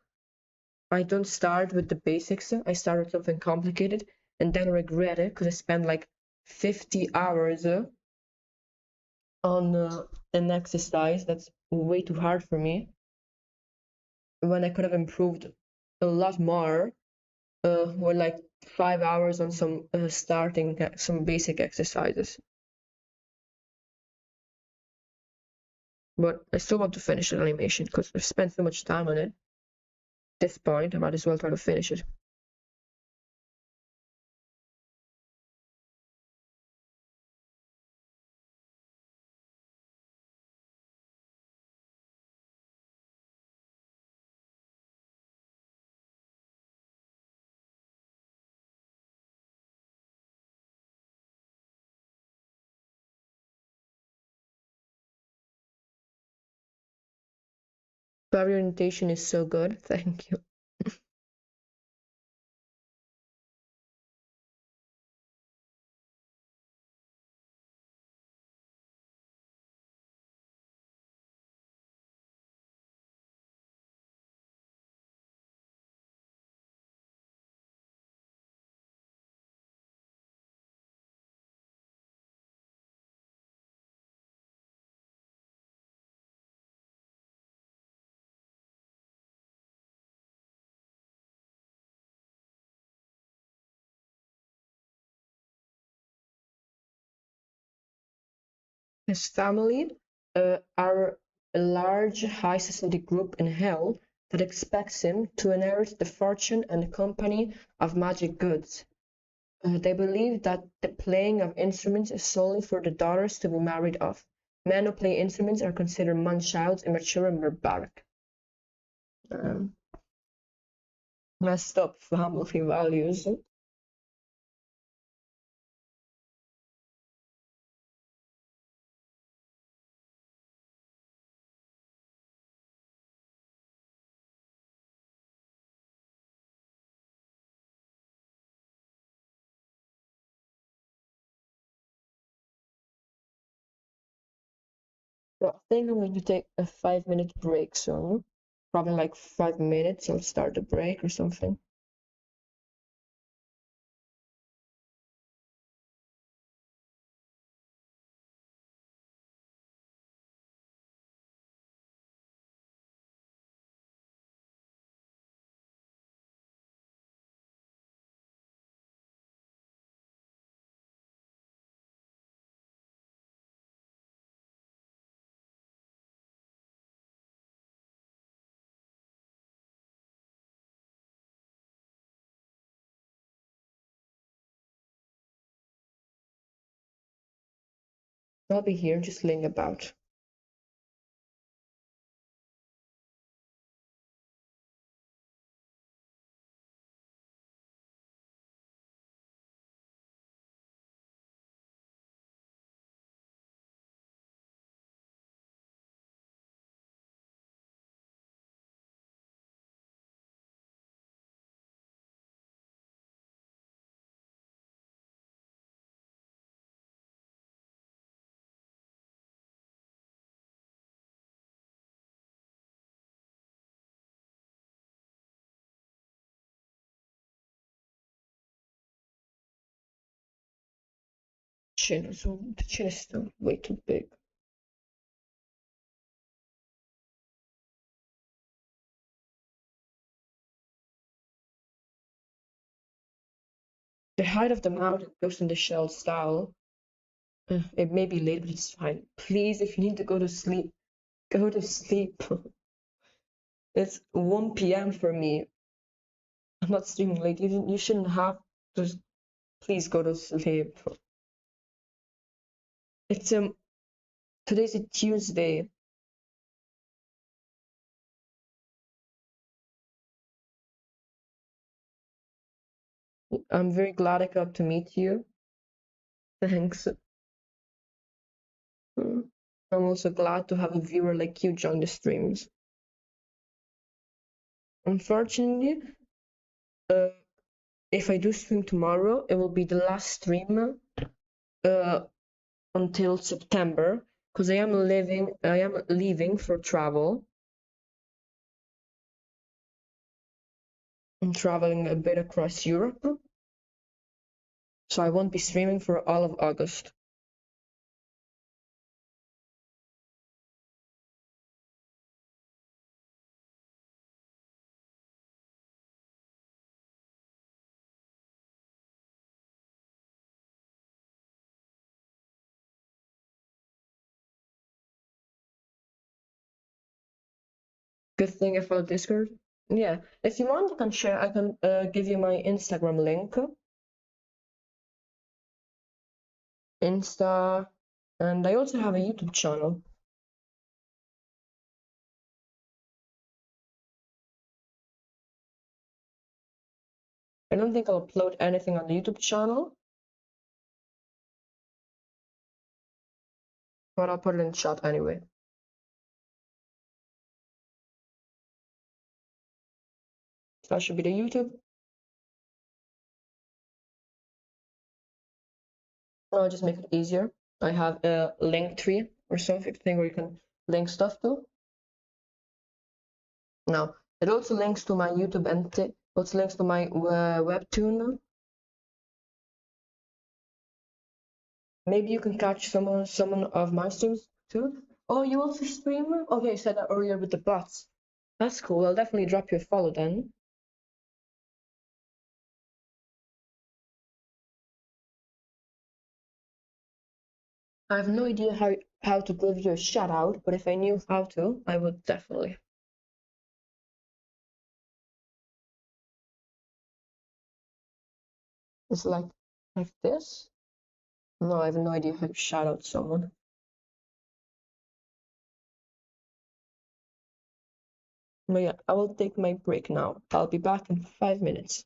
I don't start with the basics. I start with something complicated and then regret it because I spend like 50 hours on an exercise that's way too hard for me when I could have improved a lot more with like 5 hours on some starting some basic exercises. But I still want to finish the animation because I've spent so much time on it. At this point, I might as well try to finish it. Your orientation is so good. Thank you. His family are a large high society group in hell that expects him to inherit the fortune and company of magic goods. They believe that the playing of instruments is solely for the daughters to be married off. Men who play instruments are considered man-child, immature, and barbaric. Um, Messed up family values. So I think I'm going to take a 5 minute break soon. Probably like 5 minutes. I'll start the break or something. I'll be here just laying about. The chin is still way too big. The height of the mouth goes in the shell style. It may be late, but it's fine. Please, if you need to go to sleep, go to sleep. It's 1 p.m. for me. I'm not streaming late. You shouldn't have to. Please go to sleep. It's today's a Tuesday. I'm very glad I got to meet you. Thanks. I'm also glad to have a viewer like you join the streams. Unfortunately, if I do stream tomorrow, it will be the last stream until September, because I am leaving for travel. I'm traveling a bit across Europe, so I won't be streaming for all of August. Good thing I followed Discord. Yeah, if you want, I can give you my Instagram link. Insta, and I also have a YouTube channel. I don't think I'll upload anything on the YouTube channel, but I'll put it in chat anyway. So that should be the YouTube. I'll just make it easier. I have a link tree or something where you can link stuff to. Now, it also links to my YouTube and it also links to my Webtoon. Maybe you can catch some of my streams too. Oh, you also stream? Okay, you said that earlier with the bots. That's cool. I'll definitely drop you a follow then. I have no idea how to give you a shout out, but if I knew how to, I would definitely. It's like this. No, I have no idea how to shout out someone. But yeah, I will take my break now. I'll be back in 5 minutes.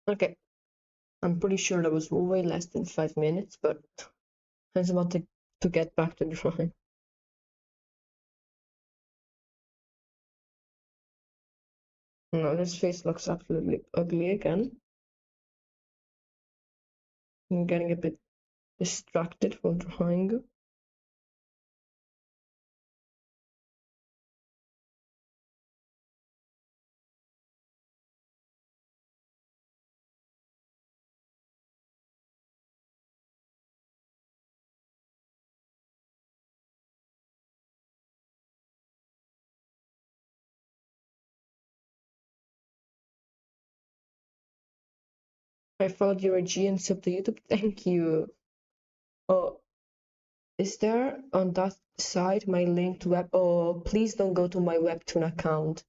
Okay, I'm pretty sure that was way less than 5 minutes, but I just wanted to get back to drawing. No, this face looks absolutely ugly again. I'm getting a bit distracted from drawing. I followed your IG and sub to YouTube. Thank you. Oh, is there on that side my link to web? Oh, please don't go to my Webtoon account.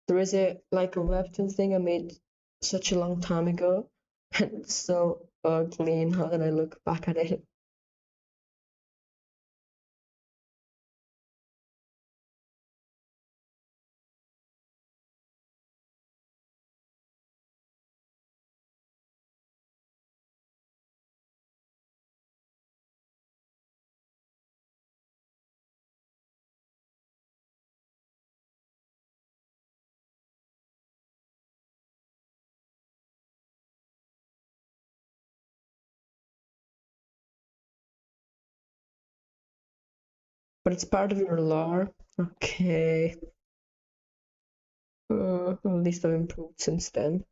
There is a Webtoon thing I made such a long time ago, and it's so ugly now that I look back at it. But it's part of your lore. Okay. At least I've improved since then.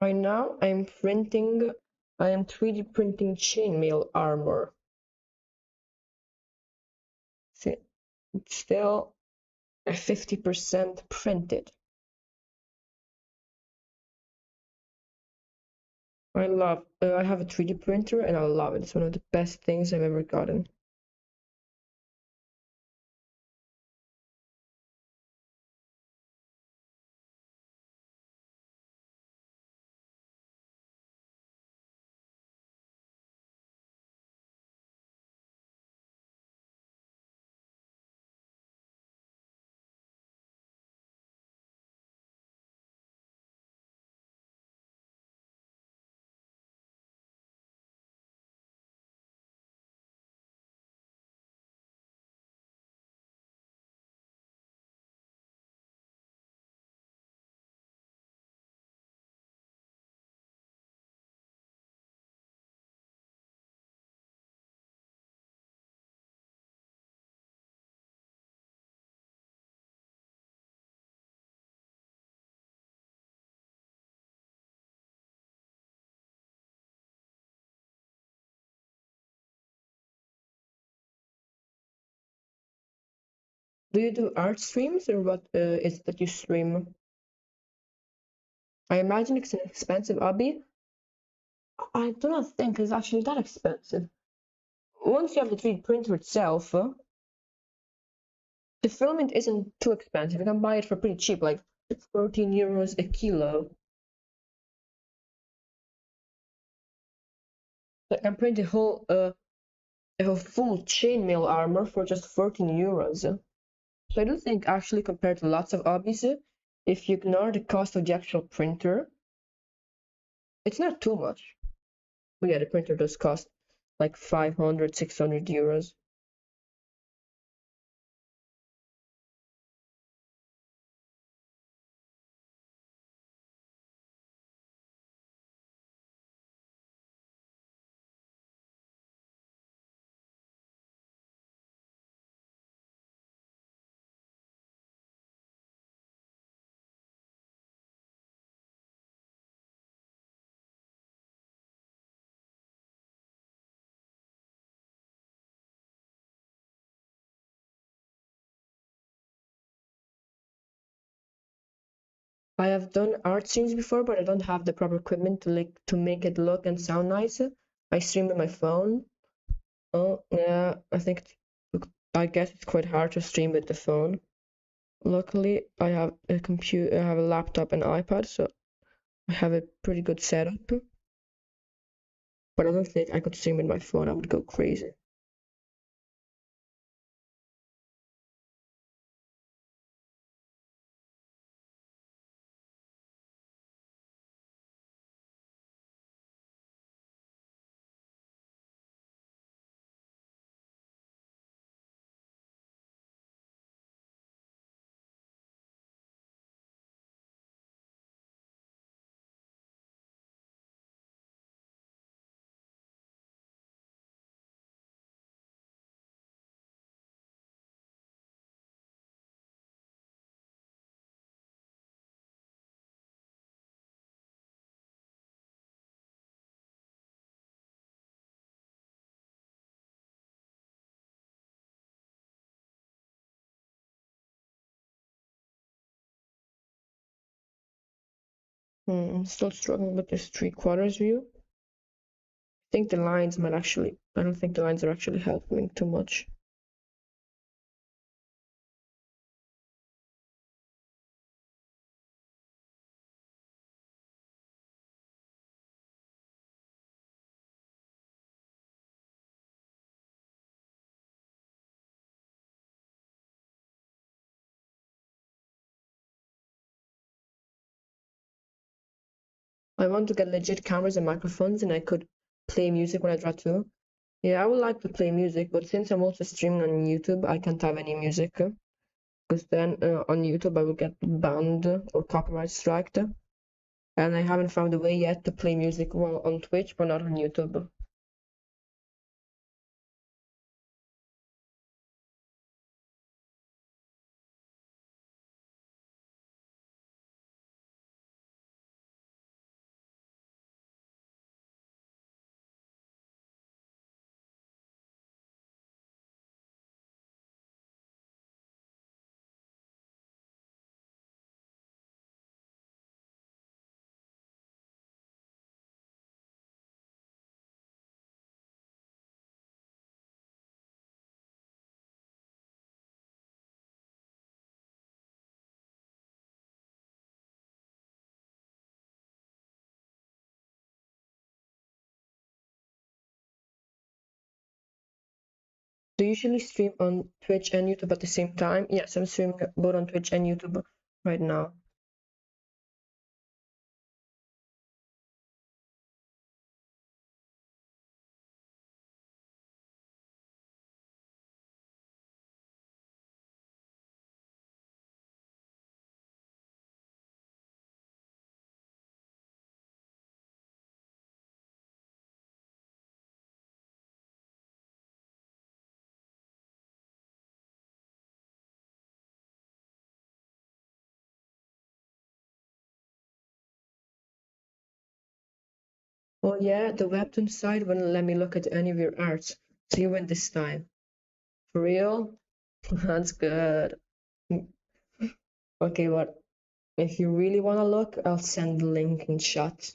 Right now, I am 3D printing chainmail armor. See, it's still 50% printed. I have a 3D printer and I love it. It's one of the best things I've ever gotten. Do you do art streams or what is it that you stream? I imagine it's an expensive hobby. I do not think it's actually that expensive. Once you have the 3D printer itself, the filament isn't too expensive. You can buy it for pretty cheap, like 14 euros a kilo. I can print a full chainmail armor for just 14 euros. So I do think actually compared to lots of hobbies, if you ignore the cost of the actual printer, it's not too much. But yeah, the printer does cost like 500, 600 euros. I have done art streams before, but I don't have the proper equipment to make it look and sound nice. I stream with my phone. Oh yeah, I guess it's quite hard to stream with the phone. Luckily, I have a computer, I have a laptop and iPad, so I have a pretty good setup. But I don't think I could stream with my phone. I would go crazy. I'm still struggling with this 3/4 view. I think the lines might actually, I don't think the lines are actually helping too much. I want to get legit cameras and microphones and I could play music when I draw too. Yeah, I would like to play music, but since I'm also streaming on YouTube, I can't have any music. Because then on YouTube I will get banned or copyright striked. And I haven't found a way yet to play music while on Twitch, but not on YouTube. Do you usually stream on Twitch and YouTube at the same time? Yes, I'm streaming both on Twitch and YouTube right now. Oh yeah, the webtoon site wouldn't let me look at any of your art. So you win this time. For real? That's good. Okay, but if you really want to look, I'll send the link in chat.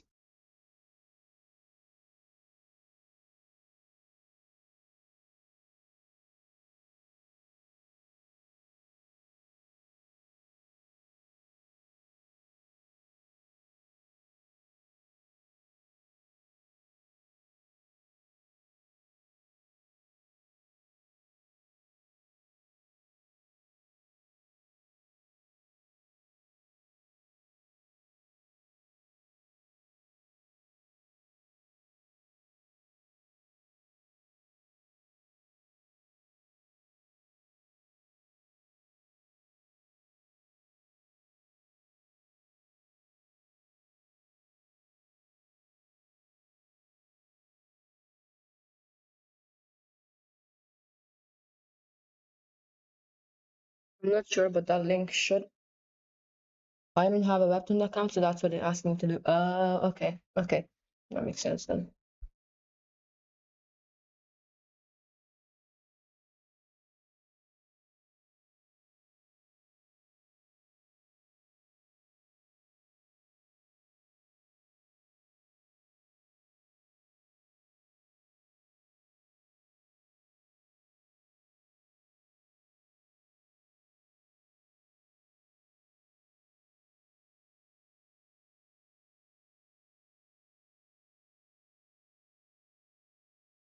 I'm not sure, but that link should. I don't have a webtoon account, so that's what it asked me to do. Okay, okay. That makes sense then.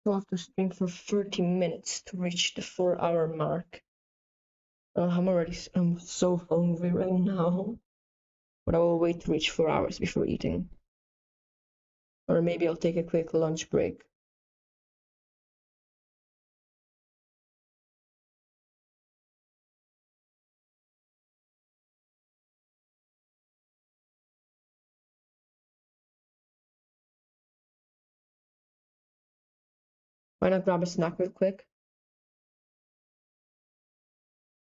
So I have to stream for 30 minutes to reach the 4-hour mark. I'm so hungry right now. But I will wait to reach 4 hours before eating. Or maybe I'll take a quick lunch break. Why not grab a snack real quick?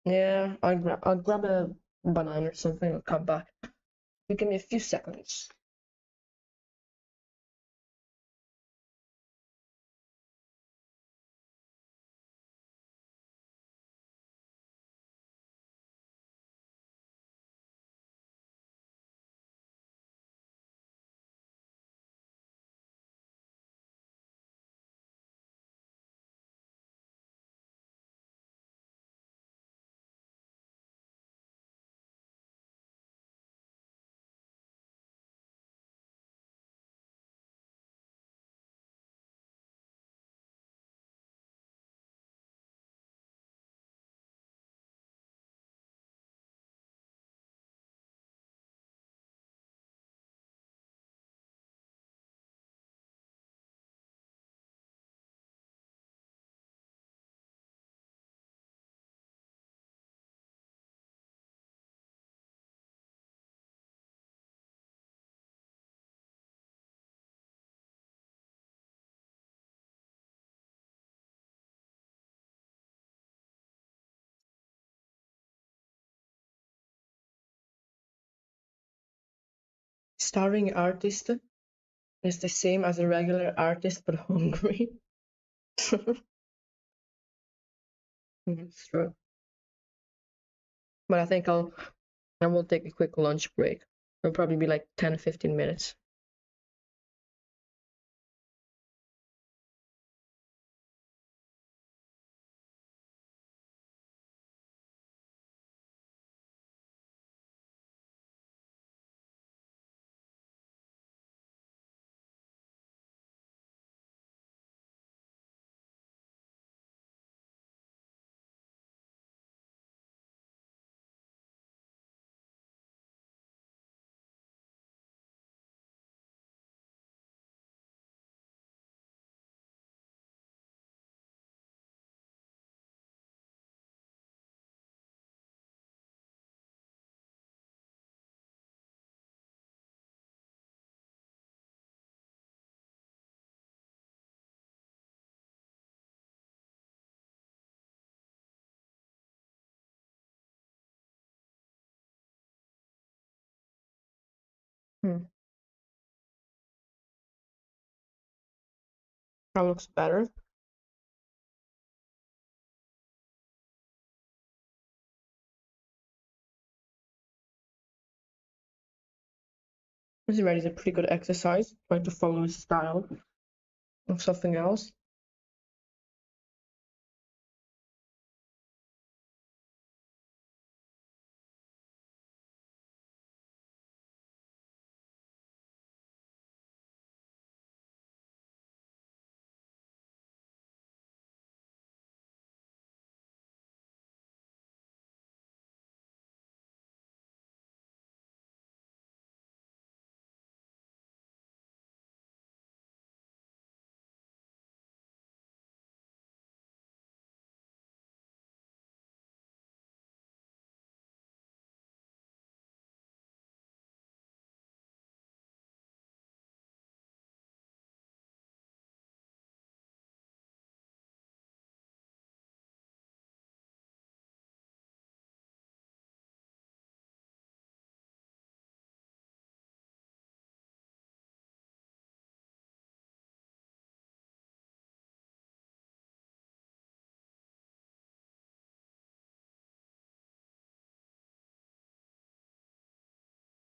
Yeah, I'll grab a banana or something. I'll come back. You give me a few seconds. Starving artist is the same as a regular artist but hungry. It's true. But I think I will take a quick lunch break. It'll probably be like 10-15 minutes. Hmm. That looks better. This already is a pretty good exercise. Trying to follow his style of something else.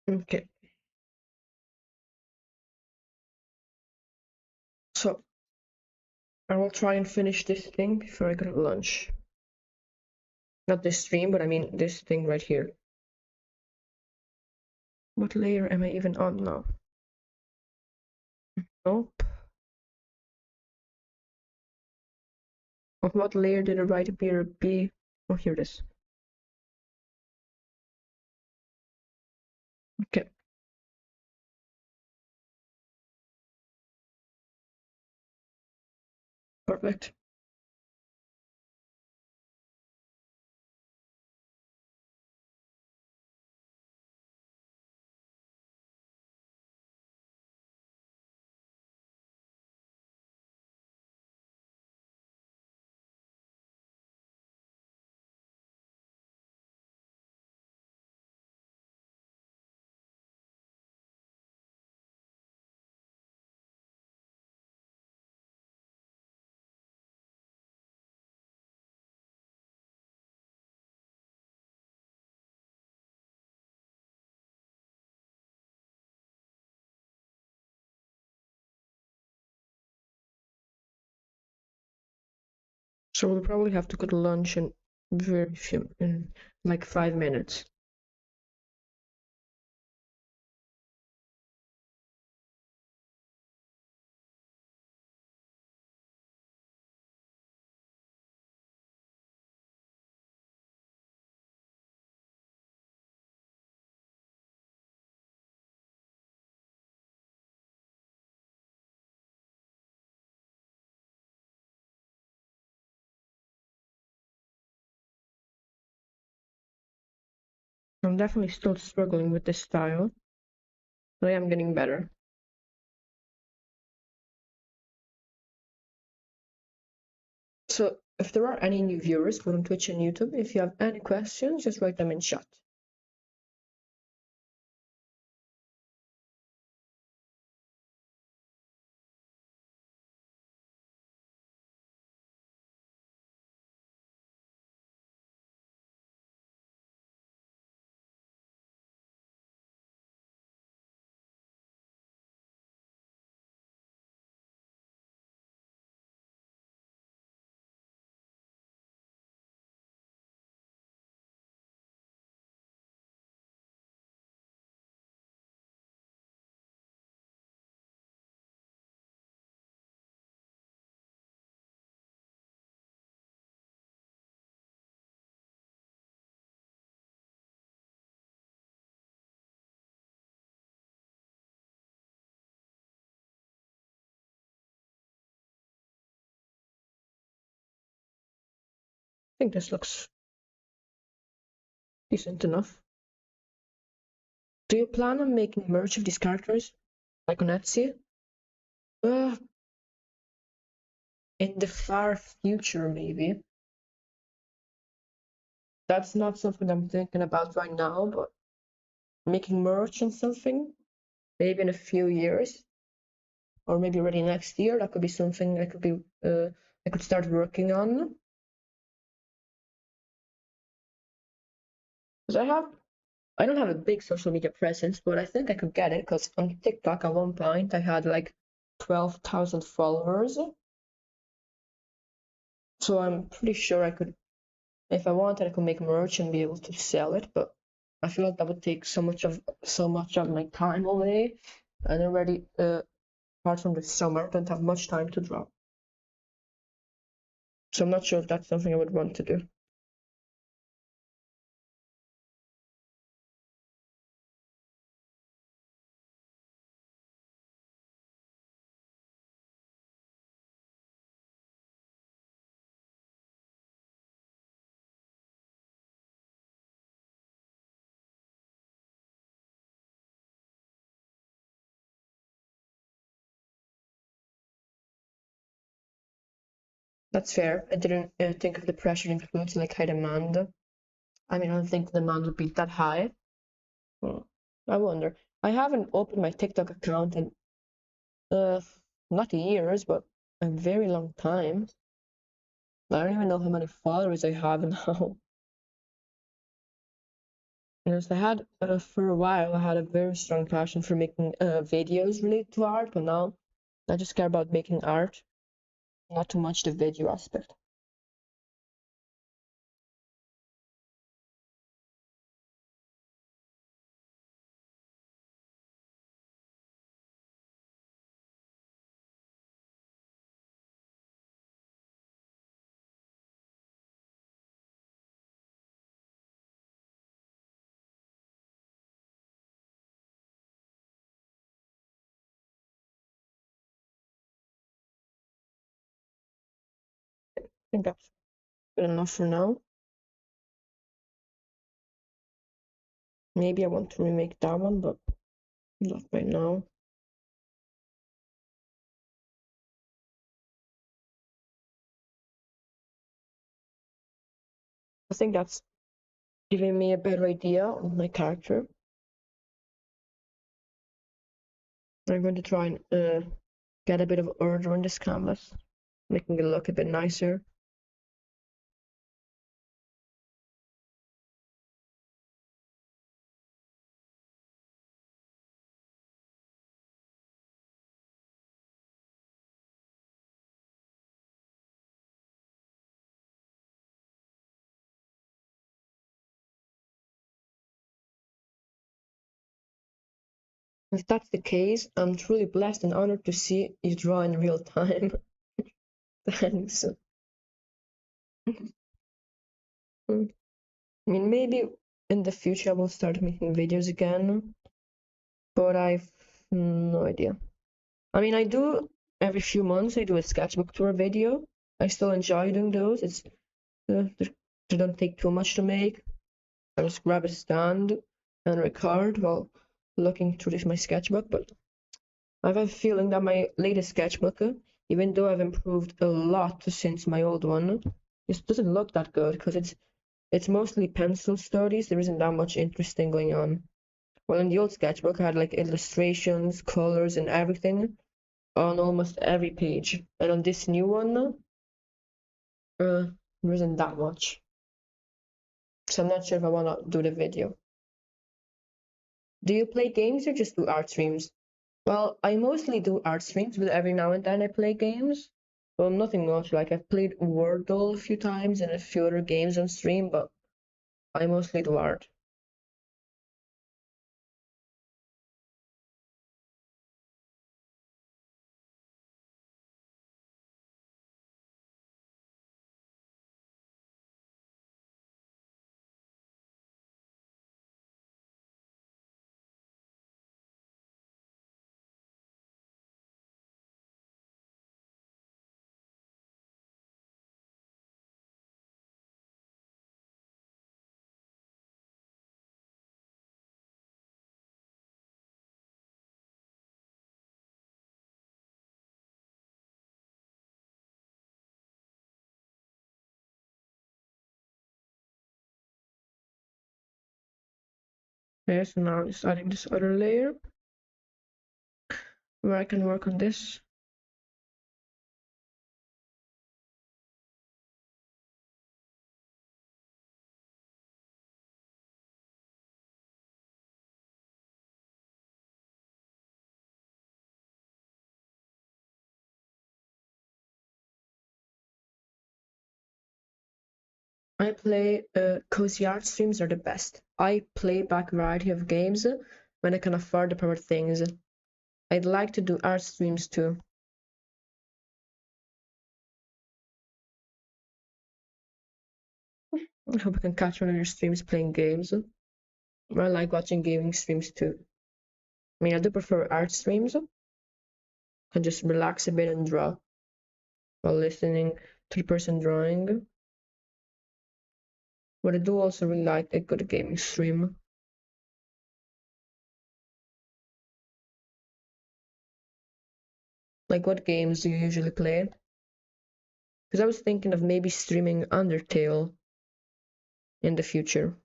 Okay. So I will try and finish this thing before I go to lunch. Not this stream, but I mean this thing right here. What layer am I even on now? Nope. Of what layer did the right appear be? Oh, here it is. Okay. Perfect. So we'll probably have to go to lunch in in like 5 minutes. I'm definitely still struggling with this style, but I am getting better. So if there are any new viewers both on Twitch and YouTube, if you have any questions, just write them in chat. I think this looks decent enough. Do you plan on making merch of these characters, like on Etsy? Uh, in the far future, maybe. That's not something I'm thinking about right now, but making merch and something, maybe in a few years, or maybe already next year, that could be something I could start working on. Because I don't have a big social media presence, but I think I could get it because on TikTok at one point I had like 12,000 followers. So I'm pretty sure I could, if I wanted, I could make merch and be able to sell it. But I feel like that would take so much of my time away, and already apart from the summer, I don't have much time to draw. So I'm not sure if that's something I would want to do. That's fair. I didn't think of the pressure includes like high demand. I mean, I don't think the demand would be that high. Hmm. I wonder. I haven't opened my TikTok account in uh not years, but a very long time. I don't even know how many followers I have now. Yes, I had for a while I had a very strong passion for making videos related to art, but now I just care about making art, not too much the video aspect. think that's good enough for now. Maybe I want to remake that one, but not right now. I think that's giving me a better idea of my character. I'm going to try and get a bit of order on this canvas, making it look a bit nicer. If that's the case, I'm truly blessed and honored to see you draw in real time. Thanks. I mean, maybe in the future I will start making videos again, but I've no idea. I mean, I do every few months I do a sketchbook tour video. I still enjoy doing those. They don't take too much to make. I just grab a stand and record while looking through my sketchbook. But I have a feeling that my latest sketchbook, even though I've improved a lot since my old one, just doesn't look that good because it's mostly pencil stories. There isn't that much interesting going on. Well, in the old sketchbook, I had like illustrations, colors, and everything on almost every page. And on this new one, there isn't that much. So I'm not sure if I want to do the video. Do you play games or just do art streams? Well, I mostly do art streams, but every now and then I play games. Well, nothing much. Like I've played Wordle a few times and a few other games on stream, but I mostly do art. Okay, so now I'm just adding this other layer where I can work on this. I play cozy art streams are the best. I play back a variety of games when I can afford the proper things. I'd like to do art streams too. I hope I can catch one of your streams playing games. I like watching gaming streams too. I mean, I do prefer art streams. I can just relax a bit and draw while listening to the person drawing. But I do also really like a good gaming stream. Like, what games do you usually play? Because I was thinking of maybe streaming Undertale in the future.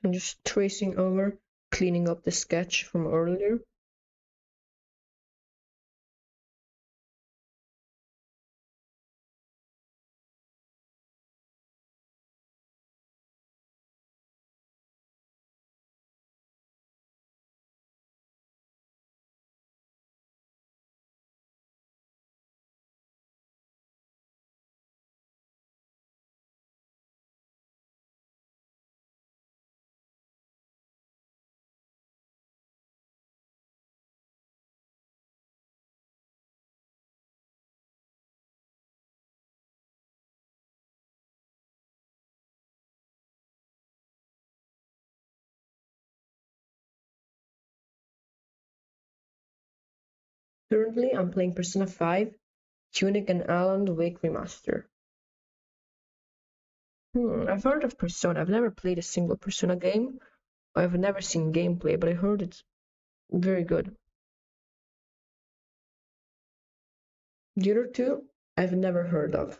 So I'm just tracing over, cleaning up the sketch from earlier. Currently, I'm playing Persona 5, Tunic and Alan Wake Remaster. I've heard of Persona. I've never played a single Persona game. I've never seen gameplay, but I heard it's very good. The other two, I've never heard of.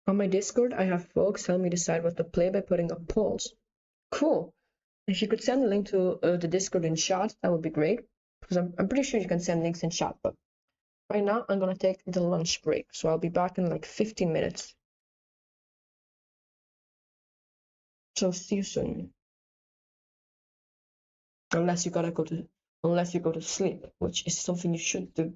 On my Discord, I have folks help me decide what to play by putting up polls. Cool. If you could send a link to the Discord in chat, that would be great. Because I'm pretty sure you can send links in chat, but right now I'm gonna take the lunch break, so I'll be back in like 15 minutes. So see you soon. Unless you go to sleep, which is something you should do.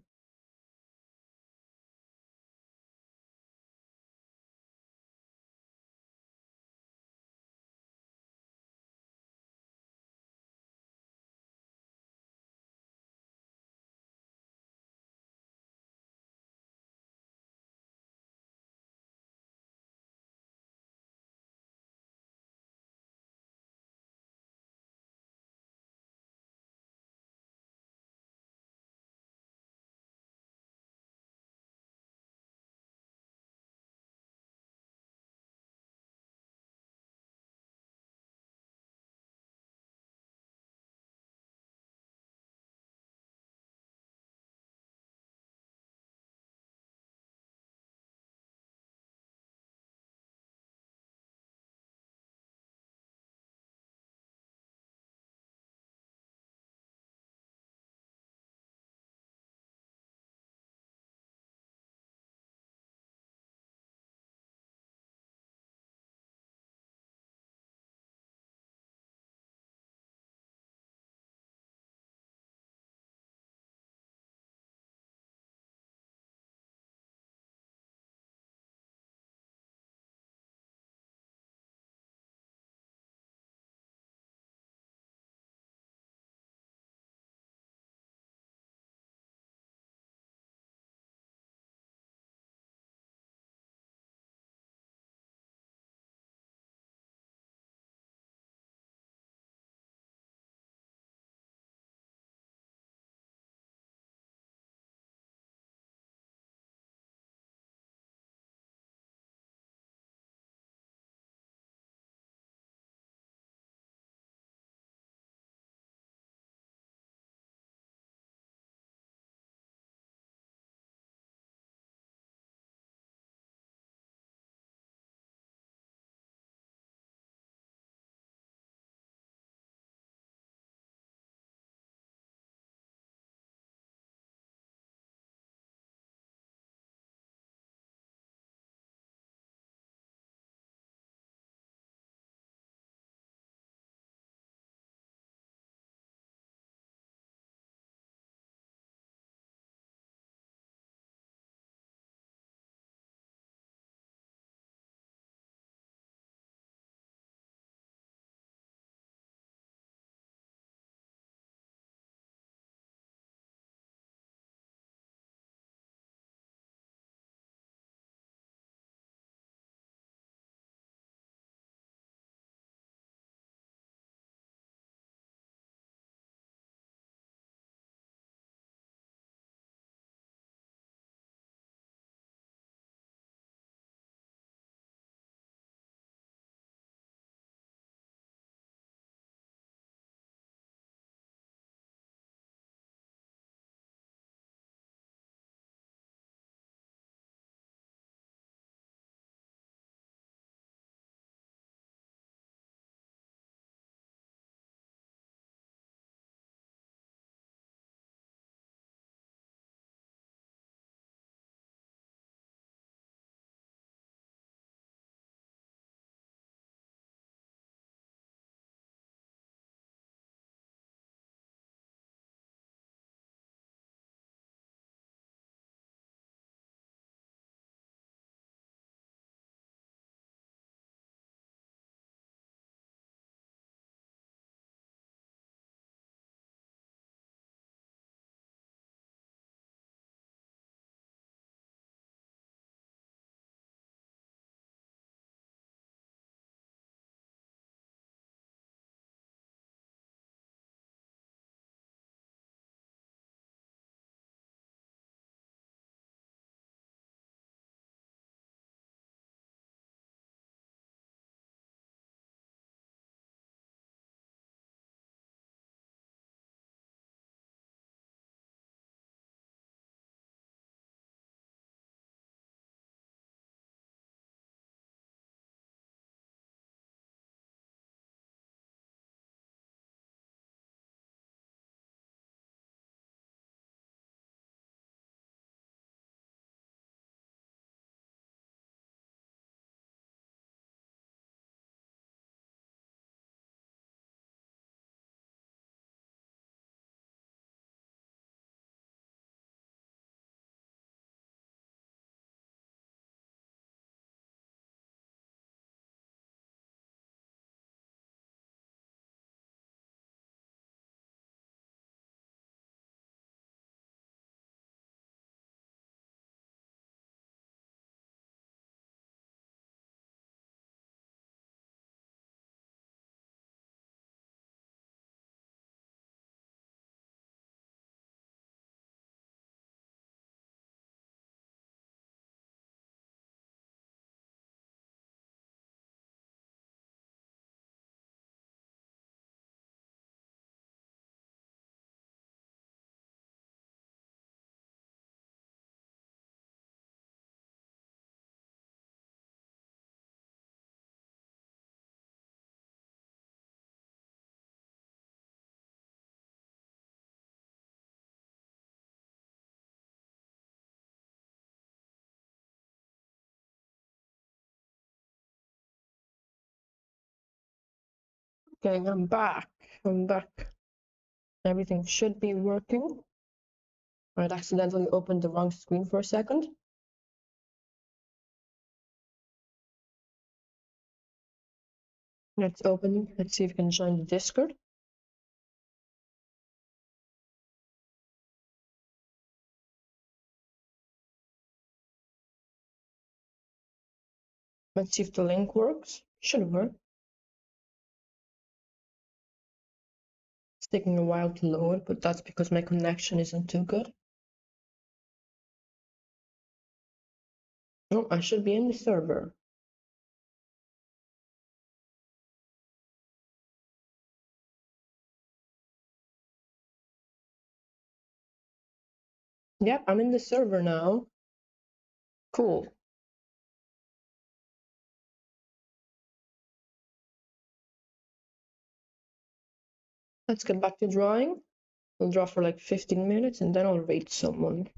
Okay, I'm back. I'm back. Everything should be working. I'd accidentally opened the wrong screen for a second. Let's open. Let's see if we can join the Discord. Let's see if the link works. Should work. It's taking a while to load, but that's because my connection isn't too good. Oh, I should be in the server. Yep, I'm in the server now. Cool. Let's get back to drawing. I'll draw for like 15 minutes and then I'll rate someone.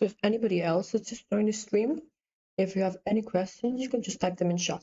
So if anybody else is just joined the stream, if you have any questions, you can just type them in chat.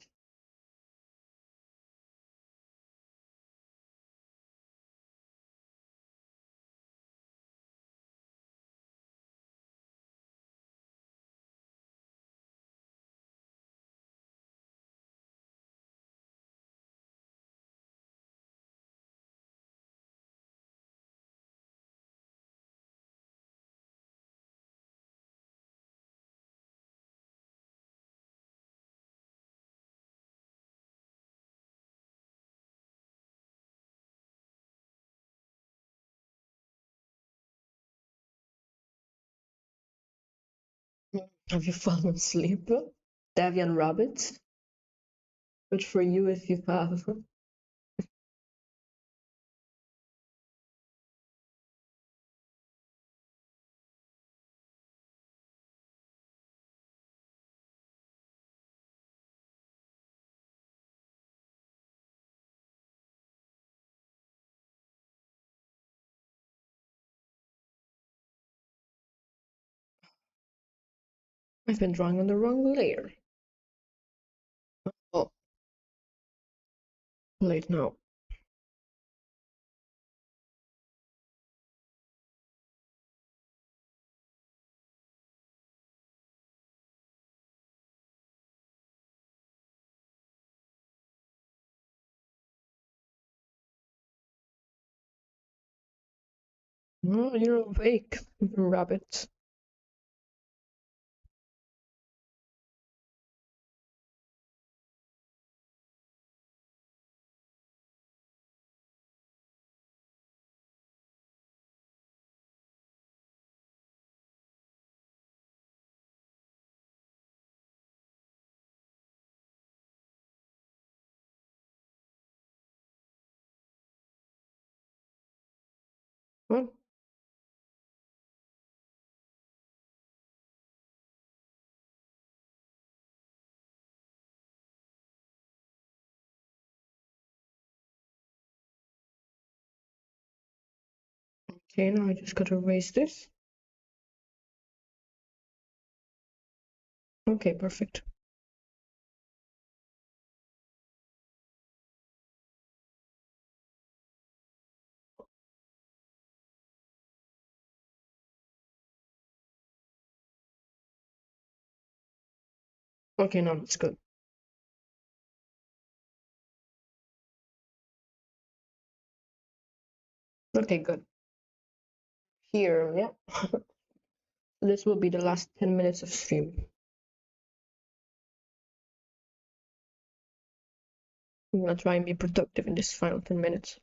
Have you fallen asleep? Devian Rabbit? Good for you if you have. I've been drawing on the wrong layer. Oh, late now. Oh, you're awake, rabbit. Well, okay, now I just gotta erase this. Okay, perfect. Okay, now it's good. Okay, good. Here, yeah. This will be the last 10 minutes of stream. I'm gonna try and be productive in this final 10 minutes.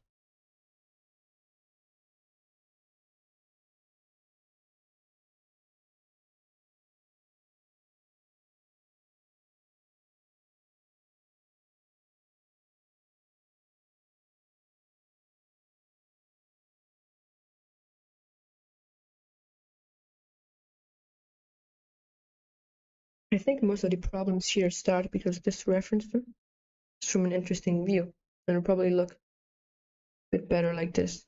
I think most of the problems here start because this reference is from an interesting view, and it'll probably look a bit better like this.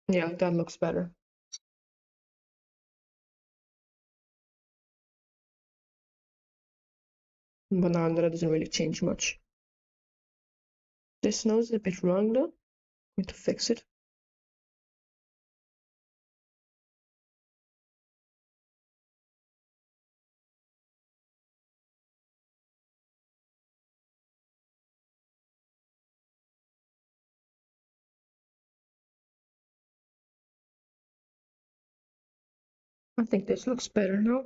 Yeah, that looks better. But now that doesn't really change much. This nose is a bit wrong though. I'm going to fix it. I think this looks better now.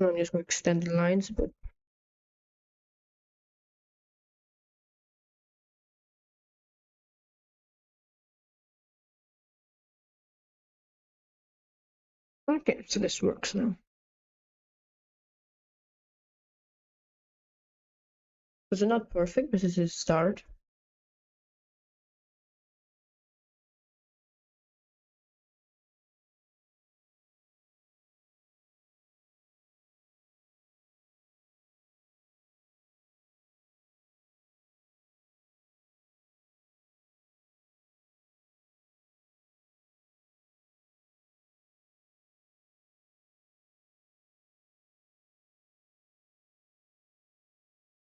I'm just going to extend the lines, but okay, so this works now. It's not perfect, but this is a start.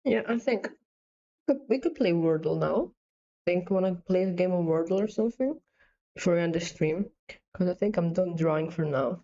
Yeah, I think we could play Wordle now. I think I want to play a game of Wordle or something before I end the stream, because I think I'm done drawing for now.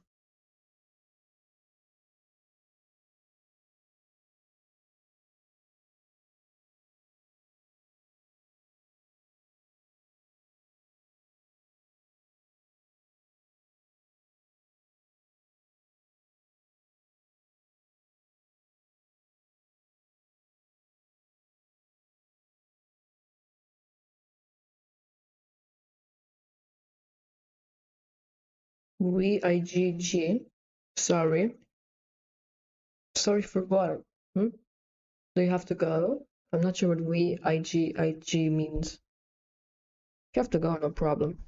VIGG. Sorry. Sorry for what? Hmm? Do you have to go? I'm not sure what VIGIG means. If you have to go, no problem.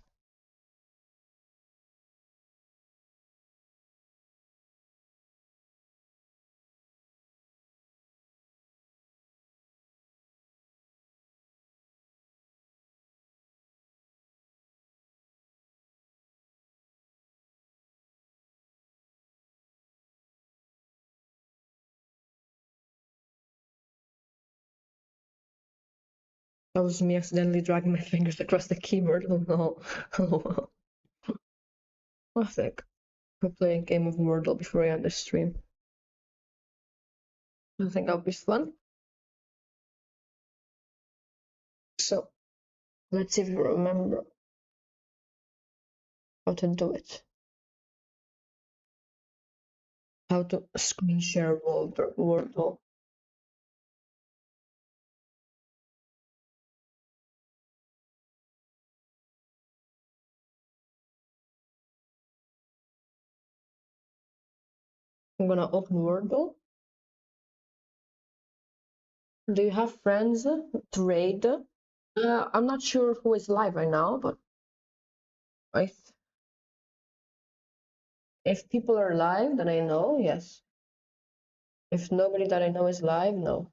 That was me accidentally dragging my fingers across the keyboard. Oh no. Oh well. I think we'll play a game of Wordle before I end the stream. I think that'll be fun. So let's see if we remember how to do it. How to screen share Wordle. I'm gonna open Wordle. Do you have friends to raid? I'm not sure who is live right now, but if people are live that I know, yes. If nobody that I know is live, no.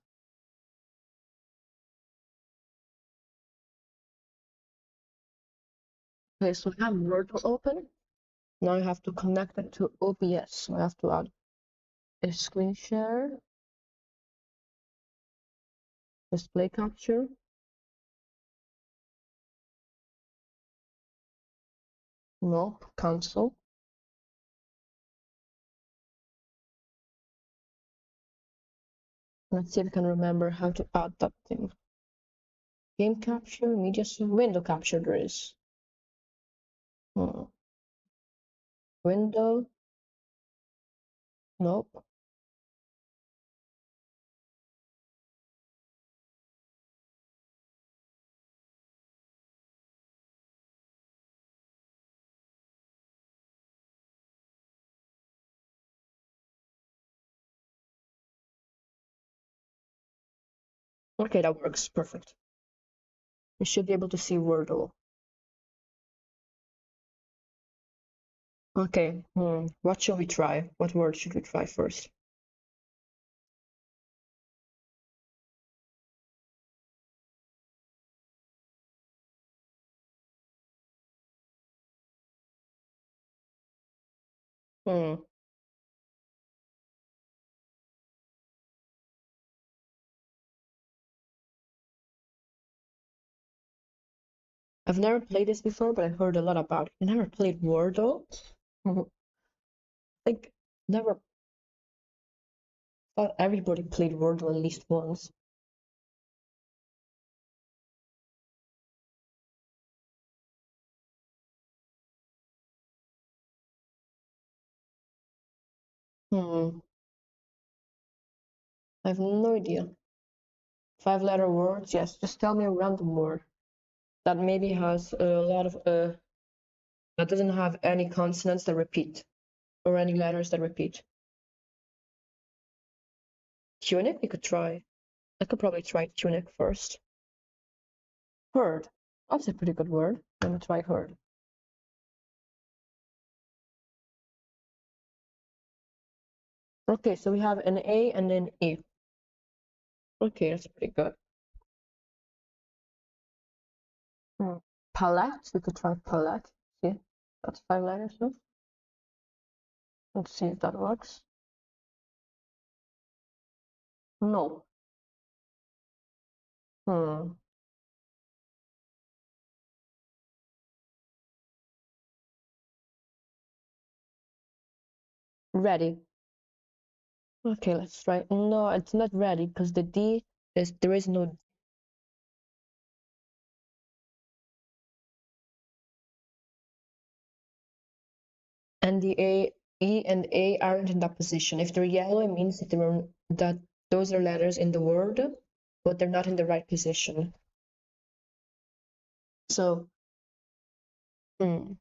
Okay, so I have Wordle open. Now I have to connect it to OBS. So I have to add a screen share, display capture. No, cancel. Let's see if I can remember how to add that thing. Game capture, media, window capture there is. Window. Nope. Okay, that works. Perfect. You should be able to see Wordle. Okay, what shall we try? What word should we try first? Hmm. I've never played this before, but I heard a lot about it. I never played Wordle. Like, never thought everybody played Wordle at least once. Hmm. I have no idea. 5-letter words? Yes, just tell me a random word that maybe has a lot of that doesn't have any consonants that repeat or any letters that repeat. Tunic, we could try. I could probably try tunic first. Herd. That's a pretty good word. Let me try herd. Okay, so we have an A and an E. Okay, that's pretty good. Palette, we could try palette. See, that's 5 letters, no? Let's see if that works. No. Hmm. Ready. Okay, let's try. No, it's not ready because the D is there is no. And the A, E, and A aren't in that position. If they're yellow, it means that those are letters in the word, but they're not in the right position. So, the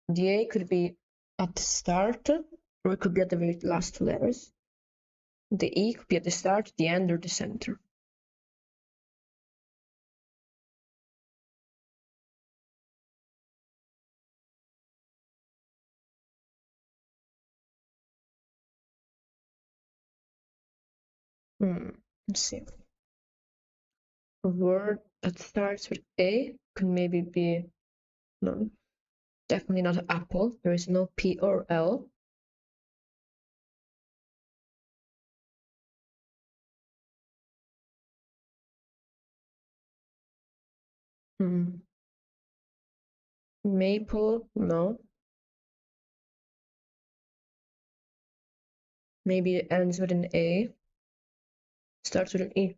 A could be at the start, or it could be at the very last 2 letters. The E could be at the start, the end, or the center. Let's see. A word that starts with A could maybe be, no, definitely not apple. There is no P or L. Maple, no. Maybe it ends with an A, starts with an E.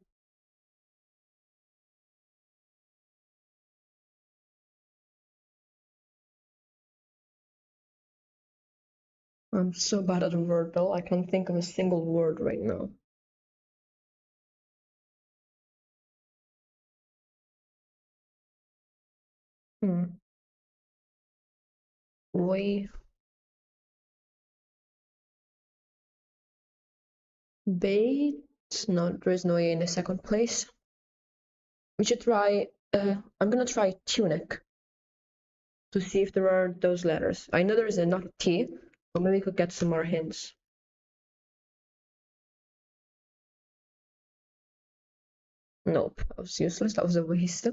I'm so bad at Wordle, I can't think of a single word right now. Way. Bait? No, there is no A in the second place. We should try, I'm gonna try tunic to see if there are those letters. I know there is a not a T, but maybe we could get some more hints. Nope, that was useless, that was a waste.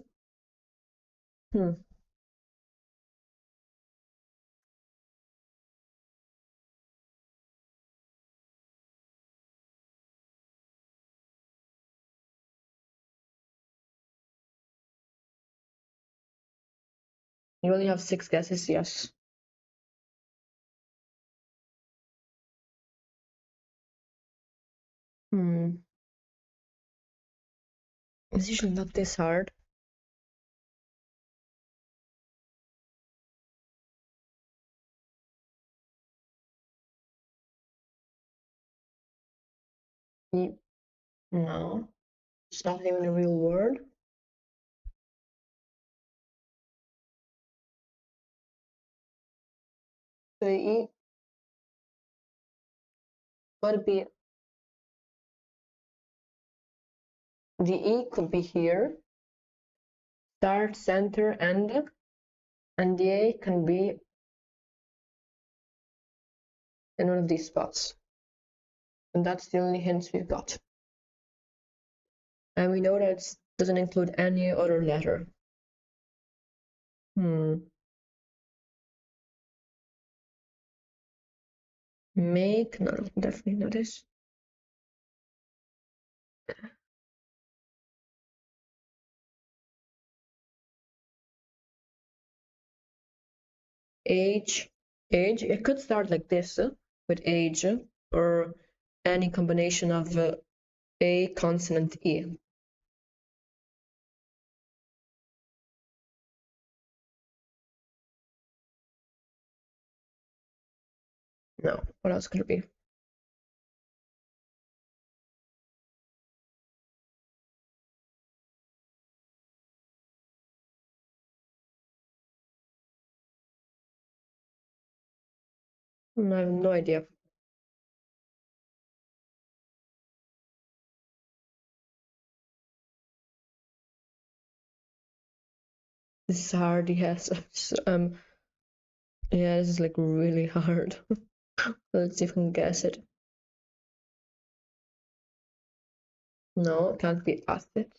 You only have 6 guesses, yes. It's usually not this hard. E. No, it's not even a real word. The E could be, the E could be here, start, center, end, and the A can be in one of these spots. And that's the only hints we've got. And we know that it doesn't include any other letter. Make, no, definitely not this. Age, it could start like this with age or any combination of A consonant E. No, what else could it be? I have no idea. This is hard, yes. Yeah, this is like really hard. Let's see if we can guess it. No, it can't be acid.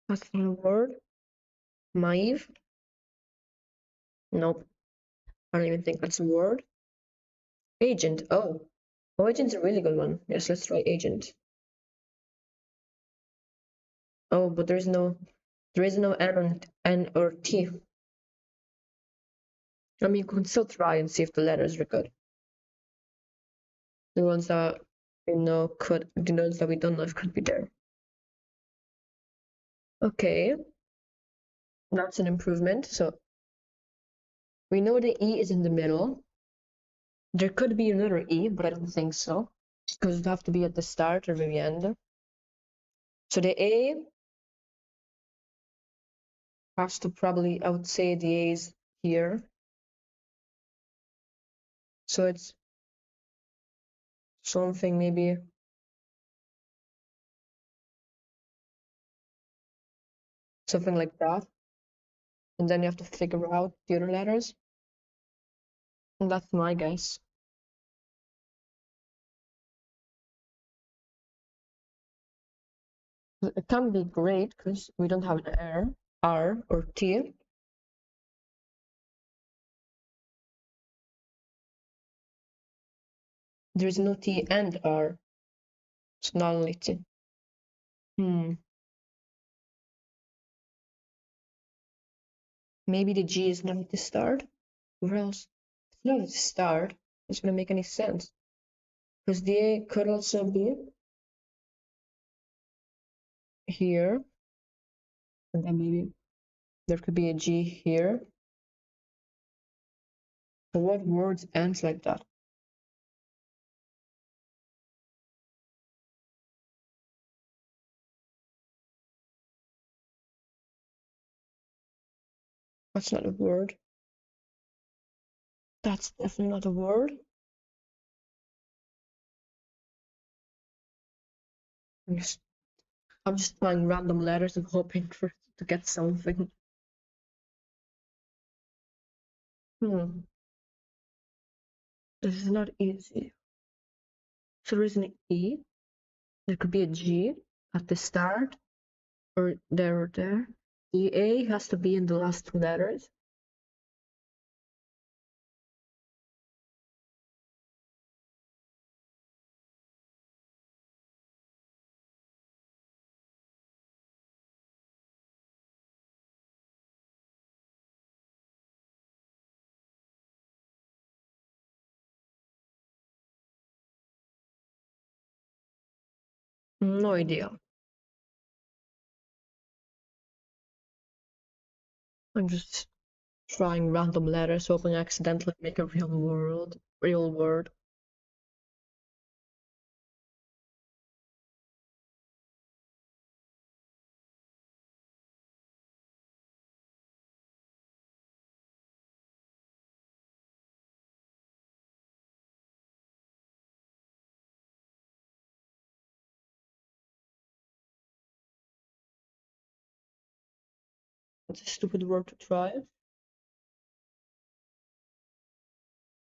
That's not a word. Naive? Nope. I don't even think that's a word. Agent. Oh, agent's a really good one. Yes, let's try agent. Oh, but there is no N or T. I mean, you can still try and see if the letters are good. The ones that we know could, the ones that we don't know if could be there. Okay, that's an improvement. So we know the E is in the middle. There could be another E, but I don't think so, because it'd have to be at the start or the end. So the A has to probably, I would say the A is here. So it's something maybe something like that. And then you have to figure out the other letters. And that's my guess. It can be great because we don't have an R or T. There is no T and R. It's not only T. Maybe the G is not at the start. Where else? It's not at the start. It's gonna make any sense. Because the A could also be here. And then maybe there could be a G here. But what words ends like that? That's not a word. That's definitely not a word. I'm just trying random letters and hoping to get something. This is not easy. So there is an E. There could be a G at the start, or there. The A has to be in the last two letters. No idea. I'm just trying random letters, hoping I accidentally make a real word. That's a stupid word to try.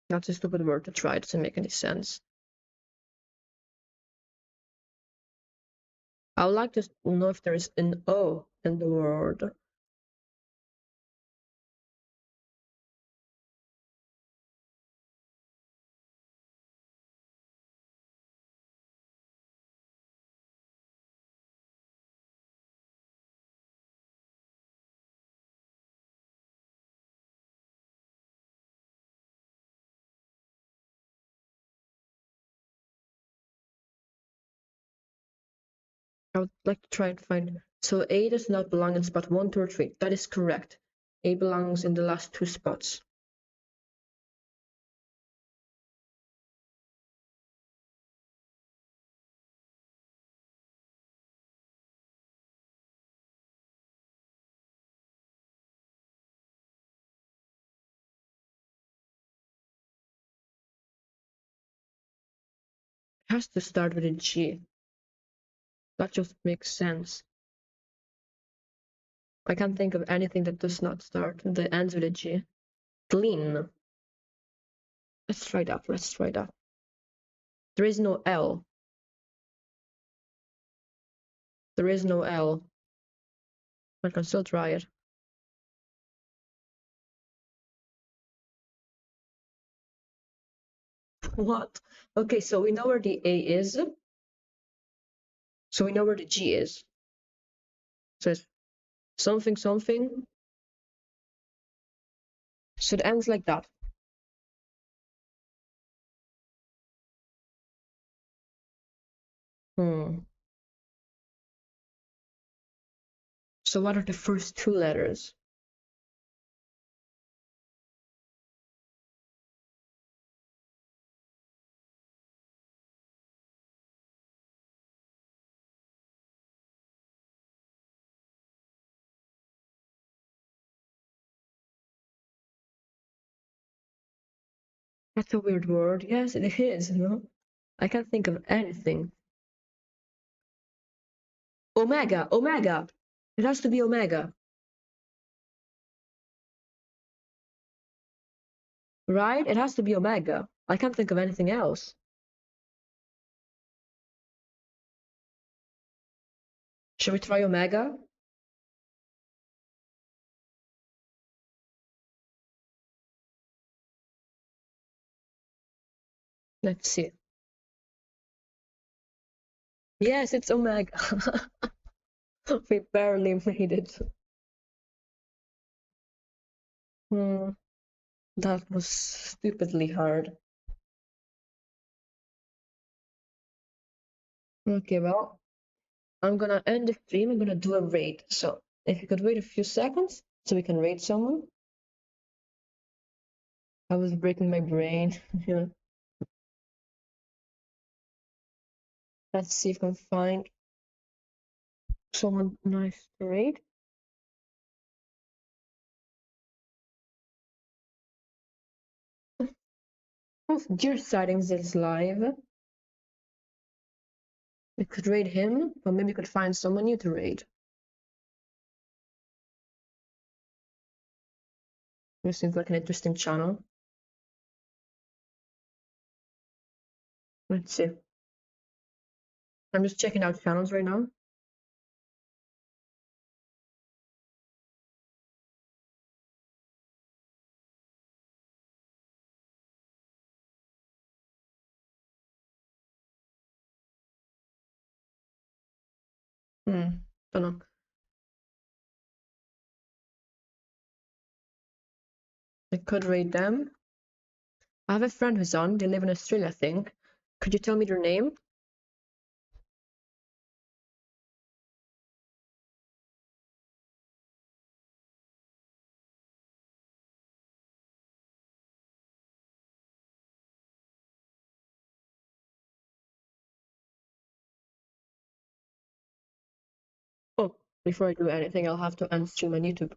That's a stupid word to try. It doesn't make any sense. I would like to know if there is an O in the word. I would like to try and find. So A does not belong in spot 1, 2, or 3. That is correct. A belongs in the last 2 spots. It has to start with a G. That just makes sense. I can't think of anything that does not start that ends with a G. Clean. Let's try that. Let's try that. There is no L. There is no L. I can still try it. What? Okay, so we know where the A is. So we know where the G is. So it's something, something. So it ends like that. So what are the first 2 letters? That's a weird word. Yes, it is, no? I can't think of anything. Omega, omega. It has to be omega. Right? It has to be omega. I can't think of anything else. Should we try omega? Let's see. Yes, it's omega. We barely made it. That was stupidly hard. Okay, well, I'm gonna end the stream. I'm gonna do a raid. So if you could wait a few seconds so we can raid someone. I was breaking my brain. Yeah. Let's see if I can find someone nice to raid. Dear Sightings is live. We could raid him, or maybe we could find someone new to raid. This seems like an interesting channel. Let's see. I'm just checking out channels right now. Don't know. I could raid them. I have a friend who's on. They live in Australia, I think. Could you tell me their name? Before I do anything, I'll have to end stream on YouTube.